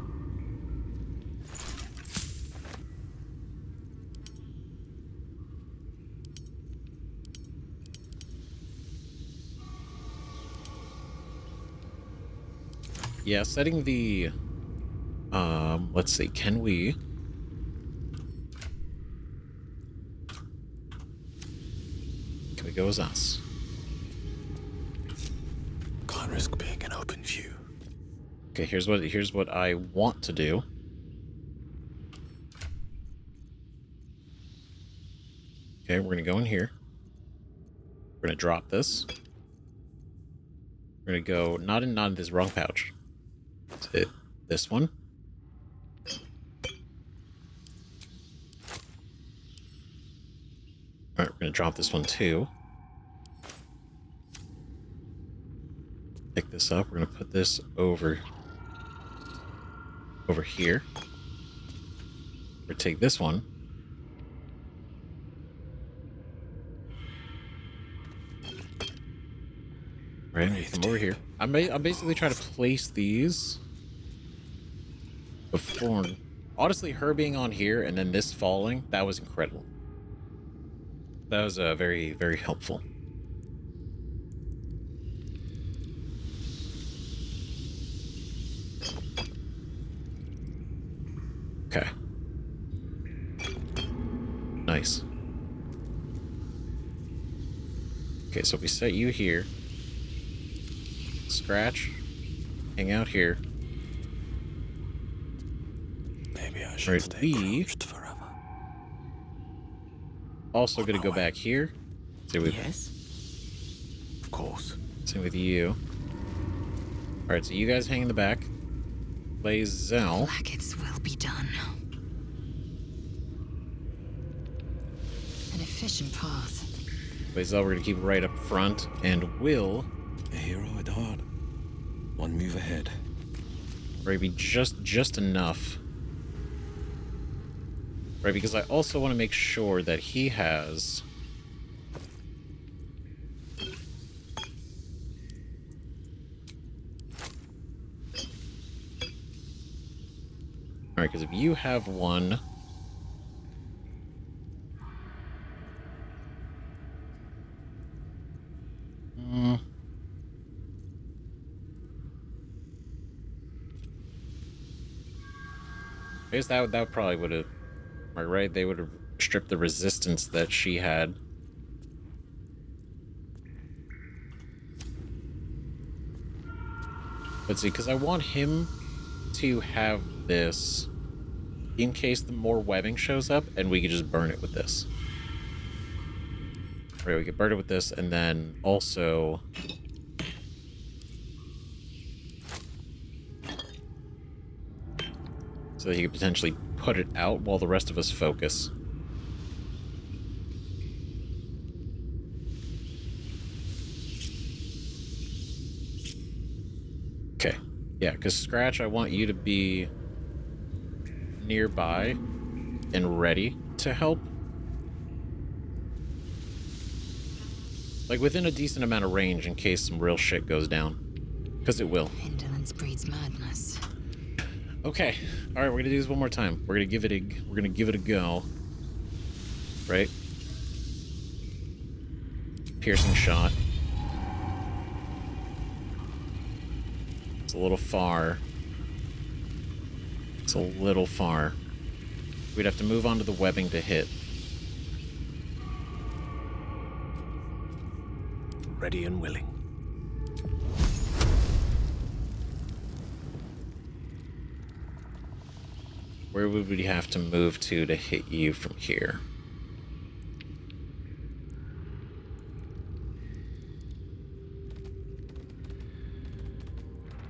Yeah, setting the let's see, can we go as us? Can't risk being in open view. Okay, here's what I want to do. Okay, we're gonna go in here. We're gonna drop this. We're gonna go not in this wrong pouch. That's it. This one. Alright, we're gonna drop this one too. Pick this up. We're gonna put this over here. We're gonna take this one. Right, come over here. I'm basically trying to place these before. Honestly, her being on here and then this falling, that was incredible. That was very, very helpful. Okay. Nice. Okay, so we set you here. Scratch. Hang out here. Maybe I should stay crouched forever. Also gonna go back here. Yes. Of course. Same with you. Alright, so you guys hang in the back. Play Zell. Blackets will be done. An efficient path. Play Zell, we're gonna keep right up front. And Wyll. A hero at heart. One move ahead. Maybe just enough. Right, because I also want to make sure that he has... Alright, because if you have one... I guess that probably would have... Right? They would have stripped the resistance that she had. But see, because I want him to have this in case the more webbing shows up, and we could just burn it with this. Right, we could burn it with this, and then also... so that he could potentially put it out while the rest of us focus. Yeah, because Scratch, I want you to be nearby and ready to help. Like within a decent amount of range in case some real shit goes down. Because it will. Indolence breeds madness. Okay. Alright, we're gonna do this one more time. We're gonna give it a go. Right? Piercing shot. It's a little far. It's a little far. We'd have to move on to the webbing to hit. Ready and willing. Where would we have to move to hit you from here?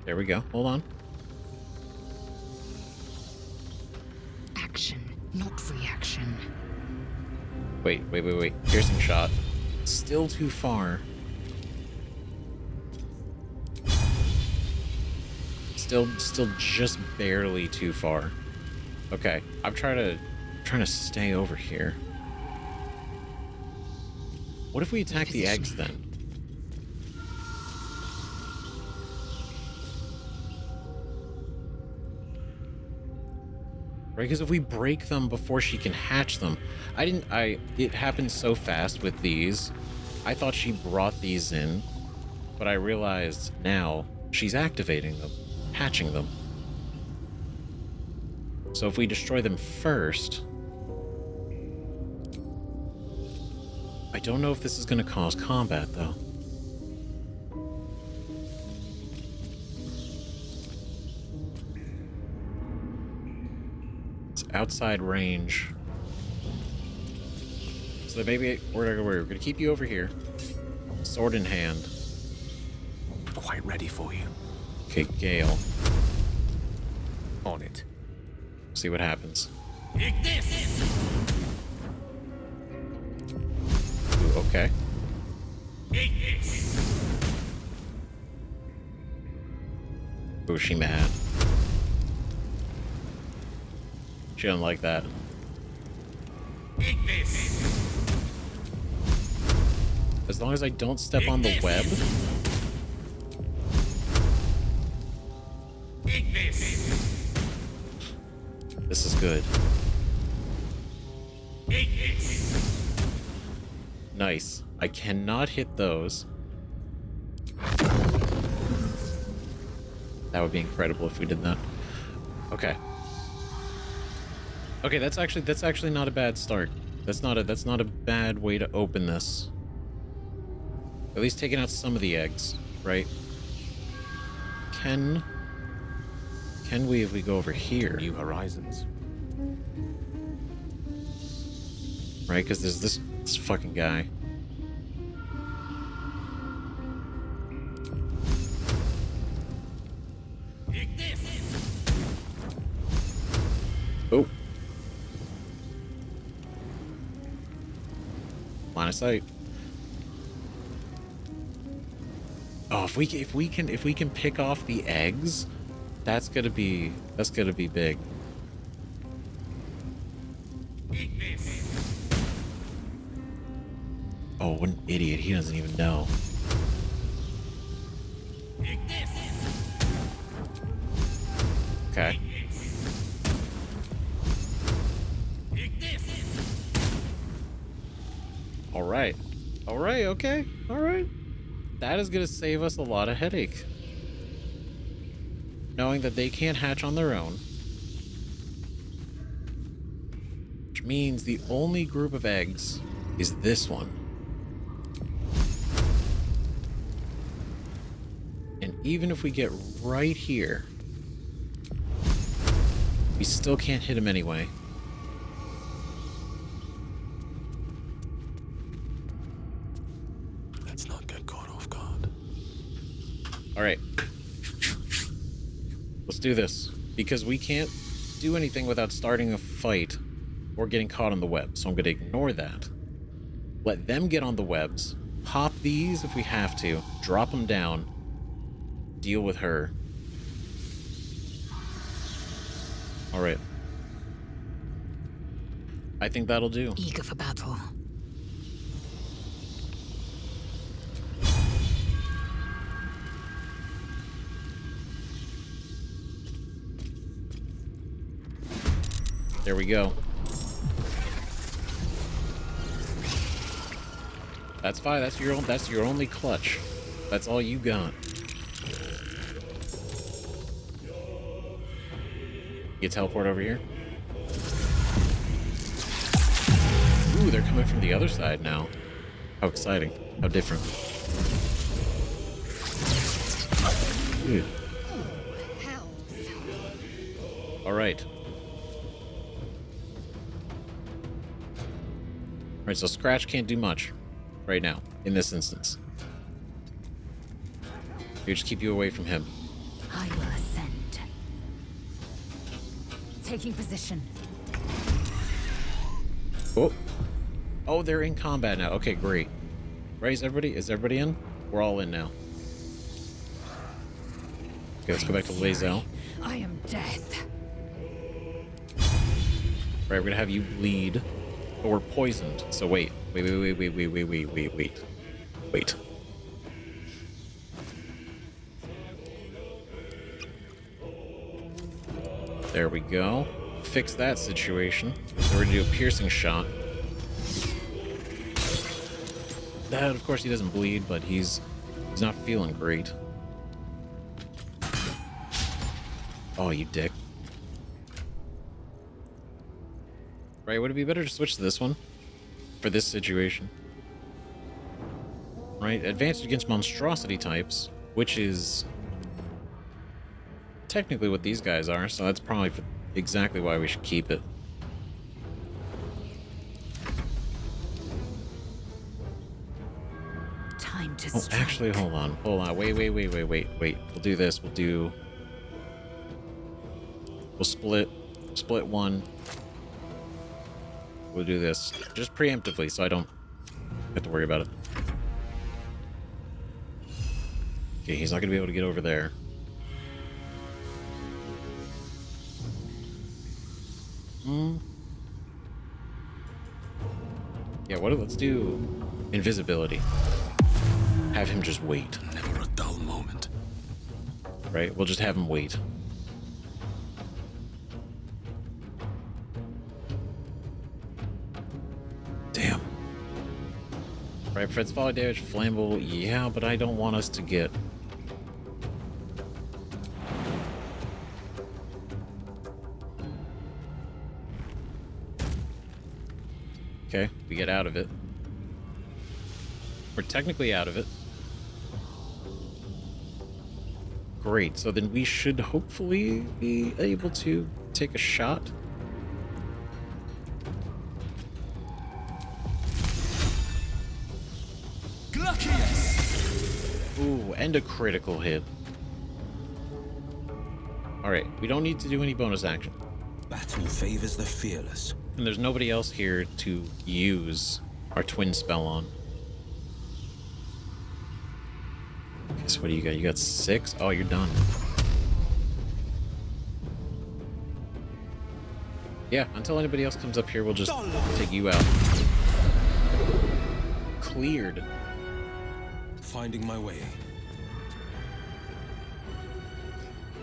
There we go. Hold on. Action, not reaction. Wait. Piercing shot. Still too far. Still just barely too far. Okay, I'm trying to stay over here. What if we attack the eggs then? Right, because if we break them before she can hatch them, it happened so fast with these. I thought she brought these in, but I realized now she's activating them, hatching them. So if we destroy them first, I don't know if this is going to cause combat though. Outside range. So maybe we're gonna keep you over here. Sword in hand. Quite ready for you. Okay, Gail. On it. See what happens. Take this. Ooh, okay. Take this. Ooh, she mad. She don't like that. Take this. As long as I don't step on the web. Take this. This is good. Take this. Nice. I cannot hit those. That would be incredible if we did that. Okay. Okay, that's actually not a bad start. That's not a bad way to open this. At least taking out some of the eggs, right? Can we if we go over here? New horizons. Right, because there's this fucking guy. Take this. Oh. Line of sight. Oh, if we can pick off the eggs, that's gonna be big. Oh, what an idiot! He doesn't even know. Okay. All right. Okay. All right. That is going to save us a lot of headache. Knowing that they can't hatch on their own. Which means the only group of eggs is this one. And even if we get right here, we still can't hit him anyway. Let's not get caught off guard. All right. Let's do this. Because we can't do anything without starting a fight or getting caught on the web. So I'm going to ignore that. Let them get on the webs. Pop these if we have to. Drop them down. Deal with her. All right. I think that'll do. Eager for battle. There we go. That's fine. That's your only clutch. That's all you got. You teleport over here. Ooh, they're coming from the other side now. How exciting. How different. Dude. All right. Alright, so Scratch can't do much right now, in this instance. You just keep you away from him. I will ascend. Taking position. Oh. Oh, they're in combat now. Okay, great. Right, is everybody in? We're all in now. Okay, let's go back to Lazel. I am death. Right, we're gonna have you bleed. But we're poisoned. So wait. Wait. There we go. Fix that situation. So we're gonna do a piercing shot. That, of course, he doesn't bleed, but he's not feeling great. Oh, you dick. Right, would it be better to switch to this one? For this situation? Right, advantage against monstrosity types, which is technically what these guys are, so that's probably exactly why we should keep it. Time to strike. Actually, hold on. Wait. We'll do this. We'll split one. We'll do this just preemptively so I don't have to worry about it. Okay, he's not going to be able to get over there. Yeah, let's do invisibility. Have him just wait. Never a dull moment. Right, we'll just have him wait. Damn. Right, Fred's volley damage, flammable, yeah, but I don't want us to get... Okay, we get out of it. We're technically out of it. Great, so then we should hopefully be able to take a shot. Ooh, and a critical hit. Alright, we don't need to do any bonus action. Battle favors the fearless. And there's nobody else here to use our twin spell on. Okay, so what do you got? You got 6? Oh, you're done. Yeah, until anybody else comes up here, we'll just take you out. Cleared. Finding my way.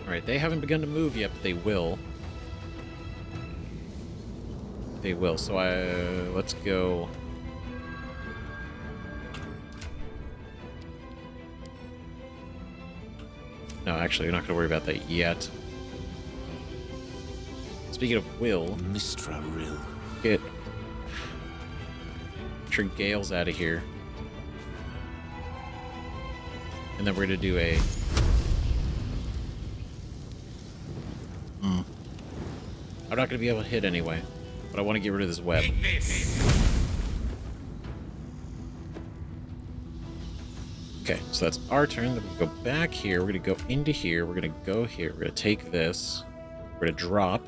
Alright, they haven't begun to move yet, but they will. They will, so let's go. No, actually, we're not going to worry about that yet. Speaking of Wyll, get sure Gail's out of here, and then we're going to do a. I'm not going to be able to hit anyway, but I want to get rid of this web. Okay, so that's our turn. Then we go back here. We're going to go into here. We're going to go here. We're going to take this. We're going to drop.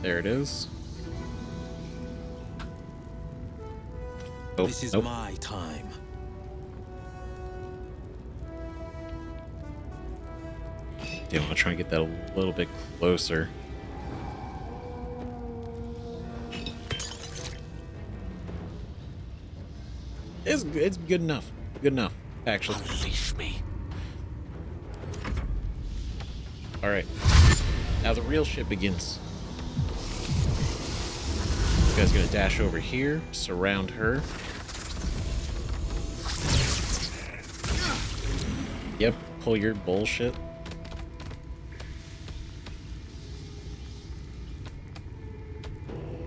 There it is. Oh, this is nope. my time. do. I'll try and get that a little bit closer. It's good enough. Good enough, actually. Unleash me. All right. Now the real shit begins. You guys gonna dash over here, surround her. Yep, pull your bullshit.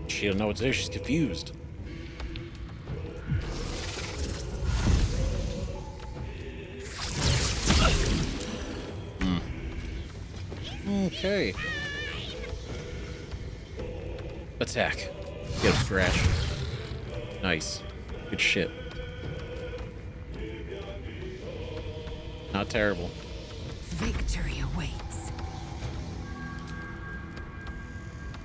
She don't know what to do, she's confused. Okay. Attack. Get a scratch. Nice. Good shit. Not terrible. Victory awaits.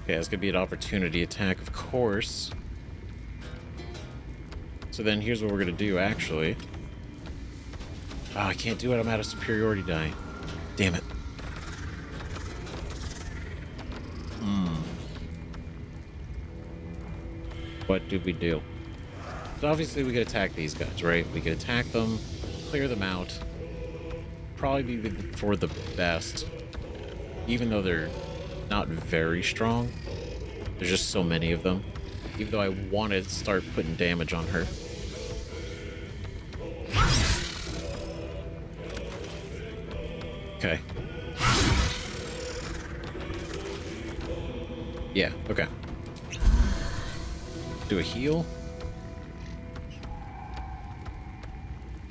Okay, that's gonna be an opportunity attack, of course. So then here's what we're gonna do, actually. Oh, I can't do it. I'm out of superiority die. Damn it. What did we do? So obviously we could attack these guys, right? We could attack them, clear them out. Probably be for the best. Even though they're not very strong. There's just so many of them. Even though I wanted to start putting damage on her. Okay. Yeah, okay. Do a heal.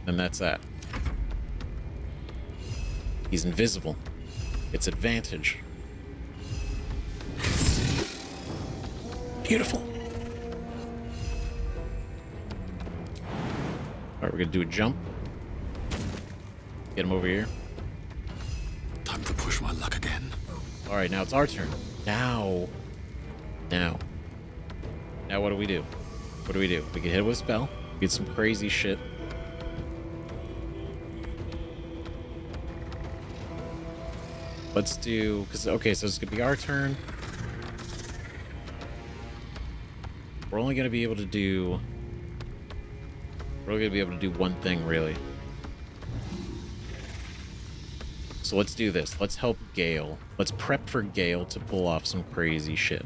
And that's that. He's invisible. It's advantage. Beautiful. Alright, we're gonna do a jump. Get him over here. Time to push my luck again. Alright, now it's our turn. Now what do we do? What do we do? We can hit it with a spell. Get some crazy shit. Let's do... Okay, so it's going to be our turn. We're only going to be able to do... We're only going to be able to do one thing, really. So let's do this. Let's help Gail. Let's prep for Gail to pull off some crazy shit.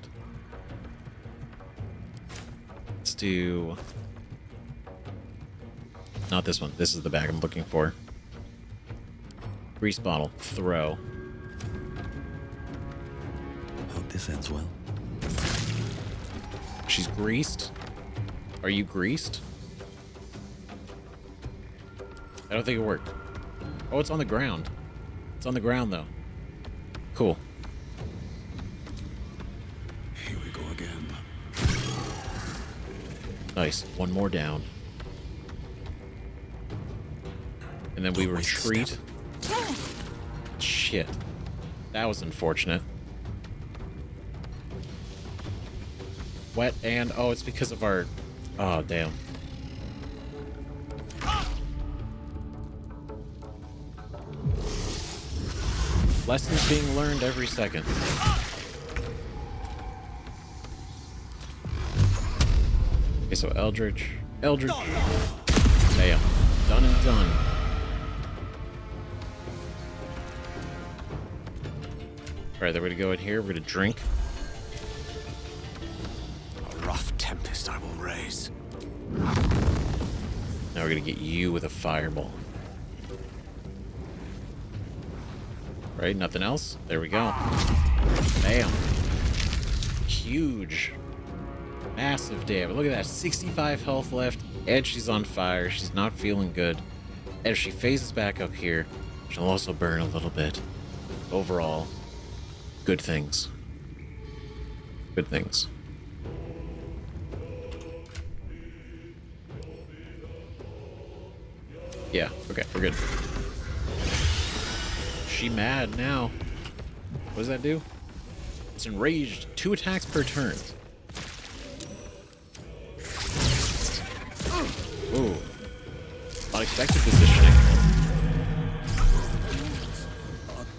Let's do... Not this one. This is the bag I'm looking for. Grease bottle. Throw. Hope this ends well. She's greased? Are you greased? I don't think it worked. Oh, it's on the ground. It's on the ground, though. Cool. Here we go again. Nice. One more down. And then we retreat. Shit. That was unfortunate. Wet and... Oh, it's because of our... Oh, damn. Lessons being learned every second. Okay, so Eldritch. Bam. Done and done. Alright, then we're gonna go in here. We're gonna drink. A rough tempest I will raise. Now we're gonna get you with a fireball. Right, nothing else? There we go. Bam. Huge. Massive damage. Look at that. 65 health left. And she's on fire. She's not feeling good. And if she phases back up here, she'll also burn a little bit. Overall, good things. Good things. Yeah, okay, we're good. She mad now. What does that do? It's enraged. 2 attacks per turn. Ooh. Unexpected positioning.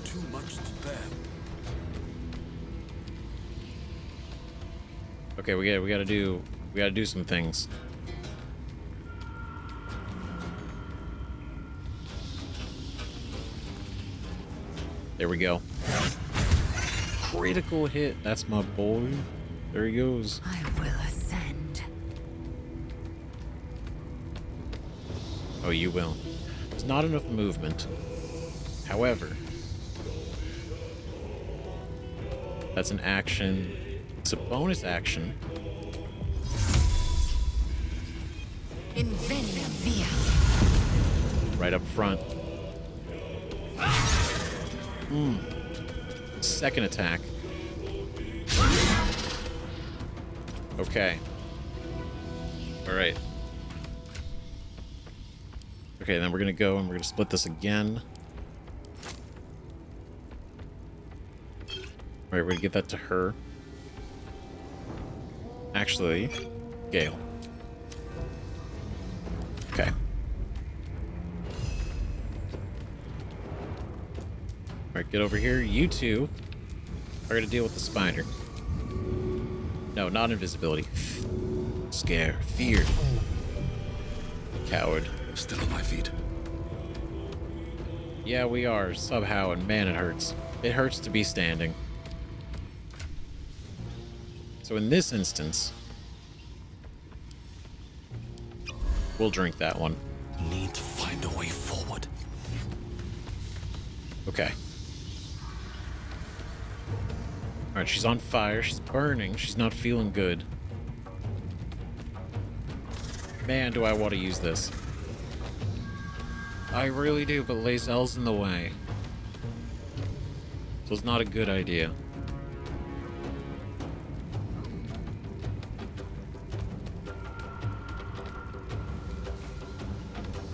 Too much Okay, we gotta do some things. There we go. Critical hit. That's my boy. There he goes. I will ascend. Oh, you will. There's not enough movement. However, that's an action. It's a bonus action. Invenia via. Right up front. Second attack. Okay. Alright. Okay, then we're gonna go and we're gonna split this again. Alright, we're gonna give that to her. Actually, Gail. Okay. Alright, get over here. You two are gonna deal with the spider. No, not invisibility. Scare. Fear. Coward. Still on my feet. Yeah, we are, somehow, and man, it hurts. It hurts to be standing. So in this instance, we'll drink that one. Need to find a way forward. Okay. Alright, she's on fire. She's burning. She's not feeling good. Man, do I want to use this. I really do, but Lae'zel's in the way. So it's not a good idea.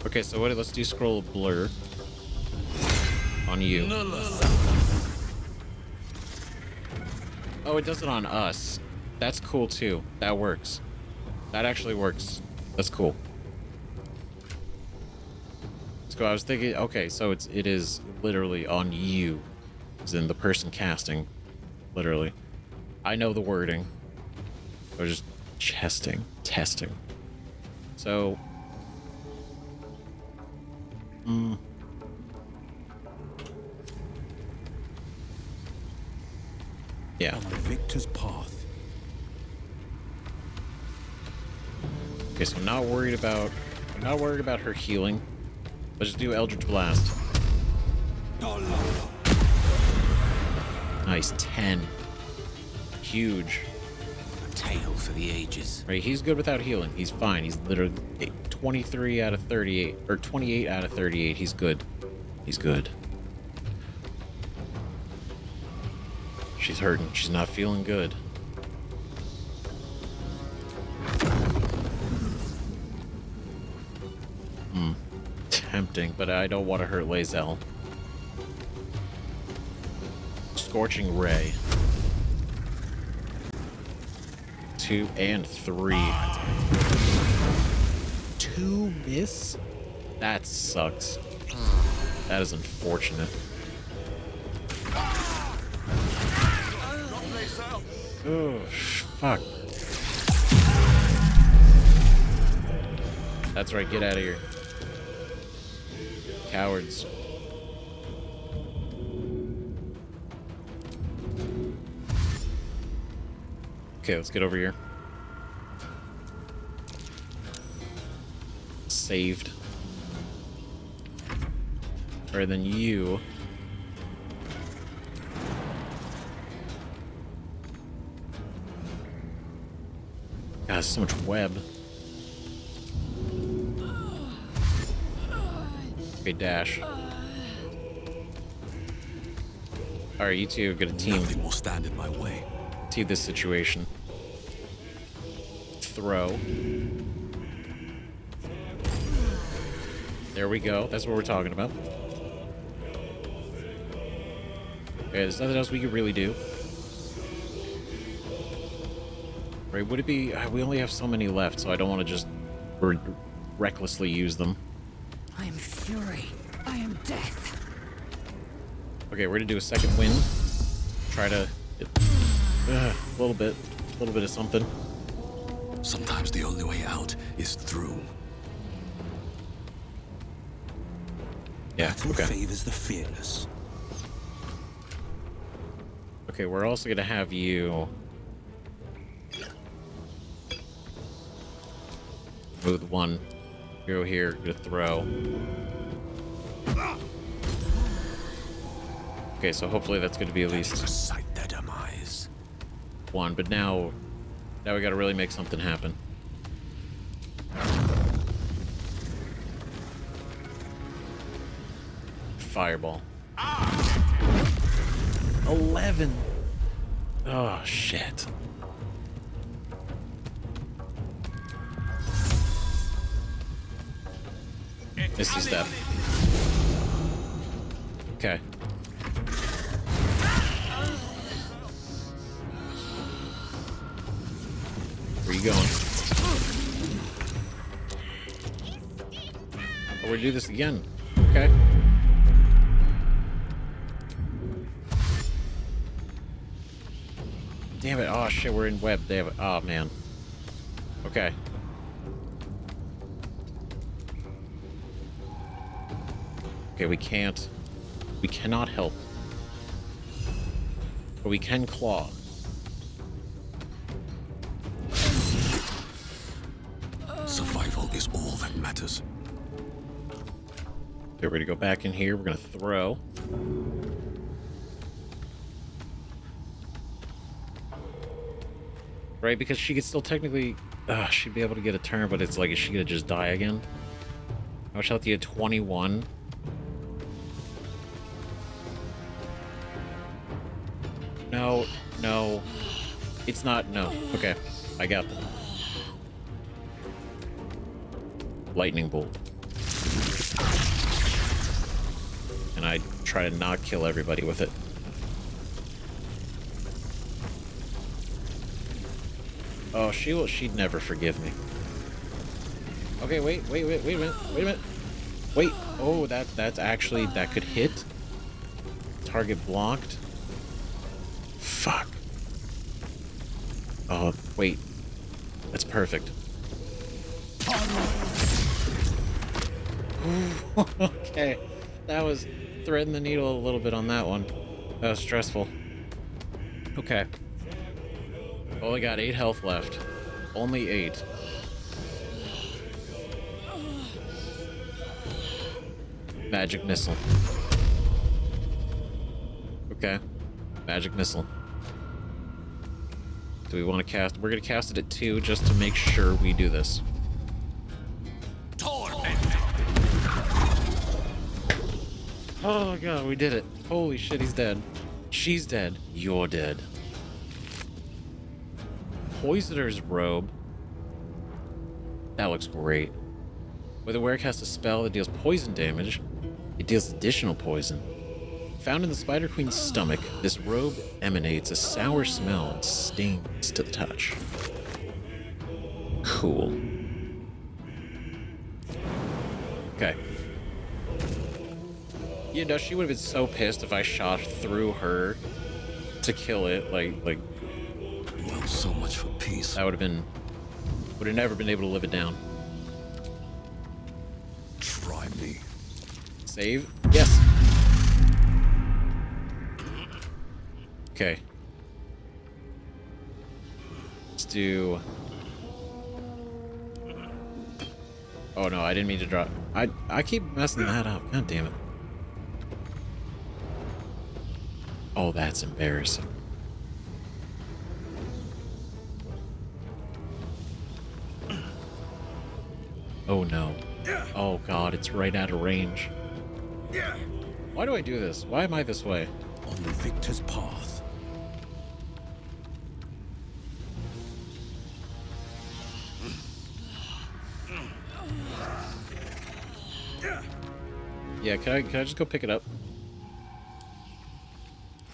Okay, so what? Let's do Scroll of Blur on you. Oh, it does it on us. That's cool too. That works. That actually works. That's cool. Let's go. I was thinking. Okay, so it is literally on you, as in the person casting. Literally. I know the wording. I was just testing. So. Yeah. On the victor's path. Okay, so I'm not worried about her healing. Let's just do Eldritch Blast. Nice, 10. Huge. A tale for the ages. Right, he's good without healing. He's fine. He's literally 23 out of 38, or 28 out of 38. He's good. He's good. She's hurting. She's not feeling good. Tempting, but I don't want to hurt Lae'zel. Scorching Ray. 2 and 3. 2 miss? That sucks. That is unfortunate. Oh, fuck. That's right, get out of here. Cowards. Okay, let's get over here. Saved. Alright, then you. God, there's so much web. Okay, dash. Alright, you two are gonna team. Nothing will stand in my way. See this situation. Throw. There we go. That's what we're talking about. Okay, there's nothing else we could really do. Right, would it be... we only have so many left, so I don't want to just recklessly use them. I am fury. I am death. Okay, we're gonna do a second wind. Try to... a little bit. little bit of something. Sometimes the only way out is through. Yeah, okay. Favors the fearless. Okay, we're also gonna have you move one. Go here, go throw. Okay, so hopefully that's gonna be at least sight their demise. one, but now we gotta really make something happen. Fireball. 11. Oh, shit. Misty step. Okay. Where you going? Oh, we do this again. Okay. Damn it. Oh, shit. We're in web. They have it. Oh, man. Okay. Okay, we cannot help. But we can claw. Survival is all that matters. Okay, we're gonna go back in here. We're gonna throw. Right, because she could still technically... she'd be able to get a turn, but it's like, is she gonna just die again? How much health do you have? 21? No, no. It's not, no. Okay, I got them. Lightning bolt. And I try to not kill everybody with it. Oh, she'd never forgive me. Okay, wait a minute. Wait, oh, that's actually, that could hit. Target blocked. Fuck. Oh, wait. That's perfect. Okay, that was threading the needle a little bit on that one. That was stressful. Okay. Only got 8 health left. Only 8. Magic missile. Okay. Magic missile. Do we want to cast? We're going to cast it at 2 just to make sure we do this. Oh god, we did it. Holy shit, he's dead. She's dead. You're dead. Poisoner's robe. That looks great. When the wearer casts a spell that deals poison damage, it deals additional poison. Found in the Spider Queen's stomach, this robe emanates a sour smell and stings to the touch. Cool. Okay. You know, she would have been so pissed if I shot through her to kill it. Like, well, so much for peace. That would have never been able to live it down. Try me. Save? Yes. Okay. Let's do... Oh no, I didn't mean to drop. I keep messing that up. God damn it. Oh, that's embarrassing. Oh no. Oh god, it's right out of range. Why do I do this? Why am I this way? On the victor's path. Yeah, can I just go pick it up?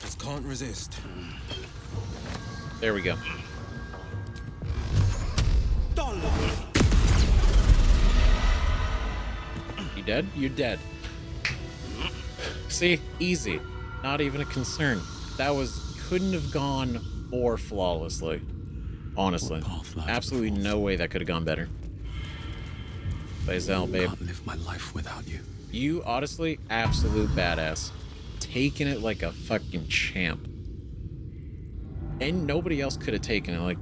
Just can't resist. There we go. You dead? You're dead. See? Easy. Not even a concern. That couldn't have gone more flawlessly. Honestly. Absolutely no way that could have gone better. Lae'zel, babe. I can't live my life without you. You, honestly, absolute badass. Taking it like a fucking champ. And nobody else could have taken it like...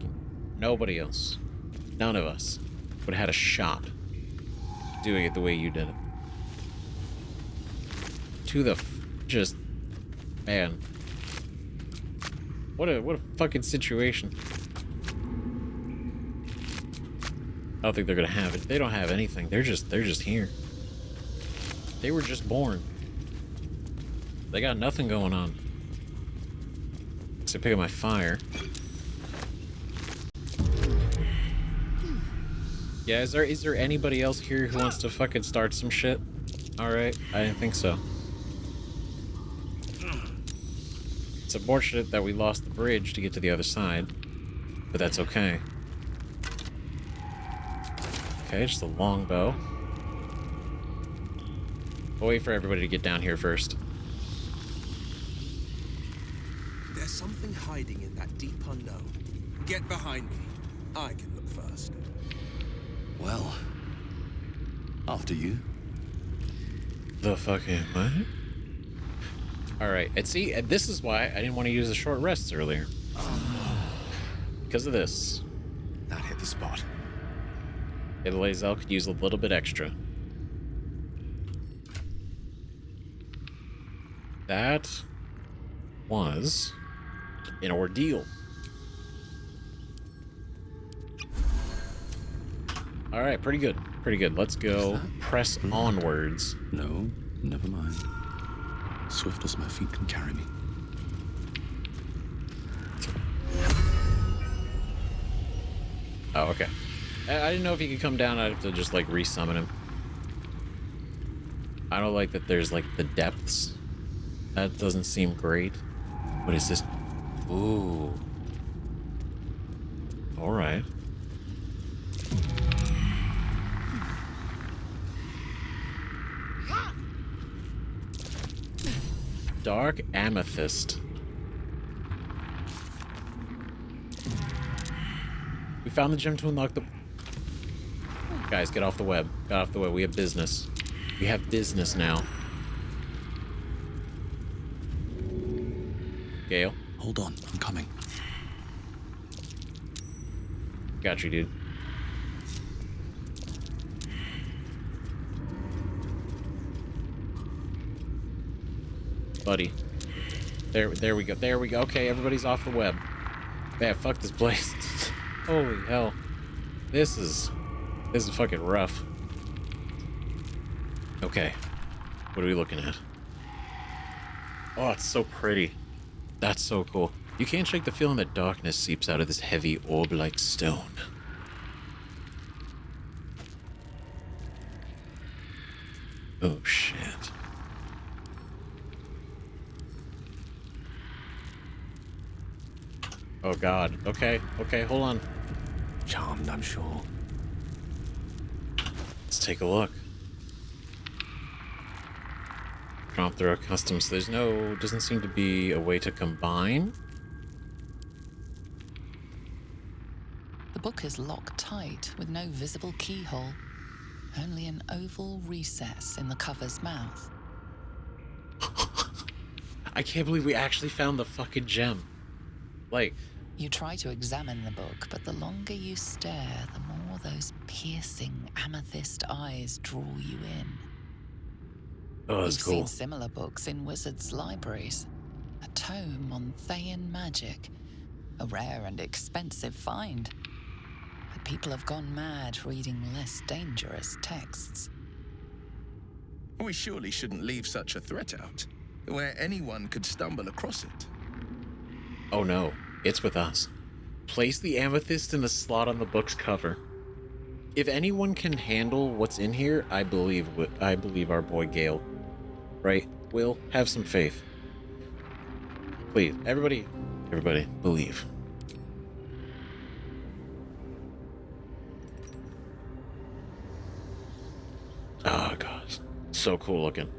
Nobody else. None of us would have had a shot doing it the way you did it. To the... just... Man. What a fucking situation. I don't think they're gonna have it. They don't have anything. They're just here. They were just born. They got nothing going on. So pick up my fire. Yeah, is there anybody else here who wants to fucking start some shit? Alright, I didn't think so. It's unfortunate that we lost the bridge to get to the other side, but that's okay. Okay, just a longbow. We'll wait for everybody to get down here first. There's something hiding in that deep unknown. Get behind me. I can look first. Well, after you. The fucking what? Alright, and see, this is why I didn't want to use the short rests earlier. Because of this. That hit the spot. Lae'zel could use a little bit extra. That was an ordeal. Alright, pretty good. Pretty good. Let's go press onwards. No, never mind. Swift as my feet can carry me. Oh, okay. I didn't know if he could come down. I'd have to just, like, resummon him. I don't like that there's, like, the depths. That doesn't seem great. What is this? Ooh. Alright. Dark amethyst. We found the gem to unlock the... Guys, get off the web. Get off the web. We have business. We have business now. Gail? Hold on, I'm coming. Got you, dude. Buddy. There we go. There we go. Okay, everybody's off the web. Man, fuck this place. Holy hell. This is fucking rough. Okay. What are we looking at? Oh, it's so pretty. That's so cool. You can't shake the feeling that darkness seeps out of this heavy orb-like stone. Oh, shit. Oh, God. Okay, okay, hold on. Charmed, I'm sure. Let's take a look. Prompt through our customs. There's no... Doesn't seem to be a way to combine. The book is locked tight with no visible keyhole. Only an oval recess in the cover's mouth. I can't believe we actually found the fucking gem. Like... You try to examine the book, but the longer you stare, the more those piercing amethyst eyes draw you in. Oh, that's You've cool. seen similar books in wizards' libraries. A tome on Thayan magic. A rare and expensive find. But people have gone mad reading less dangerous texts. We surely shouldn't leave such a threat out, where anyone could stumble across it. Oh no, it's with us. Place the amethyst in the slot on the book's cover. If anyone can handle what's in here, I believe our boy Gail. Right? Wyll, have some faith. Please, everybody, believe. Oh god, so cool looking.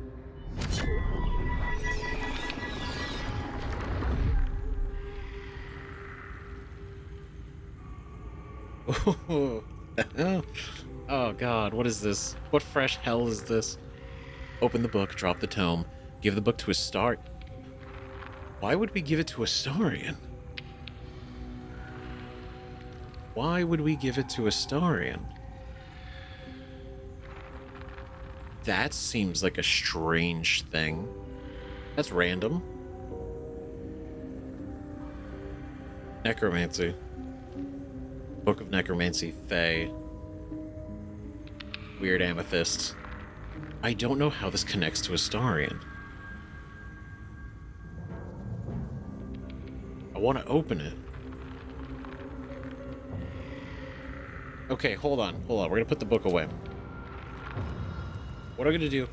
Oh god, what is this? What fresh hell is this? Open the book, drop the tome, give the book to a star. Why would we give it to a Starian? Why would we give it to a Starian? That seems like a strange thing. That's random. Necromancy. Book of Necromancy, Fae. Weird amethyst. I don't know how this connects to Astarion. I want to open it. Okay, hold on. We're gonna put the book away. What I'm gonna do,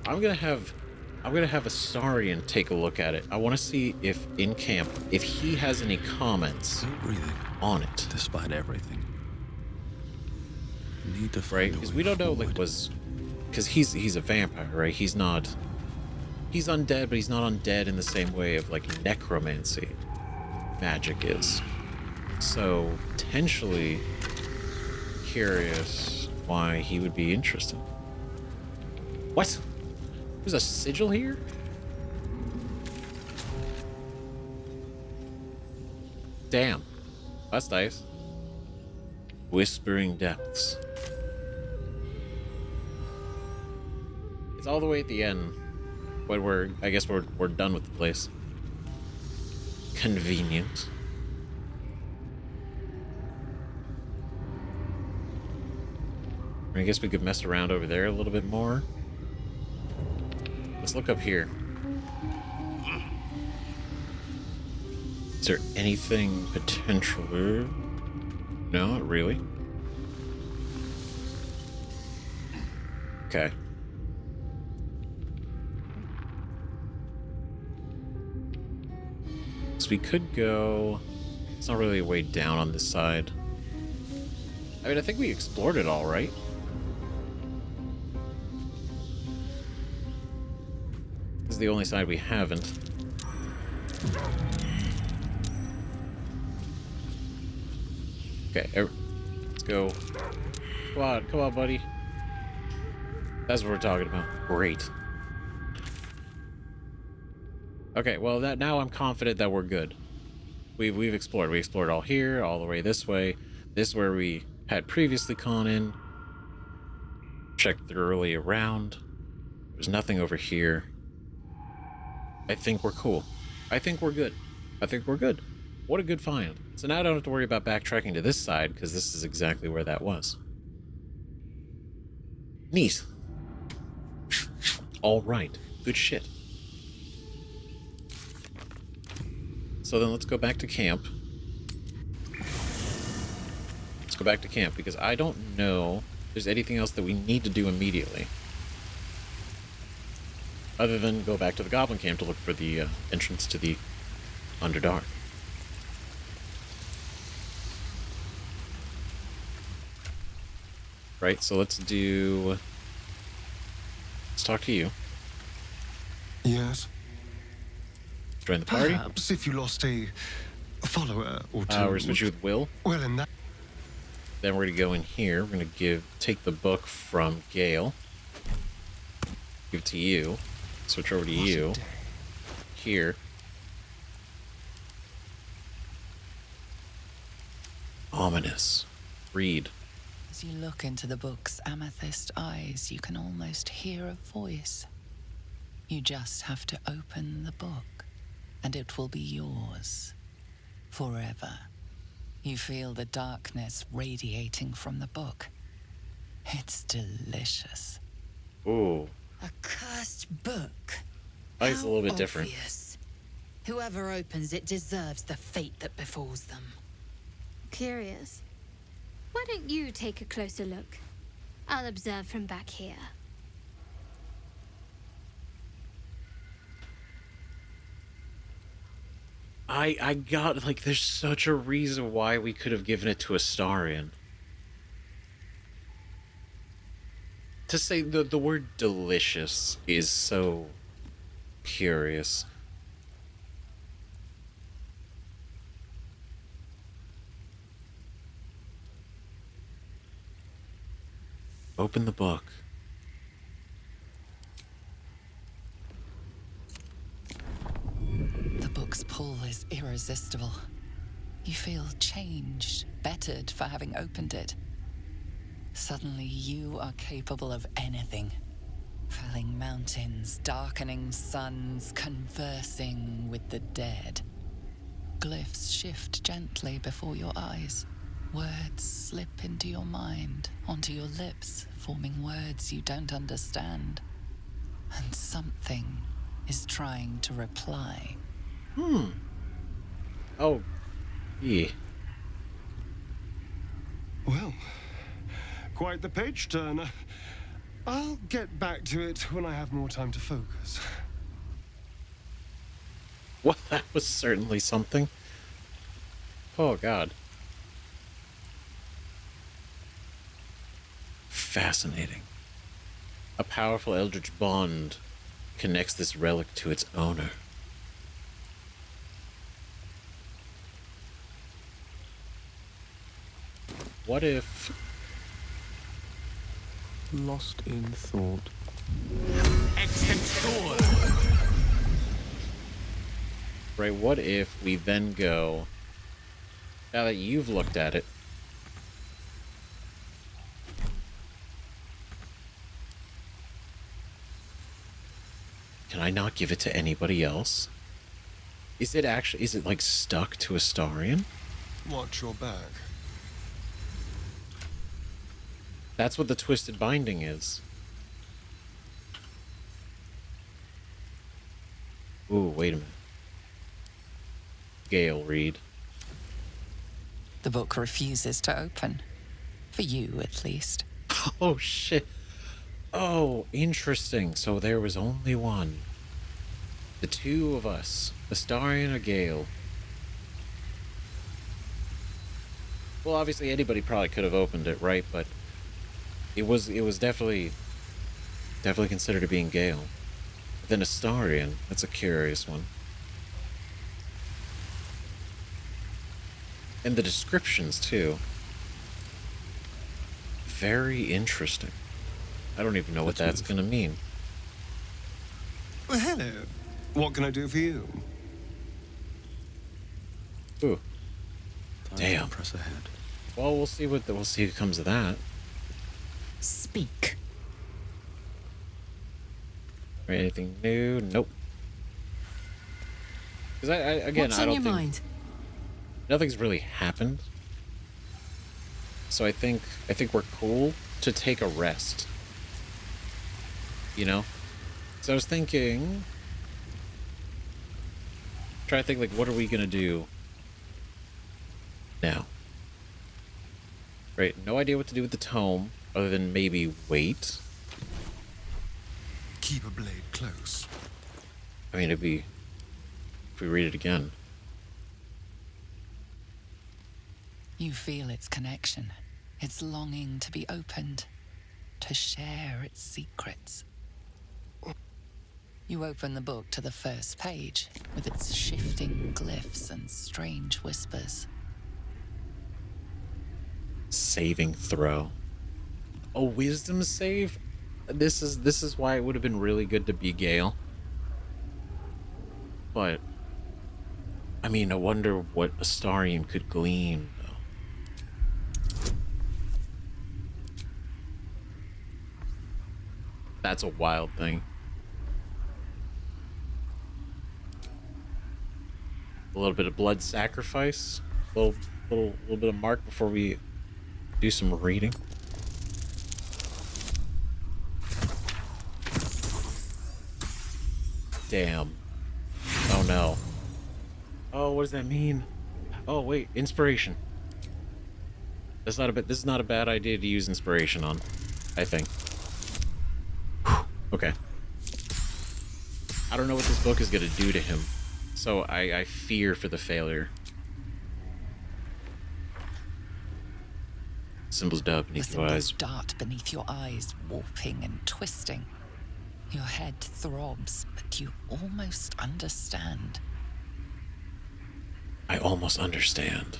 I'm gonna have Astarion take a look at it. I want to see if in camp, if he has any comments on it. Despite everything. Need to right? Because we don't know, like, because he's a vampire, right? He's undead, but he's not undead in the same way of like necromancy magic is. So potentially curious why he would be interested. What? There's a sigil here? Damn. That's nice. Whispering Depths. It's all the way at the end. When I guess we're done with the place. Convenient. I guess we could mess around over there a little bit more. Let's look up here. Is there anything potential? No, not really. Okay. So we could go... It's not really a way down on this side. I mean, I think we explored it all, right? This is the only side we haven't. Okay, let's go. Come on, buddy. That's what we're talking about. Great. Okay, well, now I'm confident that we're good. We've explored. We explored all here, all the way this way. This is where we had previously gone in. Checked thoroughly around. There's nothing over here. I think we're cool. I think we're good. What a good find. So now I don't have to worry about backtracking to this side, because this is exactly where that was. Neat. All right. Good shit. So then let's go back to camp. Let's go back to camp, because I don't know if there's anything else that we need to do immediately. Other than go back to the Goblin Camp to look for the entrance to the Underdark. Right, so let's talk to you. Yes. Join the party. Perhaps if you lost a follower or two. We're gonna switch you with Wyll. Well, in that. Then we're gonna go in here. We're gonna take the book from Gail. Give it to you. Switch over to you. Here. Ominous. Read. As you look into the book's amethyst eyes, you can almost hear a voice. You just have to open the book, and it will be yours. Forever. You feel the darkness radiating from the book. It's delicious. Ooh. A cursed book. It's a little bit different. Whoever opens it deserves the fate that befalls them. Curious. Why don't you take a closer look? I'll observe from back here. I got, like, there's such a reason why we could have given it to Astarion. To say the word delicious is so curious. Open the book. The book's pull is irresistible. You feel changed, bettered for having opened it. Suddenly, you are capable of anything. Felling mountains, darkening suns, conversing with the dead. Glyphs shift gently before your eyes. Words slip into your mind, onto your lips, forming words you don't understand. And something is trying to reply. Oh, yeah. Well, quite the page turner. I'll get back to it when I have more time to focus. Well, that was certainly something. Oh, God. Fascinating. A powerful eldritch bond connects this relic to its owner. What if... Lost in thought. Right, what if we then go... Now that you've looked at it... Can I not give it to anybody else? Is it actually... Is it, like, stuck to Astarion? Watch your back. That's what the twisted binding is. Ooh, wait a minute. Gail, read. The book refuses to open. For you, at least. Oh, shit. Oh, interesting. So there was only one. The two of us. Astarion or Gail. Well, obviously anybody probably could have opened it, right? But it was definitely considered to being Gail. But then Astarion, that's a curious one. And the descriptions, too. Very interesting. I don't even know what that's going to mean. Well, hello. What can I do for you? Ooh. Time Damn. to press ahead. Well, we'll see what comes of that. Speak. Right, anything new? Nope. Because What's I on don't your think mind? nothing's really happened. So I think we're cool to take a rest. You know? So I was thinking, try to think, like, what are we gonna do now? Right, no idea what to do with the tome, other than maybe wait. Keep a blade close. I mean, it'd be if we read it again. You feel its connection, its longing to be opened, to share its secrets. You open the book to the first page, with its shifting glyphs and strange whispers. Saving throw. A wisdom save? This is why it would have been really good to be Gail. But I mean, I wonder what Astarion could glean, though. That's a wild thing. A little bit of blood sacrifice. A little bit of mark before we do some reading. Damn. Oh no. Oh, what does that mean? Oh wait, inspiration. This is not a bad idea to use inspiration on, I think. Whew. Okay. I don't know what this book is gonna do to him, so I fear for the failure. Symbols dart beneath your eyes. Dart beneath your eyes, warping and twisting. Your head throbs, but you almost understand. I almost understand.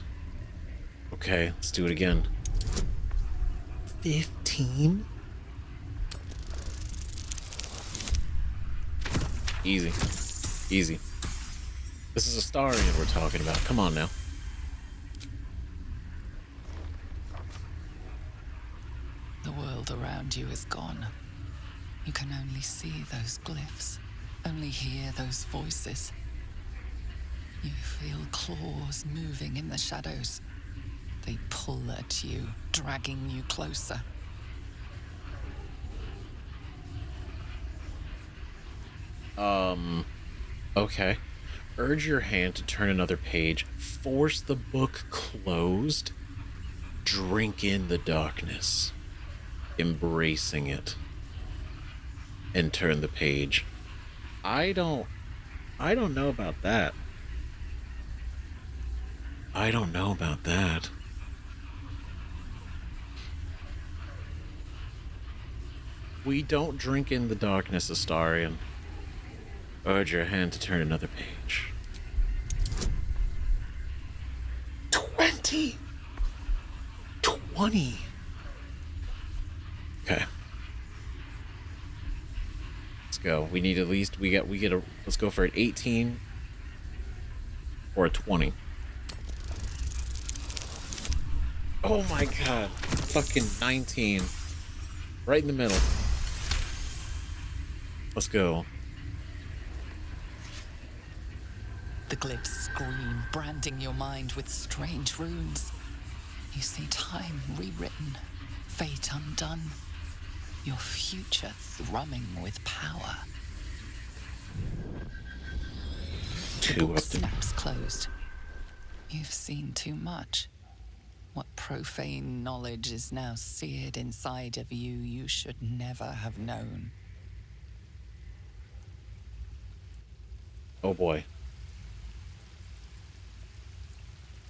Okay, let's do it again. 15? Easy. Easy. This is Astarion we're talking about. Come on now. The world around you is gone. You can only see those glyphs, only hear those voices. You feel claws moving in the shadows. They pull at you, dragging you closer. Okay. Urge your hand to turn another page. Force the book closed. Drink in the darkness. Embracing it. And turn the page. I don't know about that. I don't know about that. We don't drink in the darkness, Astarion. Urge your hand to turn another page. 20! 20! Okay. Let's go. We need at least, we get a, let's go for an 18 or a 20. Oh my god. Fucking 19. Right in the middle. Let's go. The glyphs scream, branding your mind with strange runes. You see time rewritten, fate undone, your future thrumming with power. The book snaps closed. You've seen too much. What profane knowledge is now seared inside of you you should never have known. Oh boy.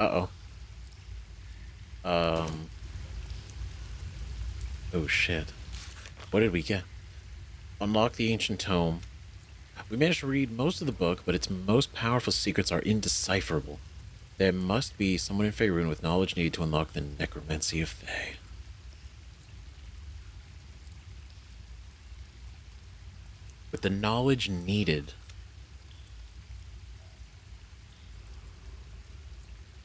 Uh-oh. Oh shit. What did we get? Unlock the ancient tome. We managed to read most of the book, but its most powerful secrets are indecipherable. There must be someone in Faerun with knowledge needed to unlock the necromancy of Fae. With the knowledge needed.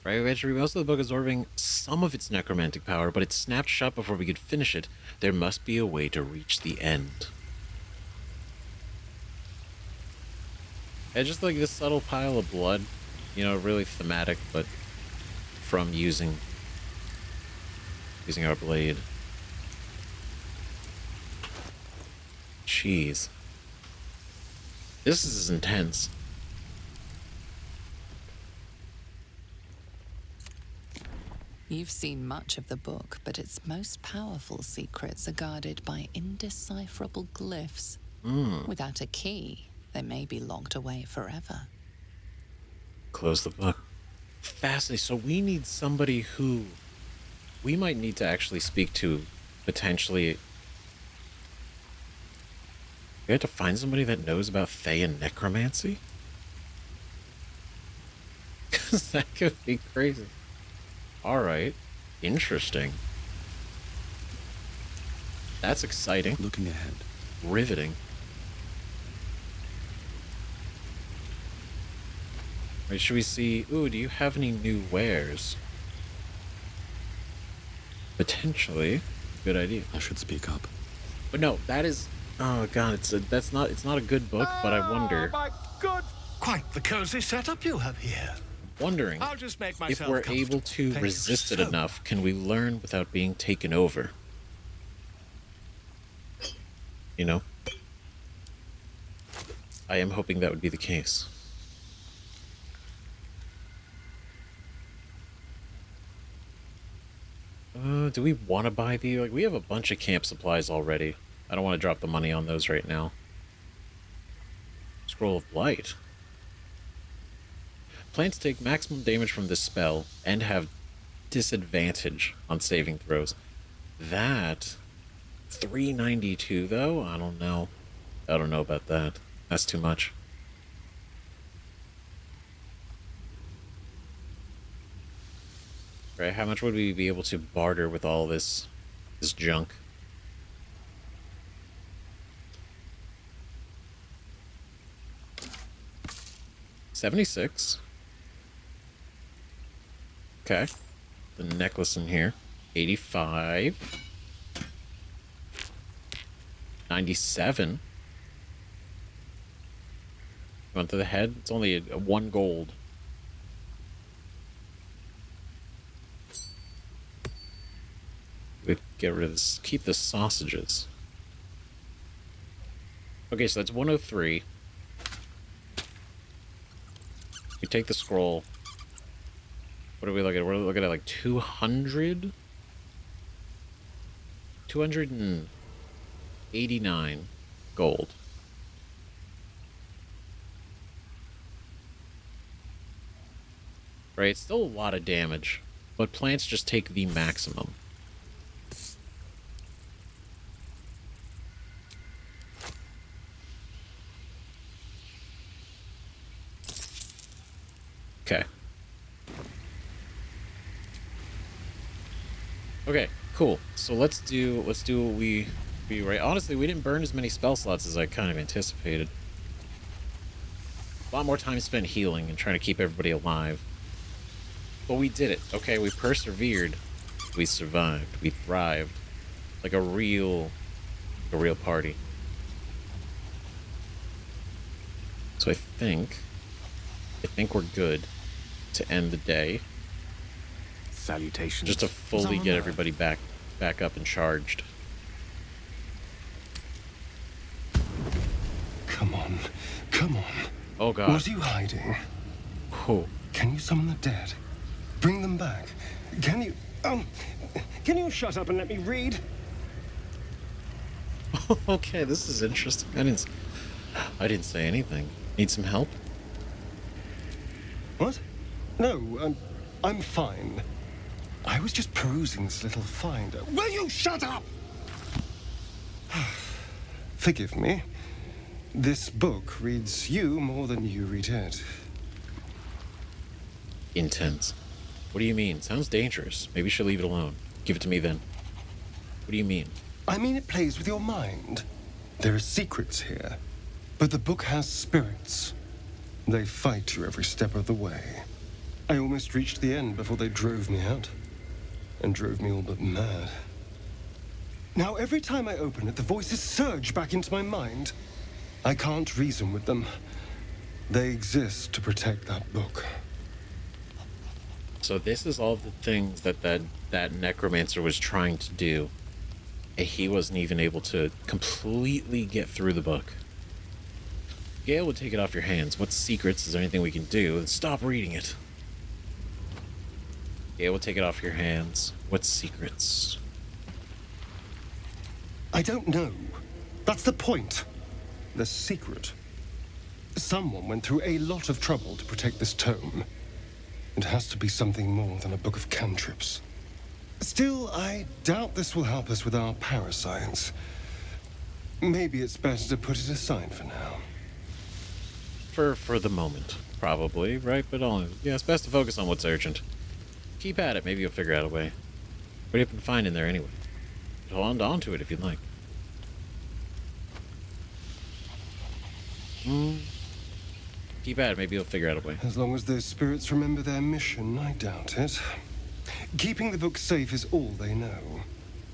Right, we managed to read most of the book, absorbing some of its necromantic power, but it snapped shut before we could finish it. There must be a way to reach the end. Yeah, just like this subtle pile of blood, you know, really thematic, but from using our blade. Jeez. This is intense. You've seen much of the book, but its most powerful secrets are guarded by indecipherable glyphs. Without a key, they may be locked away forever. Close the book. Fascinating. So we need somebody who we might need to actually speak to, potentially. We have to find somebody that knows about Fae and necromancy? Because that could be crazy. Alright. Interesting. That's exciting. Looking ahead. Riveting. Right, should we see... Ooh, do you have any new wares? Potentially. Good idea. I should speak up. But no, that is... Oh god, it's not a good book, but I wonder... Oh my god! Quite the cozy setup you have here. Wondering I'll just make if myself we're able to Thank resist you it enough, can we learn without being taken over? You know? I am hoping that would be the case. Do we want to buy the... Like, we have a bunch of camp supplies already. I don't want to drop the money on those right now. Scroll of Blight. Plan to take maximum damage from this spell and have disadvantage on saving throws. That... 392, though? I don't know. I don't know about that. That's too much. Right, how much would we be able to barter with all this junk? 76. Okay. The necklace in here. 85. 97. Going to the head. It's only a 1 gold. We get rid of this. Keep the sausages. Okay, so that's 103. We take the scroll. What are we looking at? We're looking at like 200? 289 gold. Right, it's still a lot of damage, but plants just take the maximum. Okay. Okay, cool. So let's do what we right. Honestly, we didn't burn as many spell slots as I kind of anticipated. A lot more time spent healing and trying to keep everybody alive. But we did it. Okay, we persevered. We survived. We thrived. Like a real party. So I think we're good to end the day. Salutations. Just to fully get everybody back up and charged. Come on. Come on. Oh, God. What are you hiding? Oh. Can you summon the dead? Bring them back. Can you shut up and let me read? Okay, this is interesting. I didn't say anything. Need some help? What? No, I'm fine. I was just perusing this little find. Will you shut up? Forgive me. This book reads you more than you read it. Intense. What do you mean? Sounds dangerous. Maybe you should leave it alone. Give it to me then. What do you mean? I mean it plays with your mind. There are secrets here, but the book has spirits. They fight you every step of the way. I almost reached the end before they drove me out. And drove me all but mad. Now, every time I open it, the voices surge back into my mind. I can't reason with them. They exist to protect that book. So this is all the things that necromancer was trying to do. And he wasn't even able to completely get through the book. Gail would take it off your hands. What secrets? Is there anything we can do? Then stop reading it. Gail will take it off your hands. What secrets? I don't know. That's the point. The secret. Someone went through a lot of trouble to protect this tome. It has to be something more than a book of cantrips. Still, I doubt this will help us with our parascience. Maybe it's better to put it aside for now. For the moment, probably, right? But yeah, it's best to focus on what's urgent. Keep at it. Maybe you'll figure out a way. What do you have to find in there anyway? Hold on to it if you'd like. Keep at it. Maybe you'll figure out a way. As long as those spirits remember their mission, I doubt it. Keeping the book safe is all they know.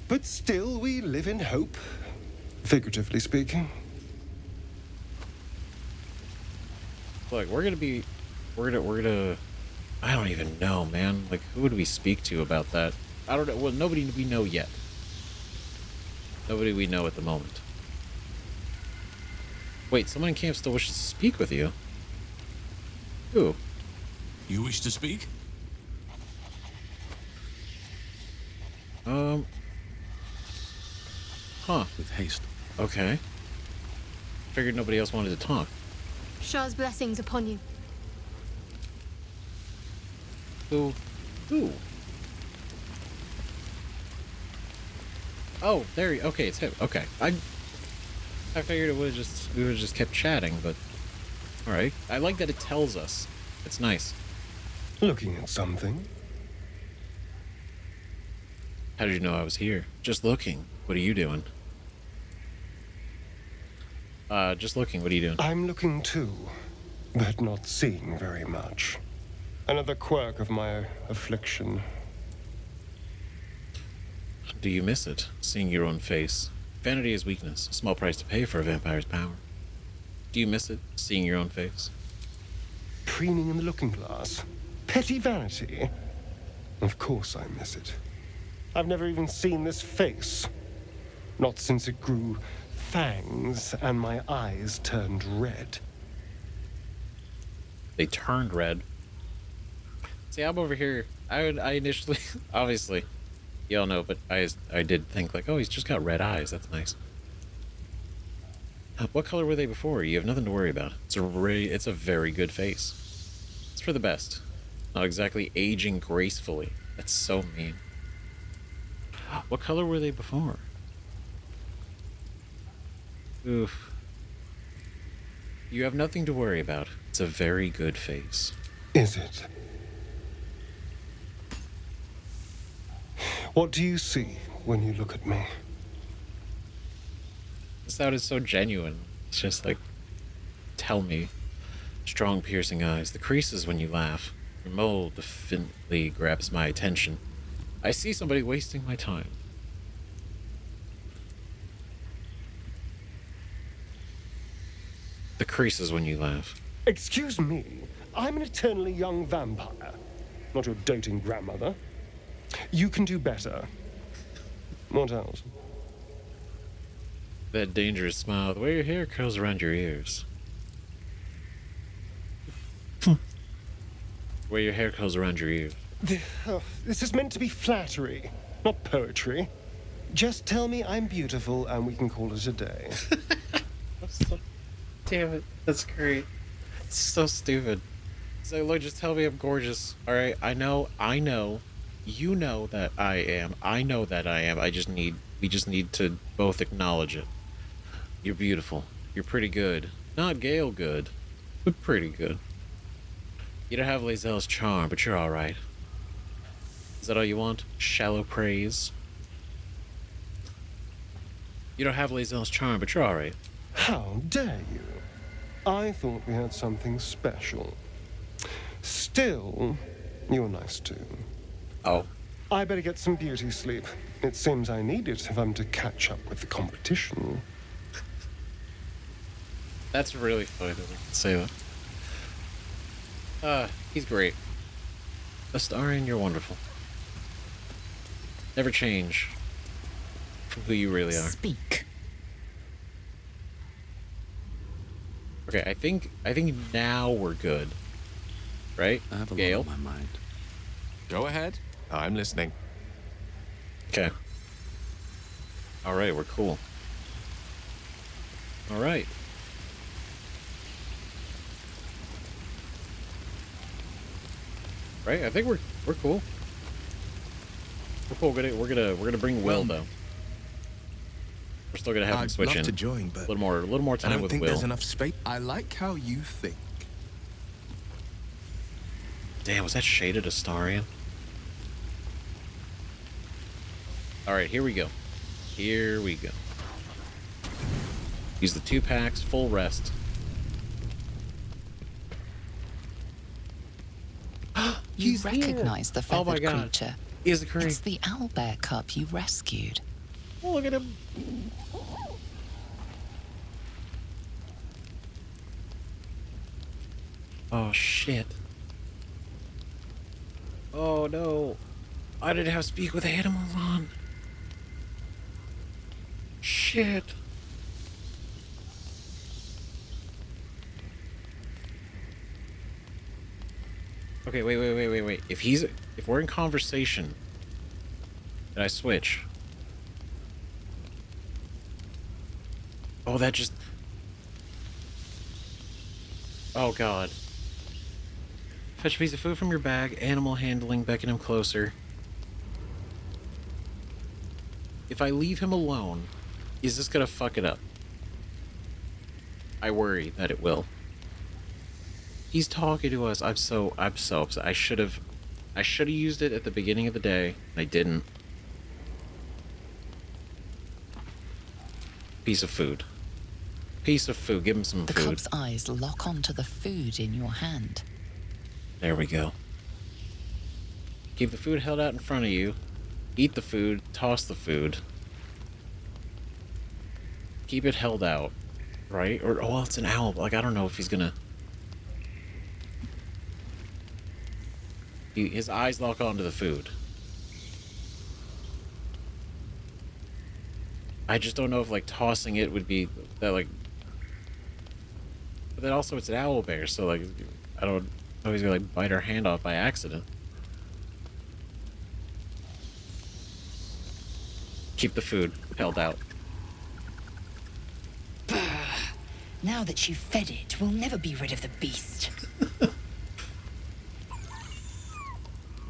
But still, we live in hope, figuratively speaking. Look, we're gonna I don't even know, man. Like, who would we speak to about that? I don't know. Well, nobody we know yet. Nobody we know at the moment. Wait, someone in camp still wishes to speak with you. Who? You wish to speak? Huh. With haste. Okay. Figured nobody else wanted to talk. Shah's blessings upon you. Who? Oh, there. Okay, it's him. Okay, I figured we would have just kept chatting, but all right. I like that it tells us. It's nice. Looking at something. How did you know I was here? Just looking. What are you doing? Just looking. What are you doing? I'm looking too. but not seeing very much. Another quirk of my affliction. Do you miss it, seeing your own face? Vanity is weakness, a small price to pay for a vampire's power. Do you miss it, seeing your own face? Preening in the looking glass? Petty vanity? Of course I miss it. I've never even seen this face. Not since it grew fangs and my eyes turned red. They turned red. See, I'm over here. I initially, obviously, y'all know, but I did think like, oh, he's just got red eyes. That's nice. What color were they before? You have nothing to worry about. It's a very good face. It's for the best. Not exactly aging gracefully. That's so mean. What color were they before? Oof. You have nothing to worry about. It's a very good face. Is it? What do you see when you look at me? This sounded so genuine. It's just like, tell me. Strong, piercing eyes. The creases when you laugh. Your mole definitely grabs my attention. I see somebody wasting my time. The creases when you laugh. Excuse me, I'm an eternally young vampire, not your doting grandmother. You can do better. What else? That dangerous smile, the way your hair curls around your ears. Where your hair curls around your ears. This is meant to be flattery, not poetry. Just tell me I'm beautiful and we can call it a day. Damn it, that's great. It's so stupid. So look, just tell me I'm gorgeous. Alright, I know. You know that I am. I know that I am. We just need to both acknowledge it. You're beautiful. You're pretty good. Not Gail good, but pretty good. You don't have Lae'zel's charm, but you're alright. Is that all you want? Shallow praise? You don't have Lae'zel's charm, but you're alright. How dare you? I thought we had something special. Still, you're nice too. Oh. I better get some beauty sleep. It seems I need it if I'm to catch up with the competition. That's really funny that we can say that. He's great. Astarion, you're wonderful. Never change from who you really are. Speak. Okay, I think now we're good. Right? I have a Gail? lot on my mind. Go ahead. I'm listening. Okay. Alright, we're cool. Alright. Right? I think we're cool. We're cool. We're gonna bring Wyll though. We're still gonna have him I'd switch love in. to join, but a little more I time don't with think Wyll. there's enough space. I like how you think. Damn, was that shaded Astarion? Alright, here we go. Here we go. Use the 2 packs, full rest. You recognize the Oh my feathered God. creature. Is it It's the owlbear cub you rescued. Oh, look at him. Oh, shit. Oh, no. I didn't have speak with animals on. Shit. Okay, wait. If we're in conversation, and I switch. Oh, that just... Oh, God. Fetch a piece of food from your bag. Animal handling. Beckon him closer. If I leave him alone, is this gonna fuck it up? I worry that it will. He's talking to us. I'm so upset. I should have used it at the beginning of the day. I didn't. Piece of food. Piece of food. Give him some The food. cub's eyes lock onto the food in your hand. There we go. Keep the food held out in front of you. Eat the food. Toss the food. Keep it held out. Right? Or, oh, well, it's an owl. Like, I don't know if he's gonna... His eyes lock onto the food. I just don't know if, like, tossing it would be that, like... But then also it's an owl bear, so, like, I don't know if he's gonna, like, bite our hand off by accident. Keep the food held out. Now that you've fed it, we'll never be rid of the beast.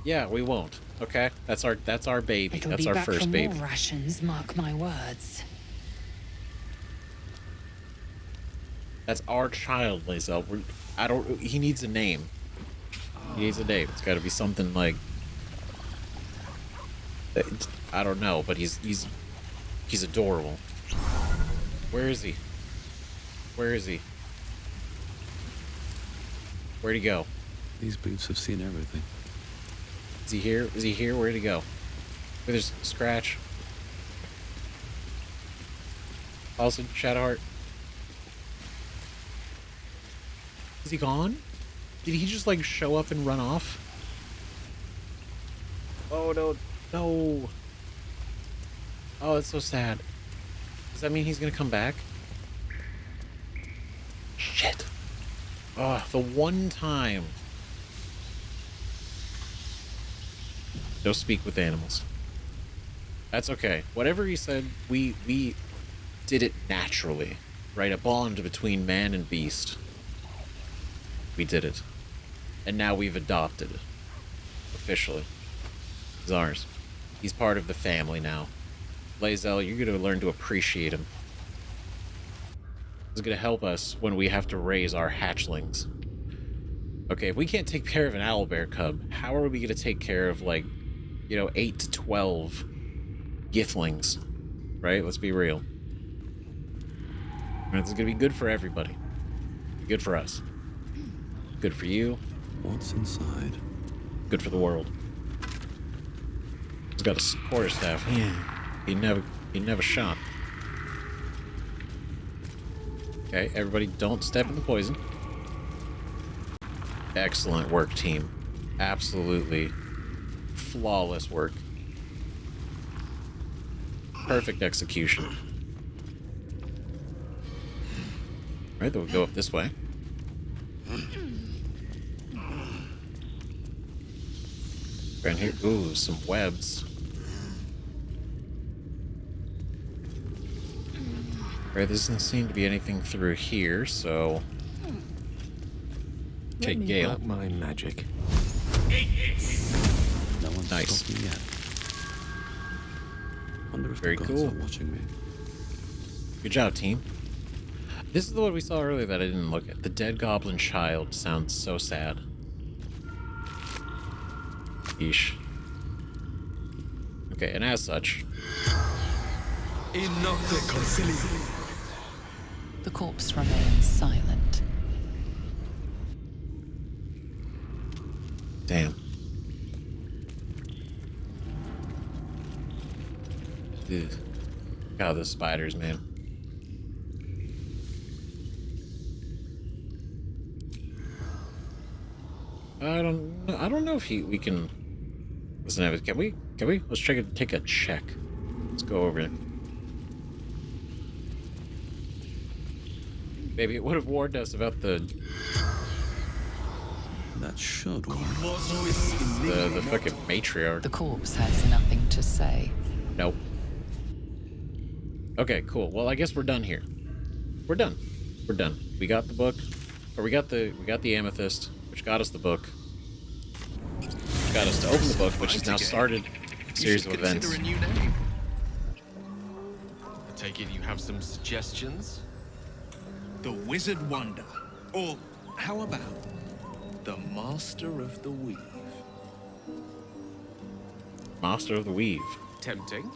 Yeah, we won't. Okay, that's our baby. It'll That's be our back first for baby. more rations, mark my words. That's our child, Lazel. He needs a name. He needs a name. It's got to be something like. I don't know, but he's adorable. Where is he? Where is he? Where'd he go? These boots have seen everything. Is he here? Is he here? Where'd he go? There's Scratch. Halsin, Shadowheart. Is he gone? Did he just, like, show up and run off? Oh, no. No. Oh, that's so sad. Does that mean he's gonna come back? Shit. Oh, the one time. Don't speak with animals. That's okay. Whatever he said, we did it naturally. Right? A bond between man and beast. We did it. And now we've adopted it. Officially. He's ours. He's part of the family now. Lazel, you're going to learn to appreciate him. He's going to help us when we have to raise our hatchlings. Okay, if we can't take care of an owlbear cub, how are we going to take care of, like, 8 to 12 githlings? Right? Let's be real. And it's going to be good for everybody. Good for us. Good for you. What's inside? Good for the world. He's got a quarterstaff. He never shot. Okay, everybody don't step in the poison. Excellent work, team. Absolutely flawless work. Perfect execution. Right, then we'll go up this way. Around here, ooh, some webs. Right, there doesn't seem to be anything through here, so... Okay, Gail. Let me work my magic. No one's Nice. stopped me yet. Wonder if Very the gods cool. are watching me. Good job, team. This is the one we saw earlier that I didn't look at. The dead goblin child sounds so sad. Yeesh. Okay, and as such... The corpse remains silent. Damn. Ugh. God, those spiders, man. I don't know if we can listen. Can we? Let's take a check. Let's go over it. Maybe it would have warned us about the That should work. the fucking matriarch. The corpse has nothing to say. Nope. Okay, cool. Well, I guess we're done here. We're done. We're done. We got the book, or we got the amethyst, which got us the book. Which got us to open the book, which has now started a series of events. Consider a new name. I take it you have some suggestions? The Wizard Wonder. Or how about the Master of the Weave? Master of the Weave. Tempting.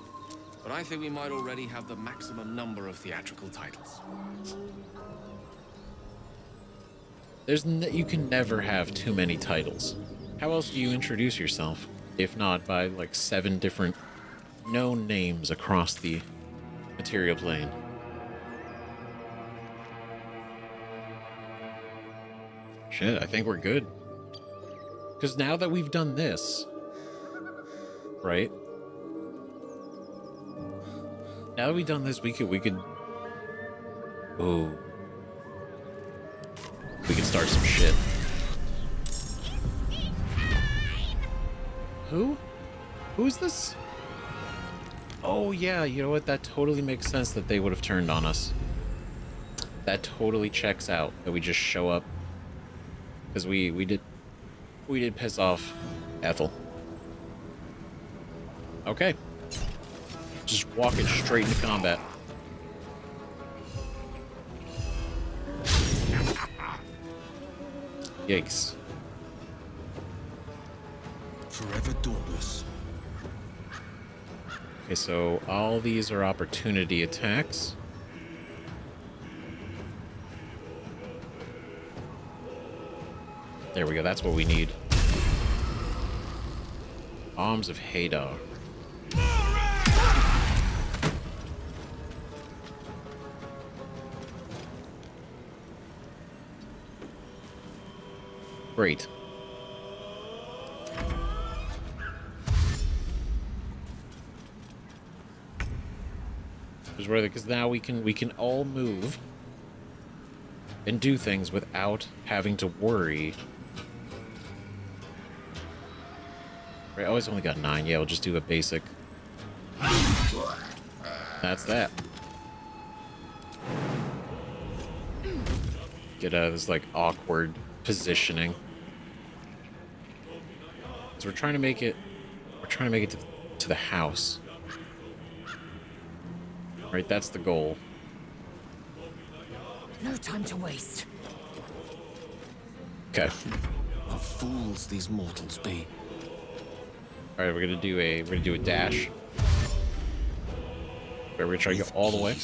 but I think we might already have the maximum number of theatrical titles. You can never have too many titles. How else do you introduce yourself? If not by, like, 7 different known names across the material plane. Shit, I think we're good. Because now that we've done this, right? Now that we've done this, we could. Ooh. We could start some shit. Who? Who's this? Oh yeah, you know what? That totally makes sense that they would have turned on us. That totally checks out that we just show up. Because we did piss off Ethel. Okay. Just walking straight into combat. Yikes. Forever dauntless. Okay, so all these are opportunity attacks. There we go, that's what we need. Arms of Hadar. Great. Because now we can all move and do things without having to worry. Right, oh, it's only got 9. Yeah, we'll just do a basic. That's that. Get out of this, like, awkward positioning. So we're trying to make it to the house. Right, that's the goal. No time to waste. Okay. What fools these mortals be. All right, we're gonna do a dash. We're gonna try to go all the way.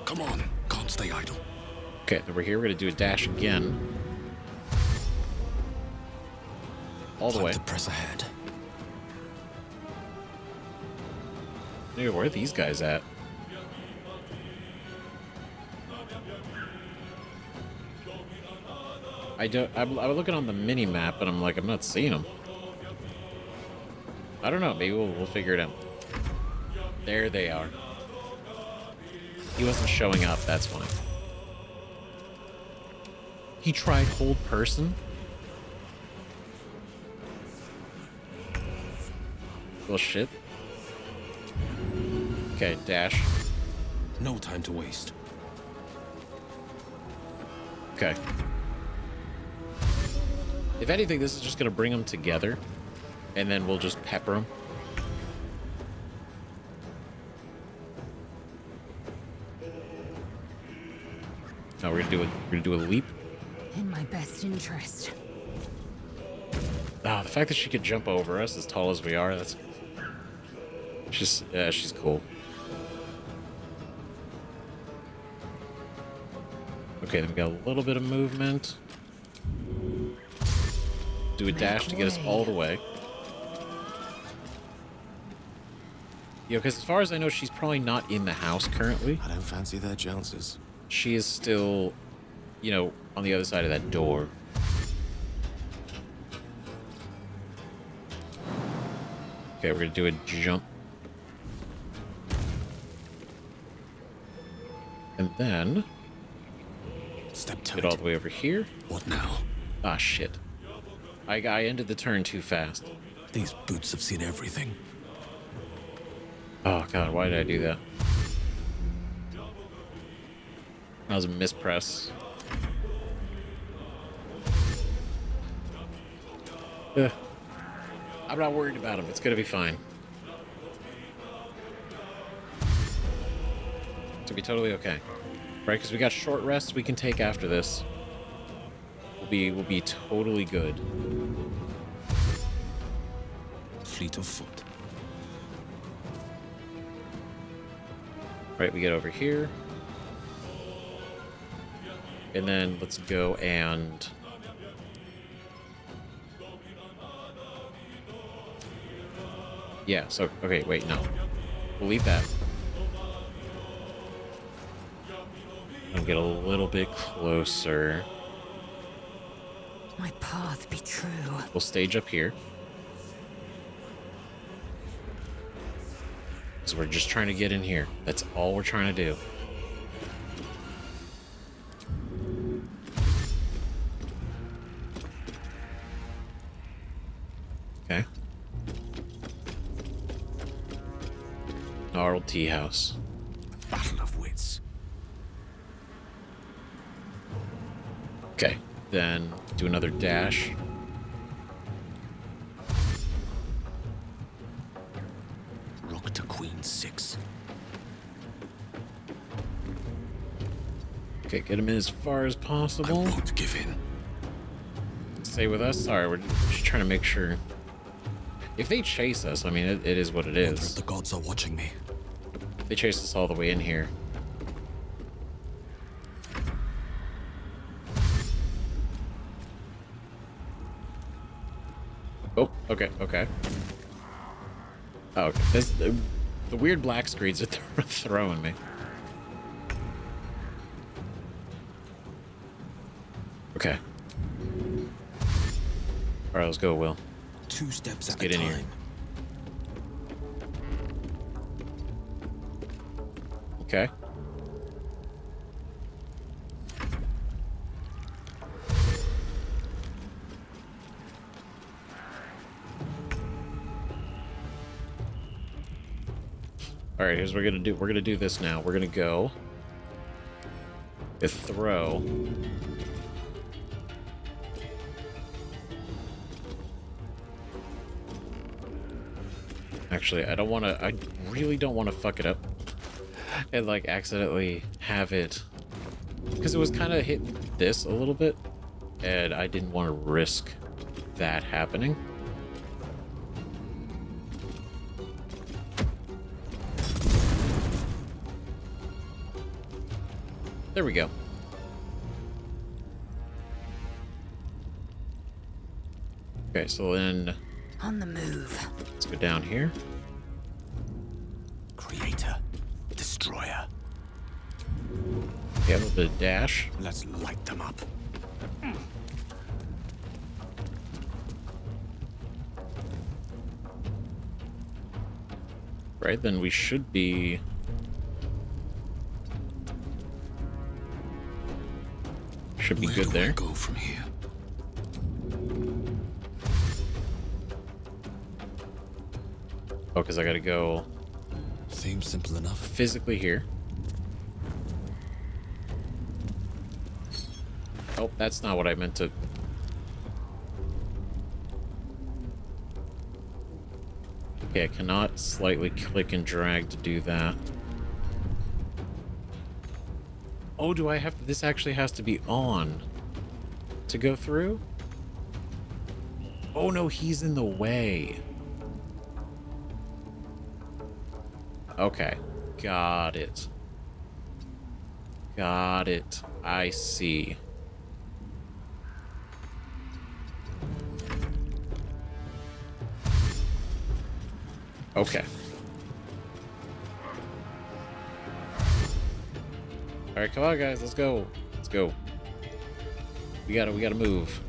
Come on, can't stay idle. Okay, then we're here. We're gonna do a dash again. All the way. To press ahead. Dude, where are these guys at? I'm looking on the mini map, but I'm like, I'm not seeing them. I don't know. Maybe we'll figure it out. There they are. He wasn't showing up. That's fine. He tried hold person. Well, shit. Okay, dash. No time to waste. Okay. If anything, this is just going to bring them together, and then we'll just pepper them. Now we're gonna do a leap. In my best interest. Ah, the fact that she could jump over us as tall as we are, that's she's cool. Okay, then we got a little bit of movement. Do a dash to get us all the way. Yeah, because as far as I know, she's probably not in the house currently. I don't fancy their chances. She is still, you know, on the other side of that door. Okay, we're gonna do a jump. And then get all the way over here. What now? Ah, shit. I ended the turn too fast. These boots have seen everything. Oh, God, why did I do that? That was a mispress. Ugh. I'm not worried about him. It's gonna be fine. It's gonna be totally okay. Right, because we got short rests we can take after this. We'll be totally good. Fleet of foot. Right, we get over here. And then let's go and... Yeah, so, okay, wait, no. We'll leave that. I'll get a little bit closer. My path be true. We'll stage up here. So we're just trying to get in here. That's all we're trying to do. Okay. Gnarled tea house. Battle of wits. Okay, then do another dash. Rook to queen 6. Okay, get him in as far as possible. I won't give in. Stay with us. Sorry, we're just trying to make sure. If they chase us, I mean, it is what it is. Wonder if the gods are watching me. They chase us all the way in here. Oh, okay, okay. Oh, okay. That's the weird black screens that they're throwing me. Okay. All right, let's go, Will. 2 steps Let's at get a in time. here. Okay. All right, here's what we're gonna do. We're gonna do this now. We're gonna go with throw. Actually, I don't want to. I really don't want to fuck it up and like accidentally have it, because it was kind of hitting this a little bit, and I didn't want to risk that happening. There we go. Okay, so then On the move. let's go down here. Creator. Destroyer. Yeah, a little bit of dash. Let's light them up. Right, then we should be... Should be good there. Go from here. Oh, because I gotta go Seems simple enough. physically here. Oh, that's not what I meant to... Okay, I cannot slightly click and drag to do that. Oh, do I have to... This actually has to be on to go through? Oh, no, he's in the way. Okay, got it. Got it. I see. Okay. All right, come on, guys. Let's go. Let's go. We gotta move.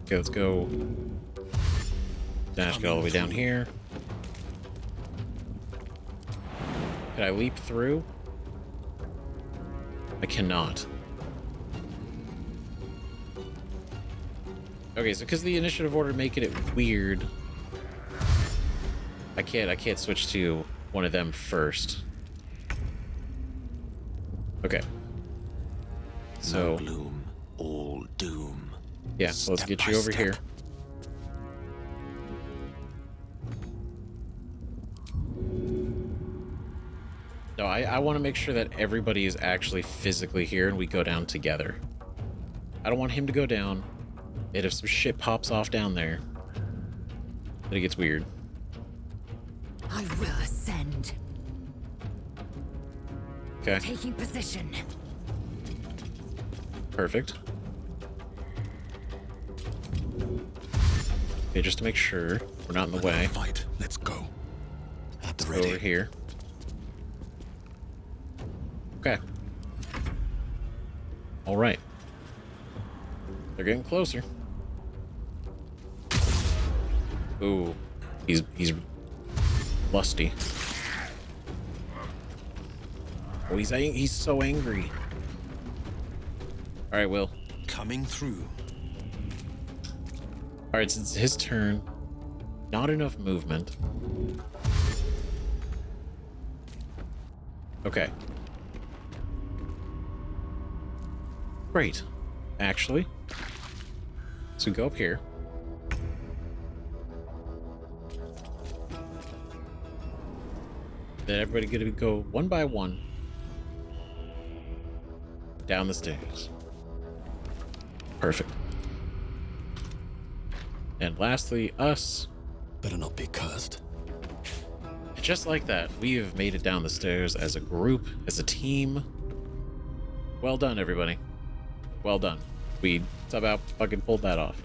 Okay, let's go. Dash, get all the way down here. Can I leap through? I cannot. Okay, so because the initiative order making it weird, I can't switch to one of them first. Okay. So no gloom, all doom. Yeah, so let's get you over here. No, I want to make sure that everybody is actually physically here and we go down together. I don't want him to go down, and if some shit pops off down there, then it gets weird. I will ascend. Okay. Taking position. Perfect. Okay, just to make sure we're not in the way. Fight. Let's go. At the Let's go ready. over here. Okay. All right. They're getting closer. Ooh, he's lusty. Oh, he's so angry. All right, Will. Coming through. All right, since it's his turn, not enough movement. Okay. Great. Actually, so we go up here. Then everybody gonna go one by one down the stairs. Perfect. And lastly, us. Better not be cursed. Just like that, we have made it down the stairs as a group, as a team. Well done, everybody. Well done. We somehow fucking pulled that off.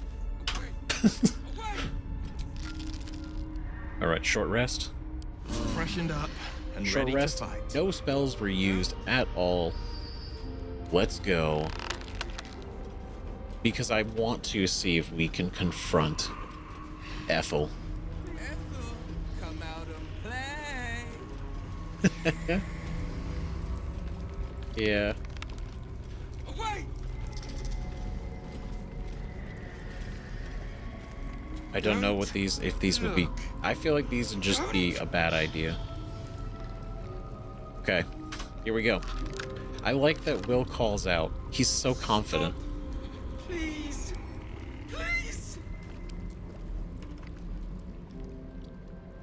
All right, short rest. Freshened up and Short ready rest. to fight. No spells were used at all. Let's go. Because I want to see if we can confront Ethel. Come out and play. Yeah. I don't know what these, if these would be. I feel like these would just be a bad idea. Okay, here we go. I like that Will calls out. He's so confident. Please. Please.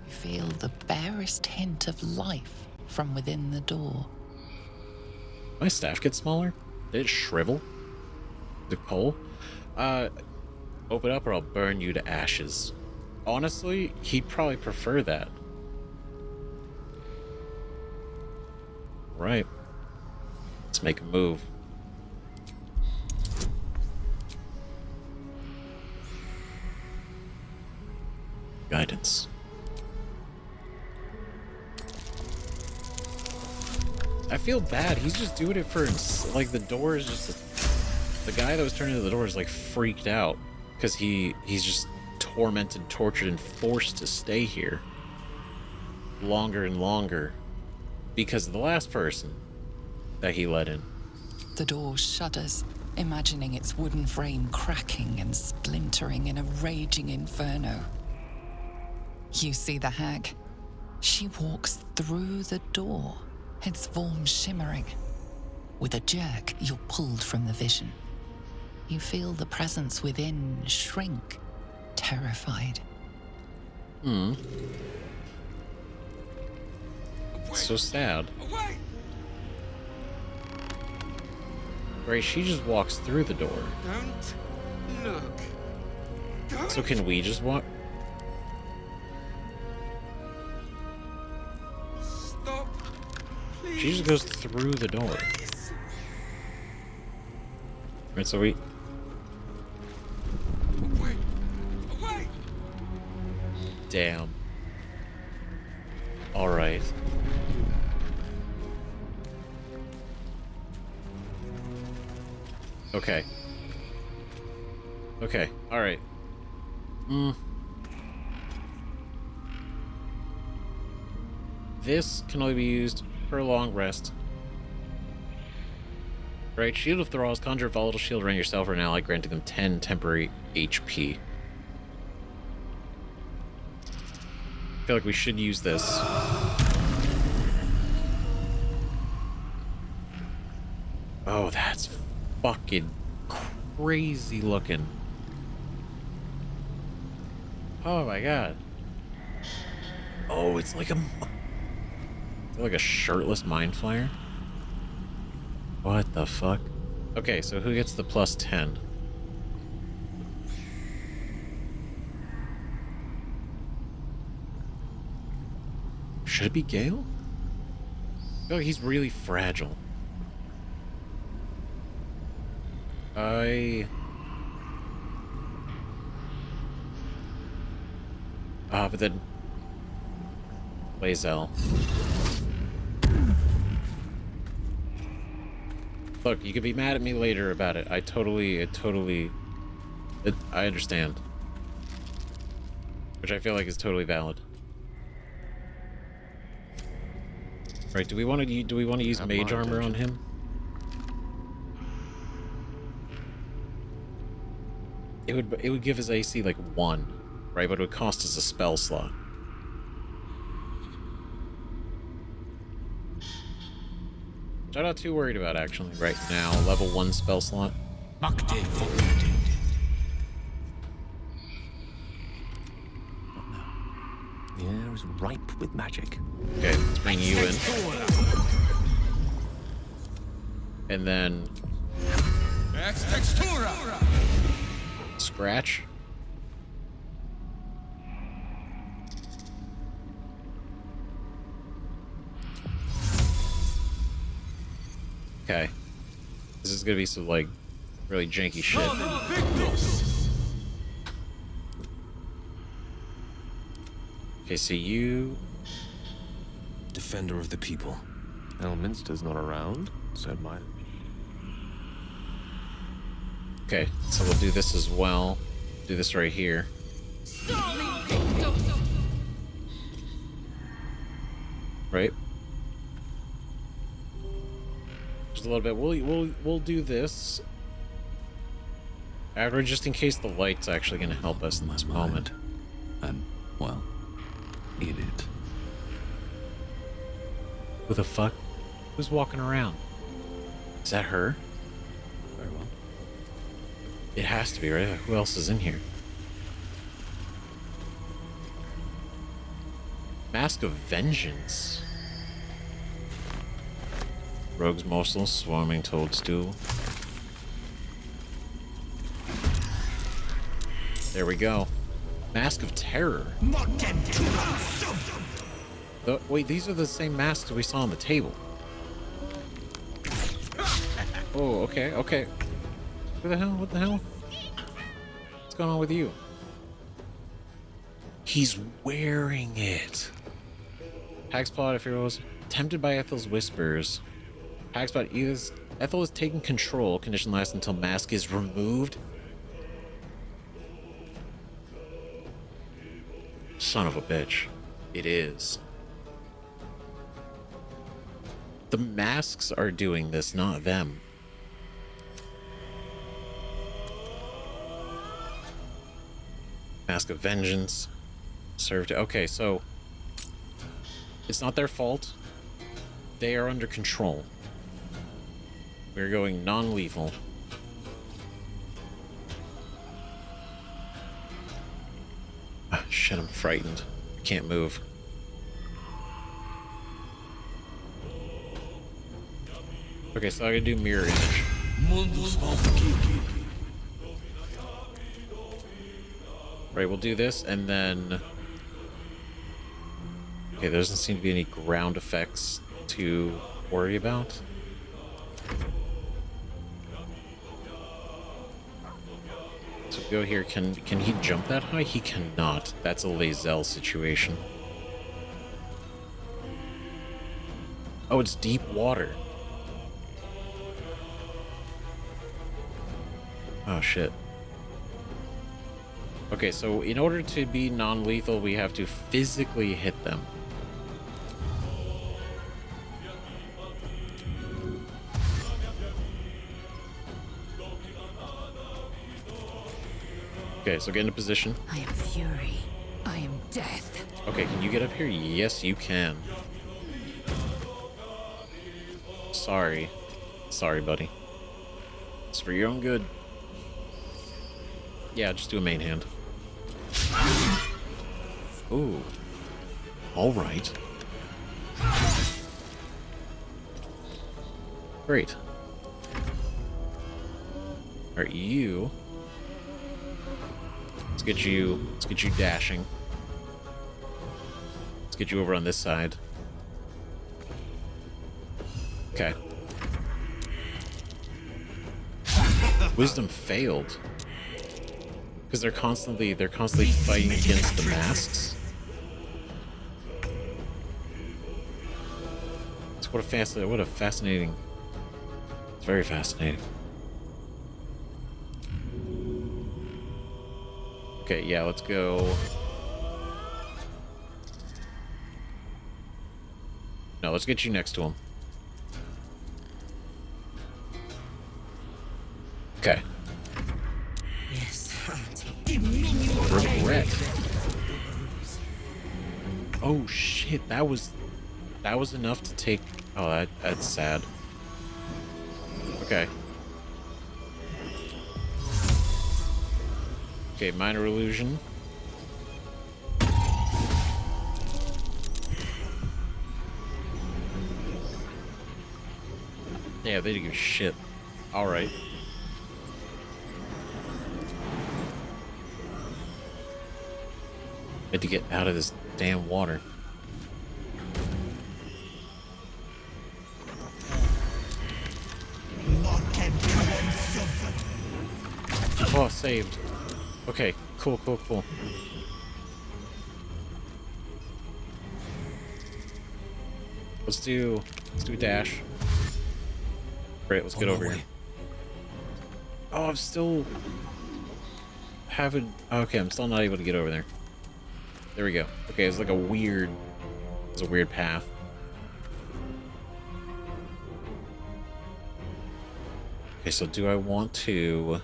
You feel the barest hint of life from within the door. My staff get smaller? Did it shrivel? The coal? Open up or I'll burn you to ashes. Honestly, he'd probably prefer that. Right. Let's make a move. Guidance. I feel bad. He's just doing it for, like, the door is just... The guy that was turning to the door is, like, freaked out. Because he's just tormented, tortured, and forced to stay here. Longer and longer. Because of the last person that he let in. The door shudders, imagining its wooden frame cracking and splintering in a raging inferno. You see the hag. She walks through the door, its form shimmering. With a jerk, you're pulled from the vision. You feel the presence within shrink, terrified. It's so sad. Right, she just walks through the door. Don't look. Don't. So can we just walk? Stop. Please. She just goes through the door. Right, so we... Away. Away. Damn. Alright. Okay. Okay, alright. This can only be used for a long rest. Right, Shield of Thralls, conjure a volatile shield around yourself or an ally, granting them 10 temporary HP. I feel like we should use this. Oh, that's fucking crazy looking. Oh my god. Oh, it's like a shirtless Mind Flayer. What the fuck? Okay, so who gets the plus 10? Should it be Gail? I feel like he's really fragile. But then... Wyll. Look, you could be mad at me later about it. I understand. Which I feel like is totally valid. Right, do we want to use mage armor on him? It would give his AC like 1, right? But it would cost us a spell slot. Which I'm not too worried about actually right now. Level 1 spell slot. The air is ripe with magic. Okay, let's bring you in. And then... Scratch. Okay. This is gonna be some, like, really janky shit. Okay, so you... Defender of the people. Elminster's not around, said my... Okay, so we'll do this as well. Do this right here. Right? Just a little bit. We'll do this after, just in case the light's actually going to help us in this moment. And, well, in it. Who the fuck? Who's walking around? Is that her? Very well. It has to be, right? Who else is in here? Mask of Vengeance. Rogue's Morsel, Swarming Toadstool. There we go. Mask of Terror. Wait, these are the same masks we saw on the table. Oh, okay, okay. Who the hell? What the hell? What's going on with you? He's wearing it. Hagspot, if he was tempted by Ethel's whispers. Hagspot, Ethel is taking control. Condition lasts until mask is removed. Son of a bitch. It is. The masks are doing this, not them. Mask of Vengeance. Served. Okay, so it's not their fault. They are under control. We're going non-lethal. Ah, shit, I'm frightened. I can't move. Okay, so I gotta do mirror image. Right, we'll do this, and then... Okay, there doesn't seem to be any ground effects to worry about. So go here. Can he jump that high? He cannot. That's a Wyll situation. Oh, it's deep water. Oh, shit. Okay, so in order to be non-lethal, we have to physically hit them. Okay, so get into position. I am fury. I am death. Okay, can you get up here? Yes, you can. Sorry. Sorry, buddy. It's for your own good. Yeah, just do a main hand. Ooh. Alright. Great. Alright, you... Let's get you dashing. Let's get you over on this side. Okay. Wisdom failed. Because they're constantly fighting against the masks. What a fascinating. It's very fascinating. Okay, yeah, let's go. No, let's get you next to him. Okay. Yes. Regret. Oh shit, that was enough to take. Oh, that's sad. Okay. Okay, minor illusion. Yeah, they didn't give a shit. Alright. Had to get out of this damn water. Oh, saved. Okay, cool. Let's do dash. Great, let's get over here. Oh, I'm still having. Okay, I'm still not able to get over there. There we go. Okay, it's like a weird. It's a weird path. Okay, so do I want to?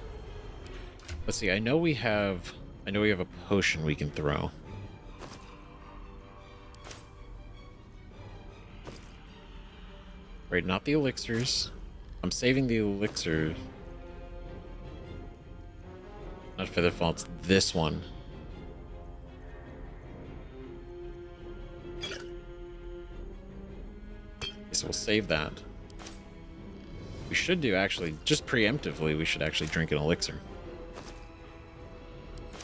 Let's see. I know we have a potion we can throw. Right, not the elixirs. I'm saving the elixir. Not Featherfall, it's this one. Okay, so we'll save that. We should do, actually, just preemptively, we should actually drink an elixir.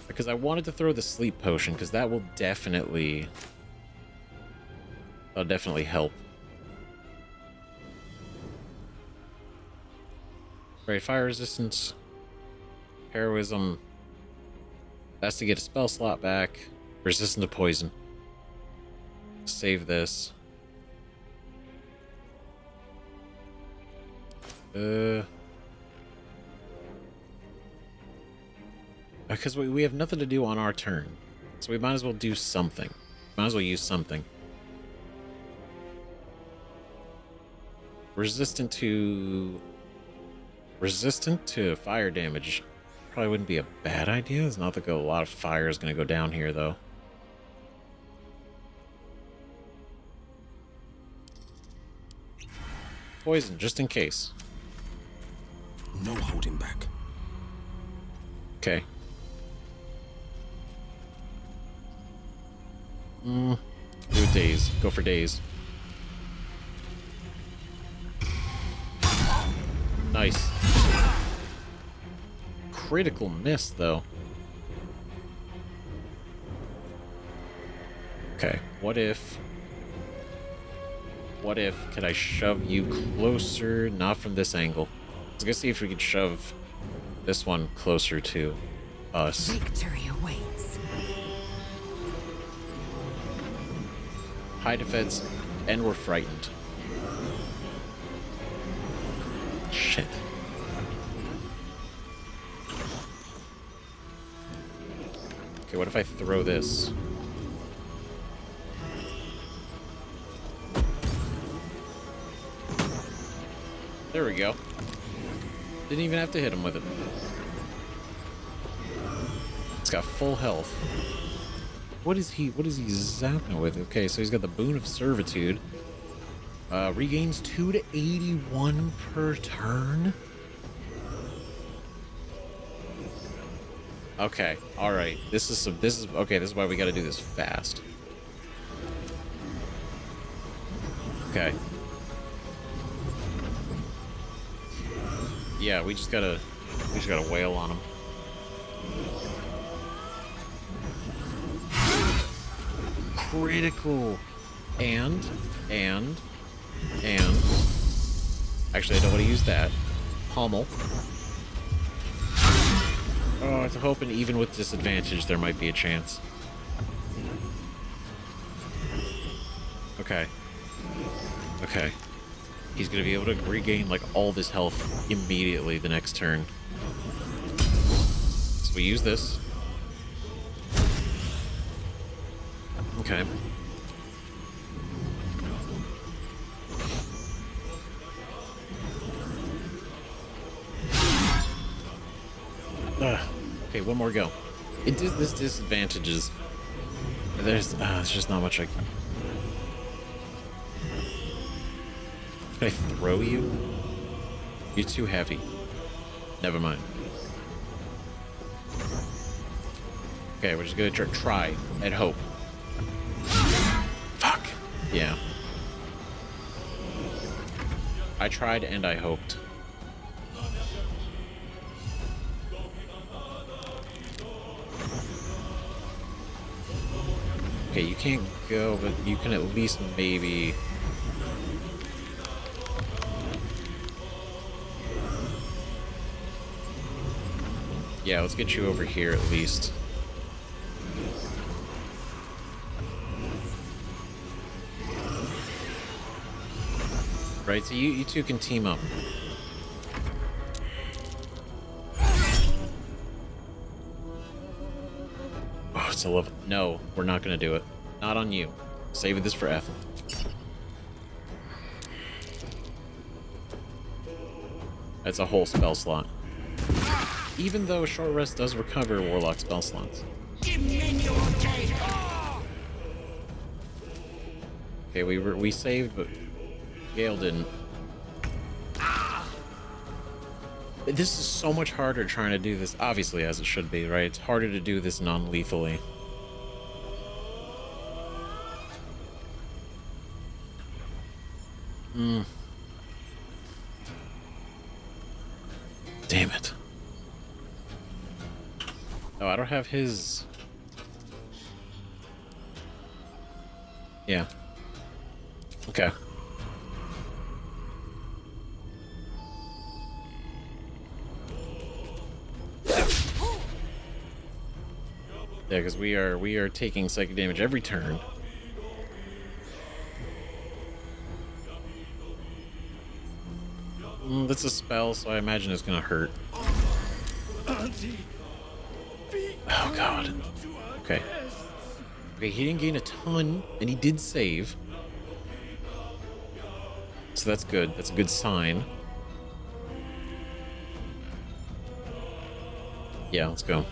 Because I wanted to throw the sleep potion, because that will definitely... That'll definitely help. Right, fire resistance. Heroism. That's to get a spell slot back. Resistant to poison. Save this. Because we have nothing to do on our turn. So we might as well do something. Might as well use something. Resistant to fire damage. Probably wouldn't be a bad idea. It's not that a lot of fire is going to go down here, though. Poison, just in case. No holding back. Okay. Do days. Go for days. Nice. Critical miss, though. Okay, what if... Could I shove you closer? Not from this angle. Let's go see if we could shove this one closer to us. Victory awaits. High defense, and we're frightened. Shit. Okay, what if I throw this? There we go. Didn't even have to hit him with it. It's got full health. What is he zapping with? Okay, so he's got the Boon of Servitude. Regains 2 to 81 per turn. Okay, alright. This is why we gotta do this fast. Okay. Yeah, we just gotta wail on him. Critical. And Actually, I don't want to use that. Pommel. Oh, I was hoping even with disadvantage there might be a chance. Okay. Okay. He's gonna be able to regain like all this health immediately the next turn. So we use this. Okay. Okay, one more go. It does this disadvantages. There's just not much I can. Can I throw you? You're too heavy. Never mind. Okay, we're just gonna try and hope. Fuck. Yeah. I tried and I hoped. Okay, you can't go, but you can at least maybe... Yeah, let's get you over here at least. Right, so you two can team up. Oh, it's a level. No, we're not gonna do it. Not on you. Saving this for Ethel. That's a whole spell slot. Even though short rest does recover warlock spell slots. Okay, we saved, but Gail didn't. This is so much harder trying to do this, obviously, as it should be, right? It's harder to do this non-lethally. Damn it. Oh, I don't have his... Yeah. Okay. Yeah, because we are taking psychic damage every turn. That's a spell, so I imagine it's gonna hurt. Oh god. Okay. Okay, he didn't gain a ton, and he did save. So that's good. That's a good sign. Yeah, let's go.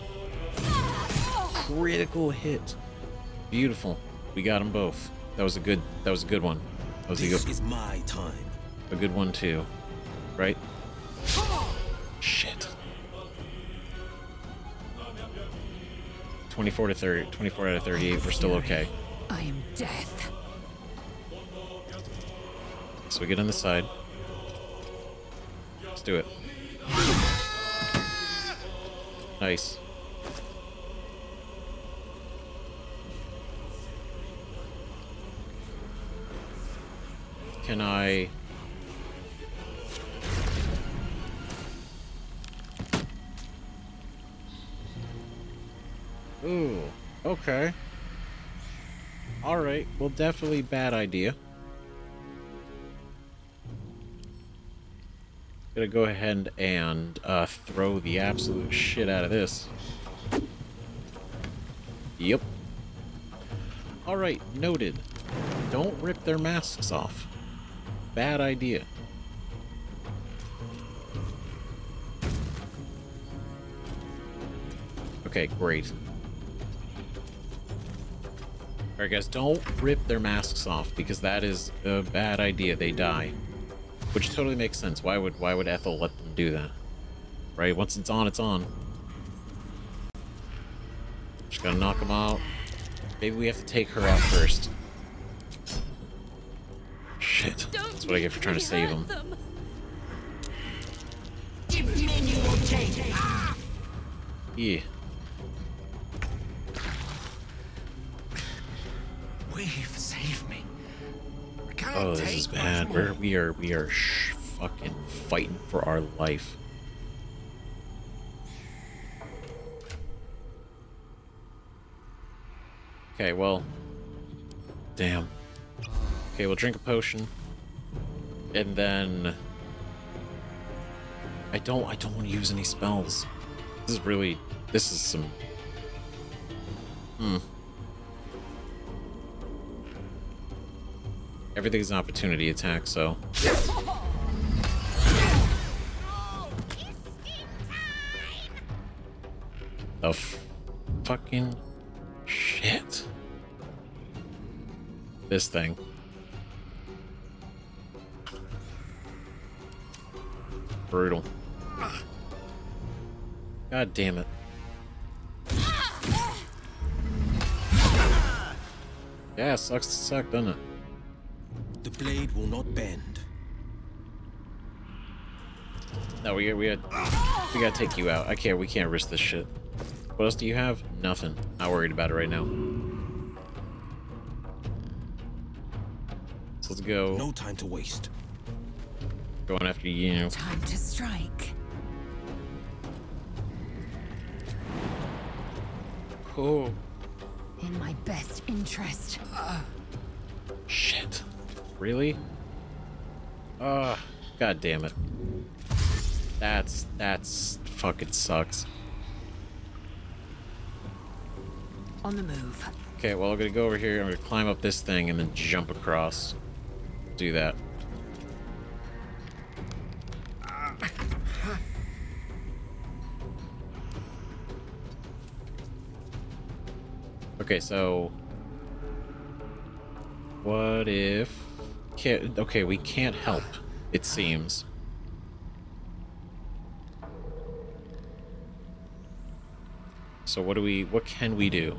Critical hit. Beautiful. We got them both. That was a good one. That was a good. This is my time. A good one too. Right? Shit. 24 to 30, 24 out of 38, we're still okay. I am death. So we get on the side. Let's do it. Nice. Can I... Ooh, okay. Alright, well, definitely bad idea. Gonna go ahead and throw the absolute shit out of this. Yep. Alright, noted. Don't rip their masks off. Bad idea. Okay, great. Alright guys, don't rip their masks off, because that is a bad idea. They die. Which totally makes sense. Why would Ethel let them do that? Right? Once it's on, it's on. Just gotta knock them out. Maybe we have to take her out first. Shit. That's what I get for trying to save them. Yeah. Weave, save me. Oh, this is bad. We are fucking fighting for our life. Okay, well, damn. Okay, we'll drink a potion, and then I don't want to use any spells. This is some. Everything's an opportunity attack, so. The fucking shit. This thing. Brutal. God damn it. Yeah, sucks to suck, doesn't it? The blade will not bend. No, we gotta take you out. We can't risk this shit. What else do you have? Nothing. Not worried about it right now. So let's go. No time to waste. Going after you. Time to strike. Oh. In my best interest. Shit. Really? God damn it. That's fucking sucks. On the move. Okay, well, I'm gonna go over here. I'm gonna climb up this thing and then jump across. Do that. Okay, so what if... Okay, we can't help, it seems. So what can we do?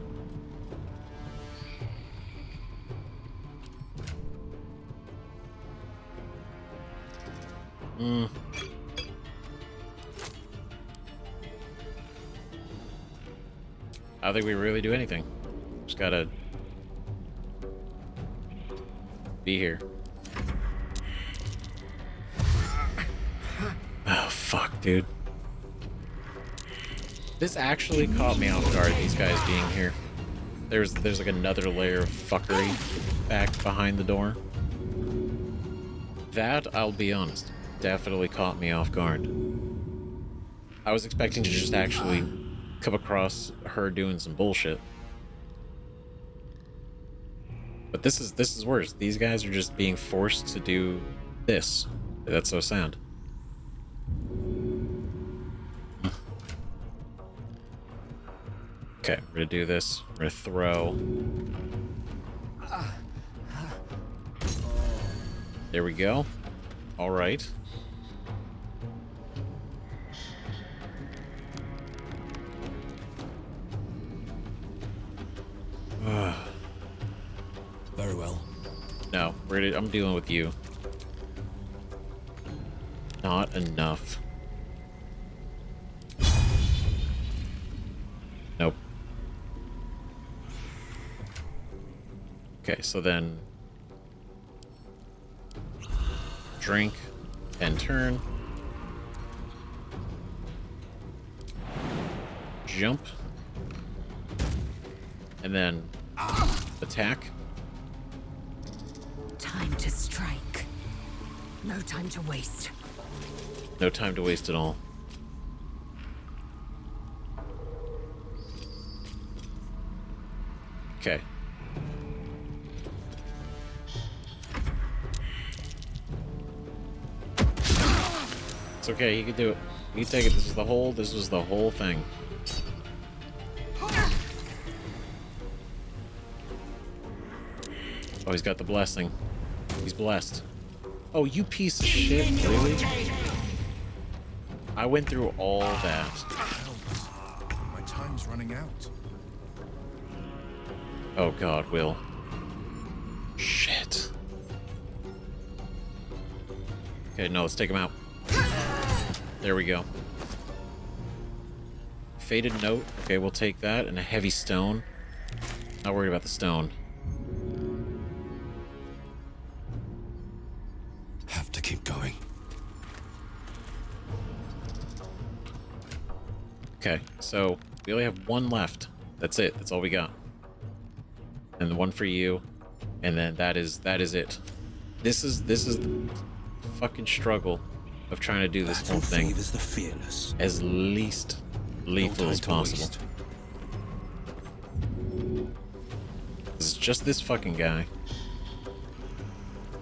I don't think we really do anything. Just gotta be here. Oh, fuck, dude. This actually caught me off guard, these guys being here. There's like another layer of fuckery back behind the door. That, I'll be honest, definitely caught me off guard. I was expecting to just actually come across her doing some bullshit. But this is worse. These guys are just being forced to do this. That's so sad. Okay, we're gonna do this. We're gonna throw. There we go. All right. Very well. No, I'm dealing with you. Not enough. Nope. Okay, so then drink and turn. Jump. And then attack. Time to strike. No time to waste. No time to waste at all. Okay. It's okay, he can do it. He can take it. This was the whole thing. Oh, he's got the blessing. He's blessed. Oh, you piece of shit, really? I went through all that. My time's running out. Oh god, Wyll. Shit. Okay, no, let's take him out. There we go. Faded note. Okay, we'll take that. And a heavy stone. Not worried about the stone. Have to keep going. Okay, so we only have one left. That's it. That's all we got. And the one for you. And then that is it. This is the fucking struggle of trying to do this whole thing the fearless. as least lethal as possible. This is just this fucking guy.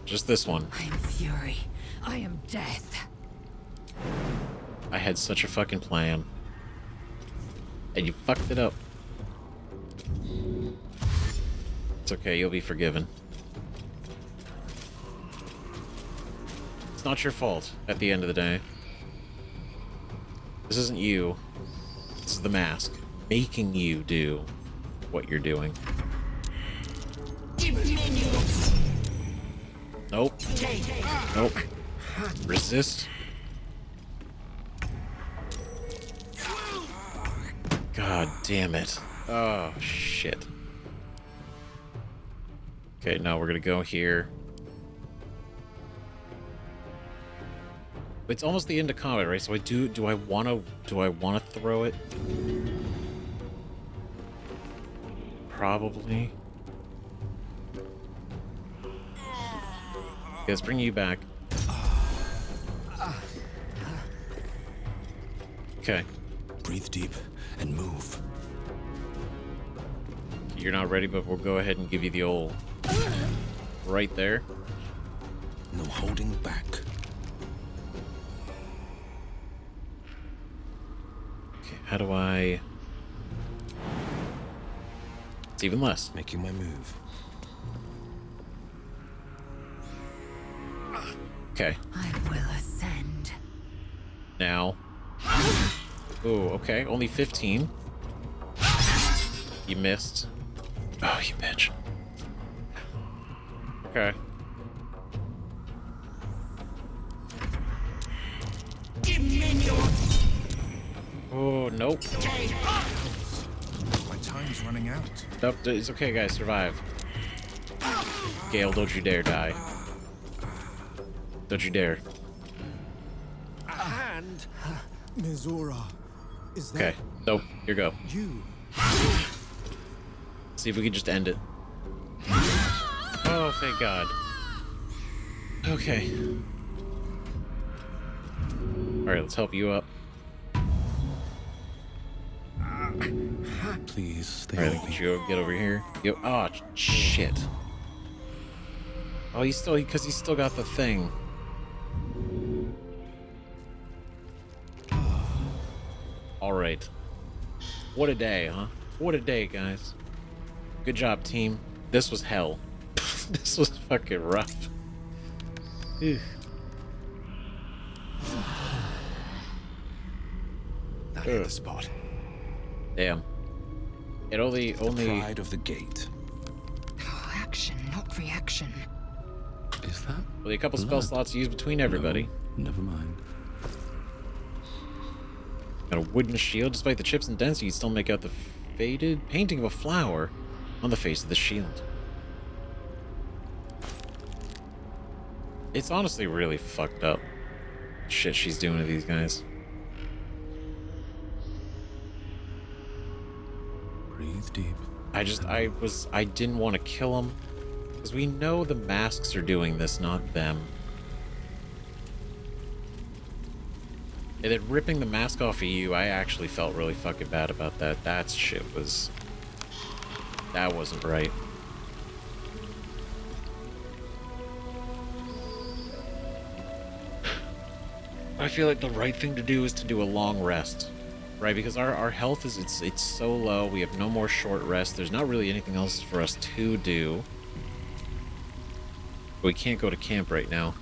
Just this one. I am fury. I am death. I had such a fucking plan. And you fucked it up. It's okay, you'll be forgiven. It's not your fault at the end of the day. This isn't you. This is the mask making you do what you're doing. Nope. Nope. Resist. God damn it. Oh, shit. Okay, now we're gonna go here. It's almost the end of combat, right? So do I wanna throw it? Probably. Okay, let's bring you back. Okay. Breathe deep and move. You're not ready, but we'll go ahead and give you the old right there. No holding back. Okay, how do I... It's even less. Making my move. Okay. I will ascend. Now. Ooh, okay. Only 15. You missed. Oh, you bitch. Okay. Oh, nope. My time's running out. Nope, it's okay, guys. Survive. Gail, don't you dare die. Don't you dare. A hand? Mizora, is that Okay. Nope. Here go. you? See if we can just end it. Oh, thank God. Okay. Alright, let's help you up. Please stay Alright, with me. get over here. Yo, oh, shit. Oh, because he's still got the thing. Alright. What a day, huh? What a day, guys. Good job, team. This was hell. This was fucking rough. Ew. That hit the spot. Damn. It only... Pride of the gate. Oh, action, not reaction. Is that? Only a couple spell slots used between everybody. No, never mind. Got a wooden shield. Despite the chips and dents, you can still make out the faded painting of a flower on the face of the shield. It's honestly really fucked up. Shit she's doing to these guys. Breathe deep. I didn't want to kill them. Because we know the masks are doing this, not them. And then ripping the mask off of you, I actually felt really fucking bad about that. That shit was... That wasn't right. I feel like the right thing to do is to do a long rest. Right? Because our health is... It's so low. We have no more short rest. There's not really anything else for us to do. But we can't go to camp right now.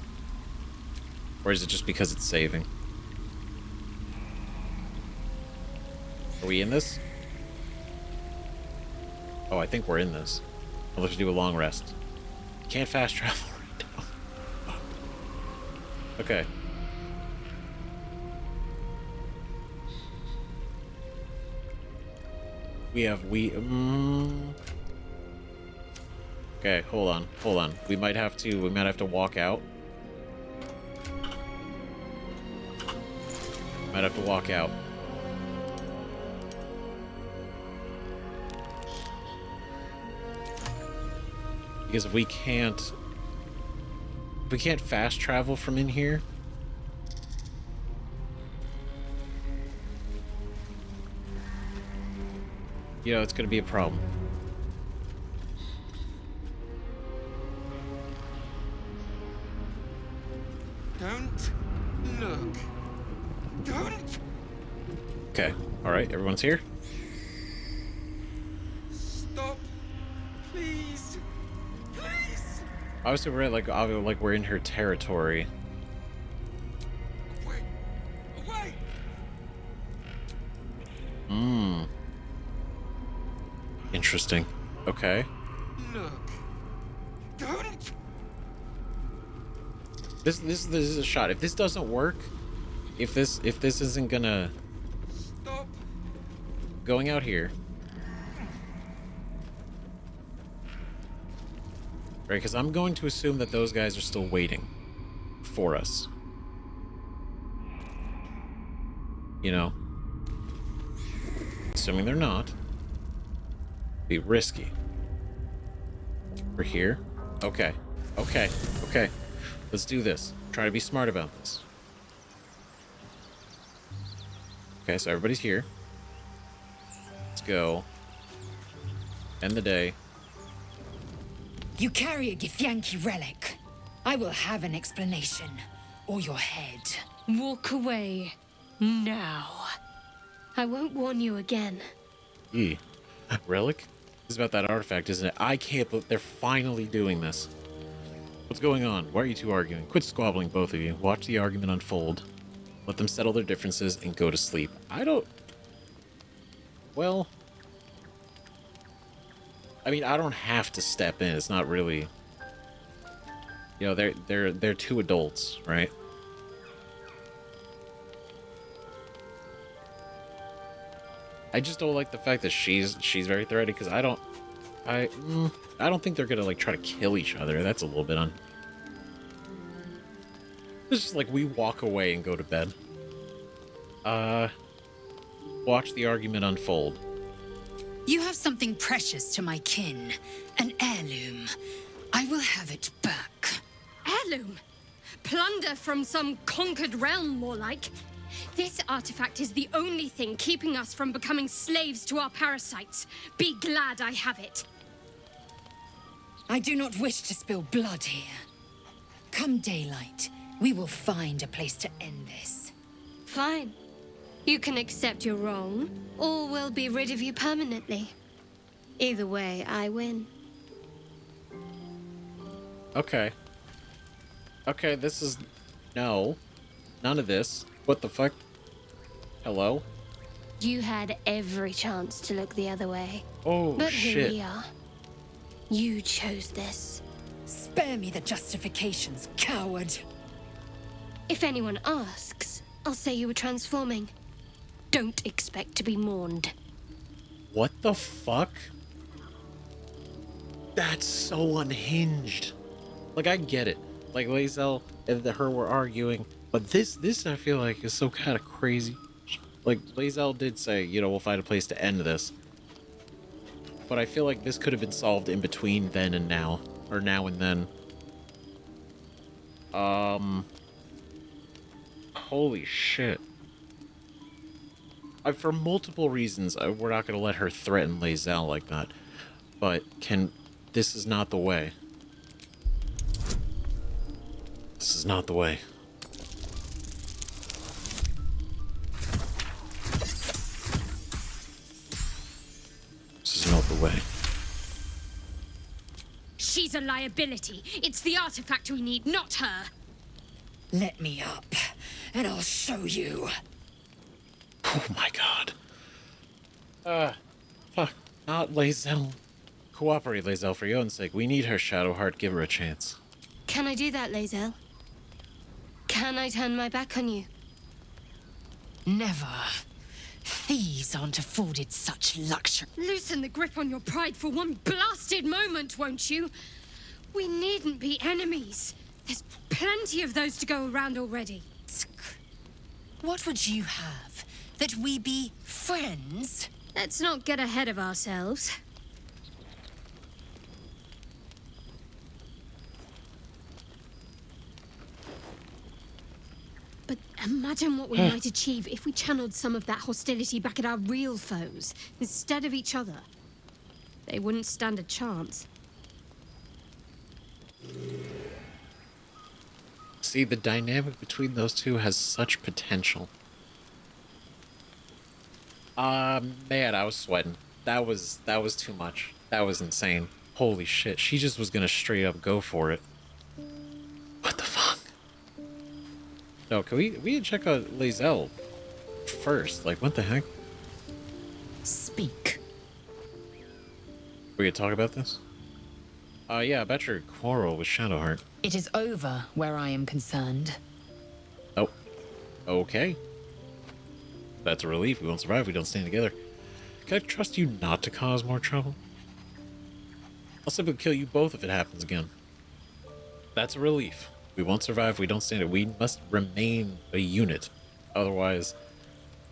Or is it just because it's saving? Are we in this? Oh, I think we're in this. I'll have to do a long rest. Can't fast travel right now. Okay. Okay, hold on. We might have to walk out. Might have to walk out. Because if we can't fast travel from in here, you know, it's gonna be a problem. Don't look. Don't. Okay. All right. Everyone's here. Stop. Please. Please. Obviously, we're in her territory. Away. Away. Hmm. Interesting. Okay. Look. Don't. This is a shot. If this doesn't work, if this isn't gonna Stop. going out here, right? Because I'm going to assume that those guys are still waiting for us. You know, assuming they're not, be risky. We're here. Okay. Okay. Okay. Let's do this. Try to be smart about this. Okay, so everybody's here. Let's go. End the day. You carry a Githyanki relic. I will have an explanation. Or your head. Walk away. Now. I won't warn you again. Relic? This is about that artifact, isn't it? I can't believe they're finally doing this. What's going on? Why are you two arguing? Quit squabbling, both of you. Watch the argument unfold. Let them settle their differences and go to sleep. Well, I mean, I don't have to step in. It's not really, you know, they're two adults, right? I just don't like the fact that she's very threatening, because I don't think they're gonna like try to kill each other. That's a little bit It's just like we walk away and go to bed. Watch the argument unfold. You have something precious to my kin. An heirloom. I will have it back. Heirloom? Plunder from some conquered realm, more like. This artifact is the only thing keeping us from becoming slaves to our parasites. Be glad I have it. I do not wish to spill blood here. Come daylight, we will find a place to end this. Fine. You can accept you're wrong, or we'll be rid of you permanently. Either way, I win. Okay. Okay, this is... No. None of this. What the fuck? Hello? You had every chance to look the other way. Oh, but shit. Here we are. You chose this. Spare me the justifications, coward. If anyone asks, I'll say you were transforming. Don't expect to be mourned. What the fuck? That's so unhinged. Like, I get it. Like, Lae'zel and her were arguing. But this I feel like is so kind of crazy. Like, Lae'zel did say, you know, we'll find a place to end this. But I feel like this could have been solved in between then and now. Or now and then. Holy shit. For multiple reasons, we're not going to let her threaten Lae'zel like that. But this is not the way. This is not the way. This is not the way. She's a liability. It's the artifact we need, not her. Let me up, and I'll show you. Oh my god. Fuck. Not Lae'zel. Cooperate, Lae'zel, for your own sake. We need her, Shadowheart. Give her a chance. Can I do that, Lae'zel? Can I turn my back on you? Never. Thieves aren't afforded such luxury. Loosen the grip on your pride for one blasted moment, won't you? We needn't be enemies. There's plenty of those to go around already. What would you have? That we be friends? Let's not get ahead of ourselves. Imagine what we might achieve if we channeled some of that hostility back at our real foes, instead of each other. They wouldn't stand a chance. See, the dynamic between those two has such potential. Man, I was sweating. That was too much. That was insane. Holy shit, she just was gonna straight up go for it. What the fuck? No, can we check out Lae'zel first? Like, what the heck? Speak. We could talk about this? Yeah, about your quarrel with Shadowheart. It is over where I am concerned. Oh, okay. That's a relief. We won't survive if we don't stand together. Can I trust you not to cause more trouble? I'll simply kill you both if it happens again. That's a relief. We won't survive if we don't stand it. We must remain a unit. Otherwise,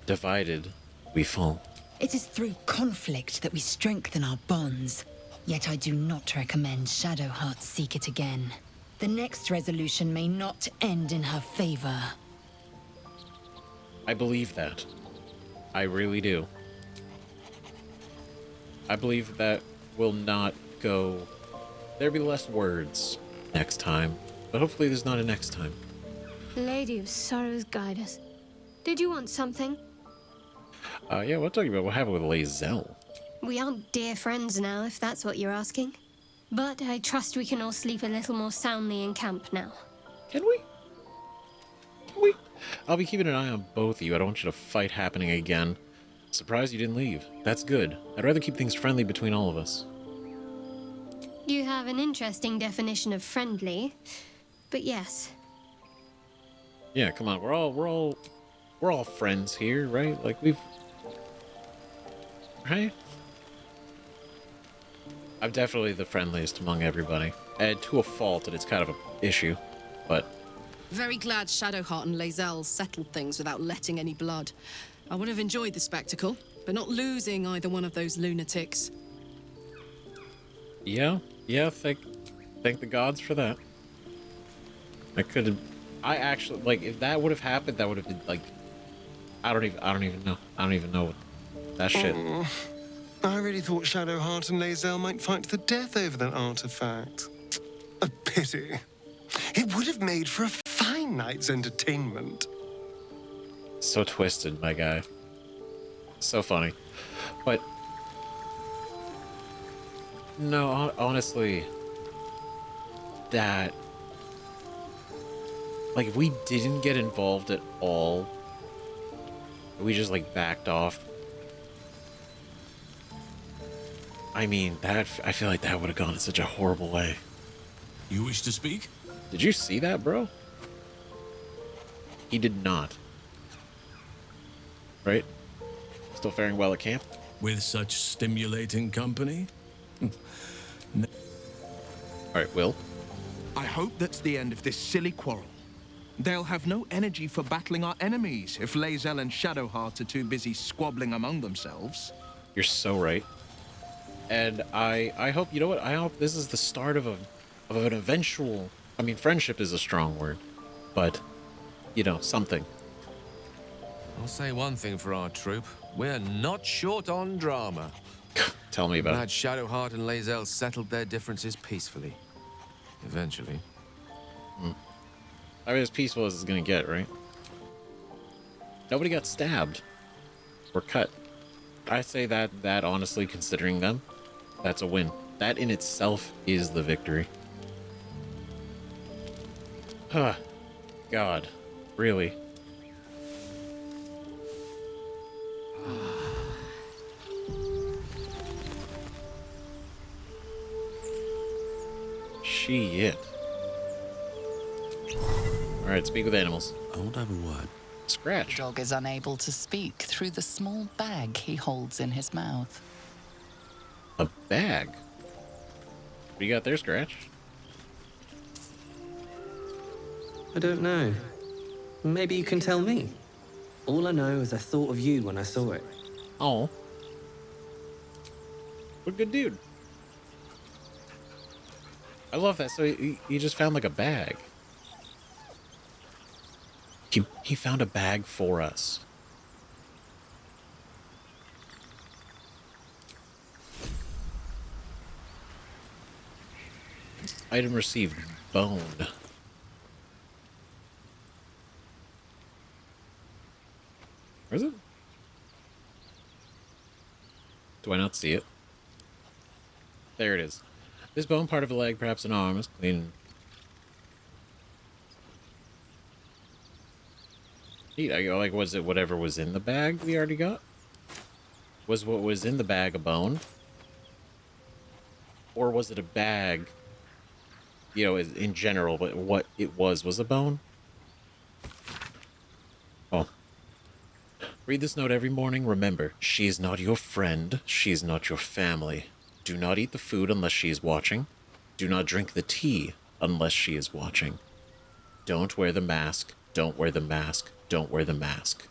divided, we fall. It is through conflict that we strengthen our bonds. Yet I do not recommend Shadowheart seek it again. The next resolution may not end in her favor. I believe that. I really do. I believe that will not go... There'll be less words next time. But hopefully there's not a next time. Lady of Sorrows, guide us. Did you want something? Yeah, we're talking about what happened with Lae'zel. We aren't dear friends now, if that's what you're asking. But I trust we can all sleep a little more soundly in camp now. Can we? Can we? I'll be keeping an eye on both of you. I don't want you to fight happening again. Surprised you didn't leave. That's good. I'd rather keep things friendly between all of us. You have an interesting definition of friendly, but yes. Yeah, come on. We're all friends here, right? Like right? I'm definitely the friendliest among everybody. And to a fault, and it's kind of an issue, but... Very glad Shadowheart and Lae'zel settled things without letting any blood. I would have enjoyed the spectacle, but not losing either one of those lunatics. Yeah, thank the gods for that. I actually, like, if that would have happened, that would have been, like... I don't even know what that shit... I really thought Shadowheart and Lae'zel might fight to the death over that artifact. A pity. It would have made for a fine night's entertainment. So twisted, my guy. So funny. But... No, honestly... That... Like, if we didn't get involved at all... We just, like, backed off... I mean, I feel like that would have gone in such a horrible way. You wish to speak? Did you see that, bro? He did not. Right? Still faring well at camp? With such stimulating company? Alright, Wyll. I hope that's the end of this silly quarrel. They'll have no energy for battling our enemies if Lae'zel and Shadowheart are too busy squabbling among themselves. You're so right. And I hope, you know what? I hope this is the start of an eventual... I mean, friendship is a strong word. But, you know, something. I'll say one thing for our troop. We're not short on drama. Tell me about it. Shadowheart and Lae'zel settled their differences peacefully. Eventually. I mean, as peaceful as it's gonna get, right? Nobody got stabbed. Or cut. I say that honestly, considering them, that's a win. That in itself is the victory. Huh. God. Really? Shit. Alright, speak with animals. I won't have a word. Scratch. The dog is unable to speak through the small bag he holds in his mouth. A bag? What do you got there, Scratch? I don't know. Maybe you can tell me. All I know is I thought of you when I saw it. Oh. What a good dude. I love that. So he just found like a bag. He found a bag for us. Item received, bone. Where is it? Do I not see it? There it is. This bone, part of a leg, perhaps an arm, is clean. Neat. I go, like, was it whatever was in the bag we already got? Was what was in the bag a bone? Or was it a bag, you know, in general, but what it was a bone? Oh. Read this note every morning. Remember, she is not your friend. She is not your family. Do not eat the food unless she is watching. Do not drink the tea unless she is watching. Don't wear the mask. Don't wear the mask. Don't wear the mask.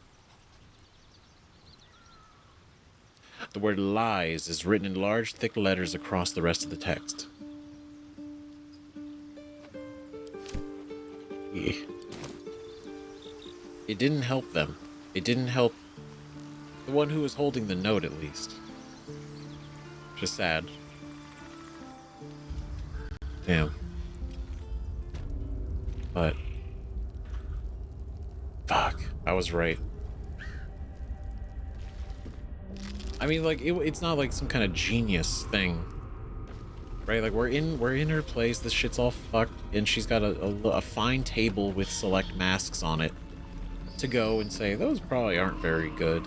The word lies is written in large, thick letters across the rest of the text. It didn't help them. It didn't help the one who was holding the note, at least. Just sad. Damn. But... fuck. I was right. I mean, like, it's not like some kind of genius thing. Right? Like, we're in her place, this shit's all fucked, and she's got a fine table with select masks on it to go and say, those probably aren't very good.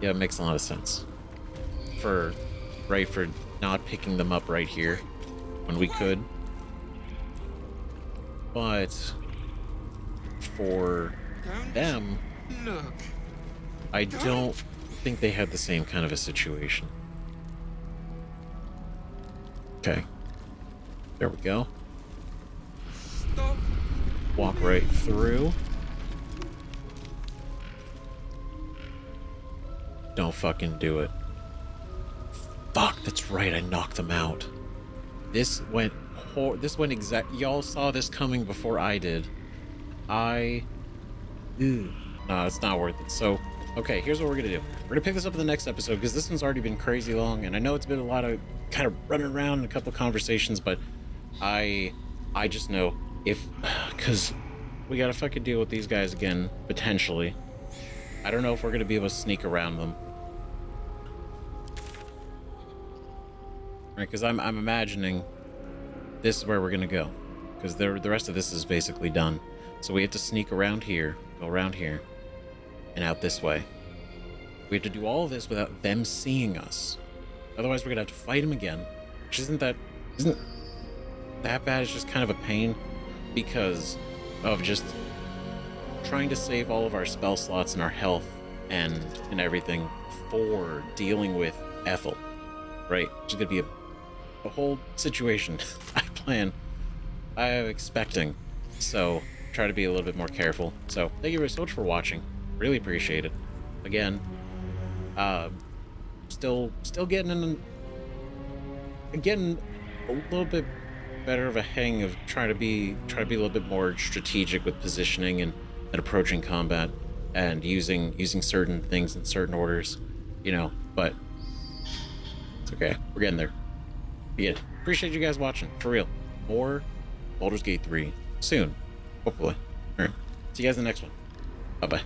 Yeah, it makes a lot of sense. For not picking them up right here when we could. But for them, I don't think they had the same kind of a situation. Okay. There we go. Walk right through. Don't fucking do it. Fuck, that's right, I knocked them out. This went y'all saw this coming before I did. No, it's not worth it. So, okay, here's what we're gonna do. We're gonna pick this up in the next episode, because this one's already been crazy long, and I know it's been a lot of kind of running around and a couple conversations, but I just know because we gotta fucking deal with these guys again, potentially. I don't know if we're gonna be able to sneak around them. Right, because I'm imagining this is where we're gonna go, because the rest of this is basically done. So we have to sneak around here, go around here, and out this way. We have to do all of this without them seeing us. Otherwise, we're gonna have to fight them again, which isn't that bad. It's just kind of a pain because of just trying to save all of our spell slots and our health and everything for dealing with Ethel, right? Which is gonna be a whole situation I'm expecting. So try to be a little bit more careful. So thank you so much for watching. Really appreciate it. Again, still getting a little bit better of a hang of trying to be a little bit more strategic with positioning and approaching combat and using certain things in certain orders, you know, but it's okay. We're getting there. Yeah, appreciate you guys watching, for real. More Baldur's Gate 3 soon, hopefully. All right, see you guys in the next one. Bye-bye.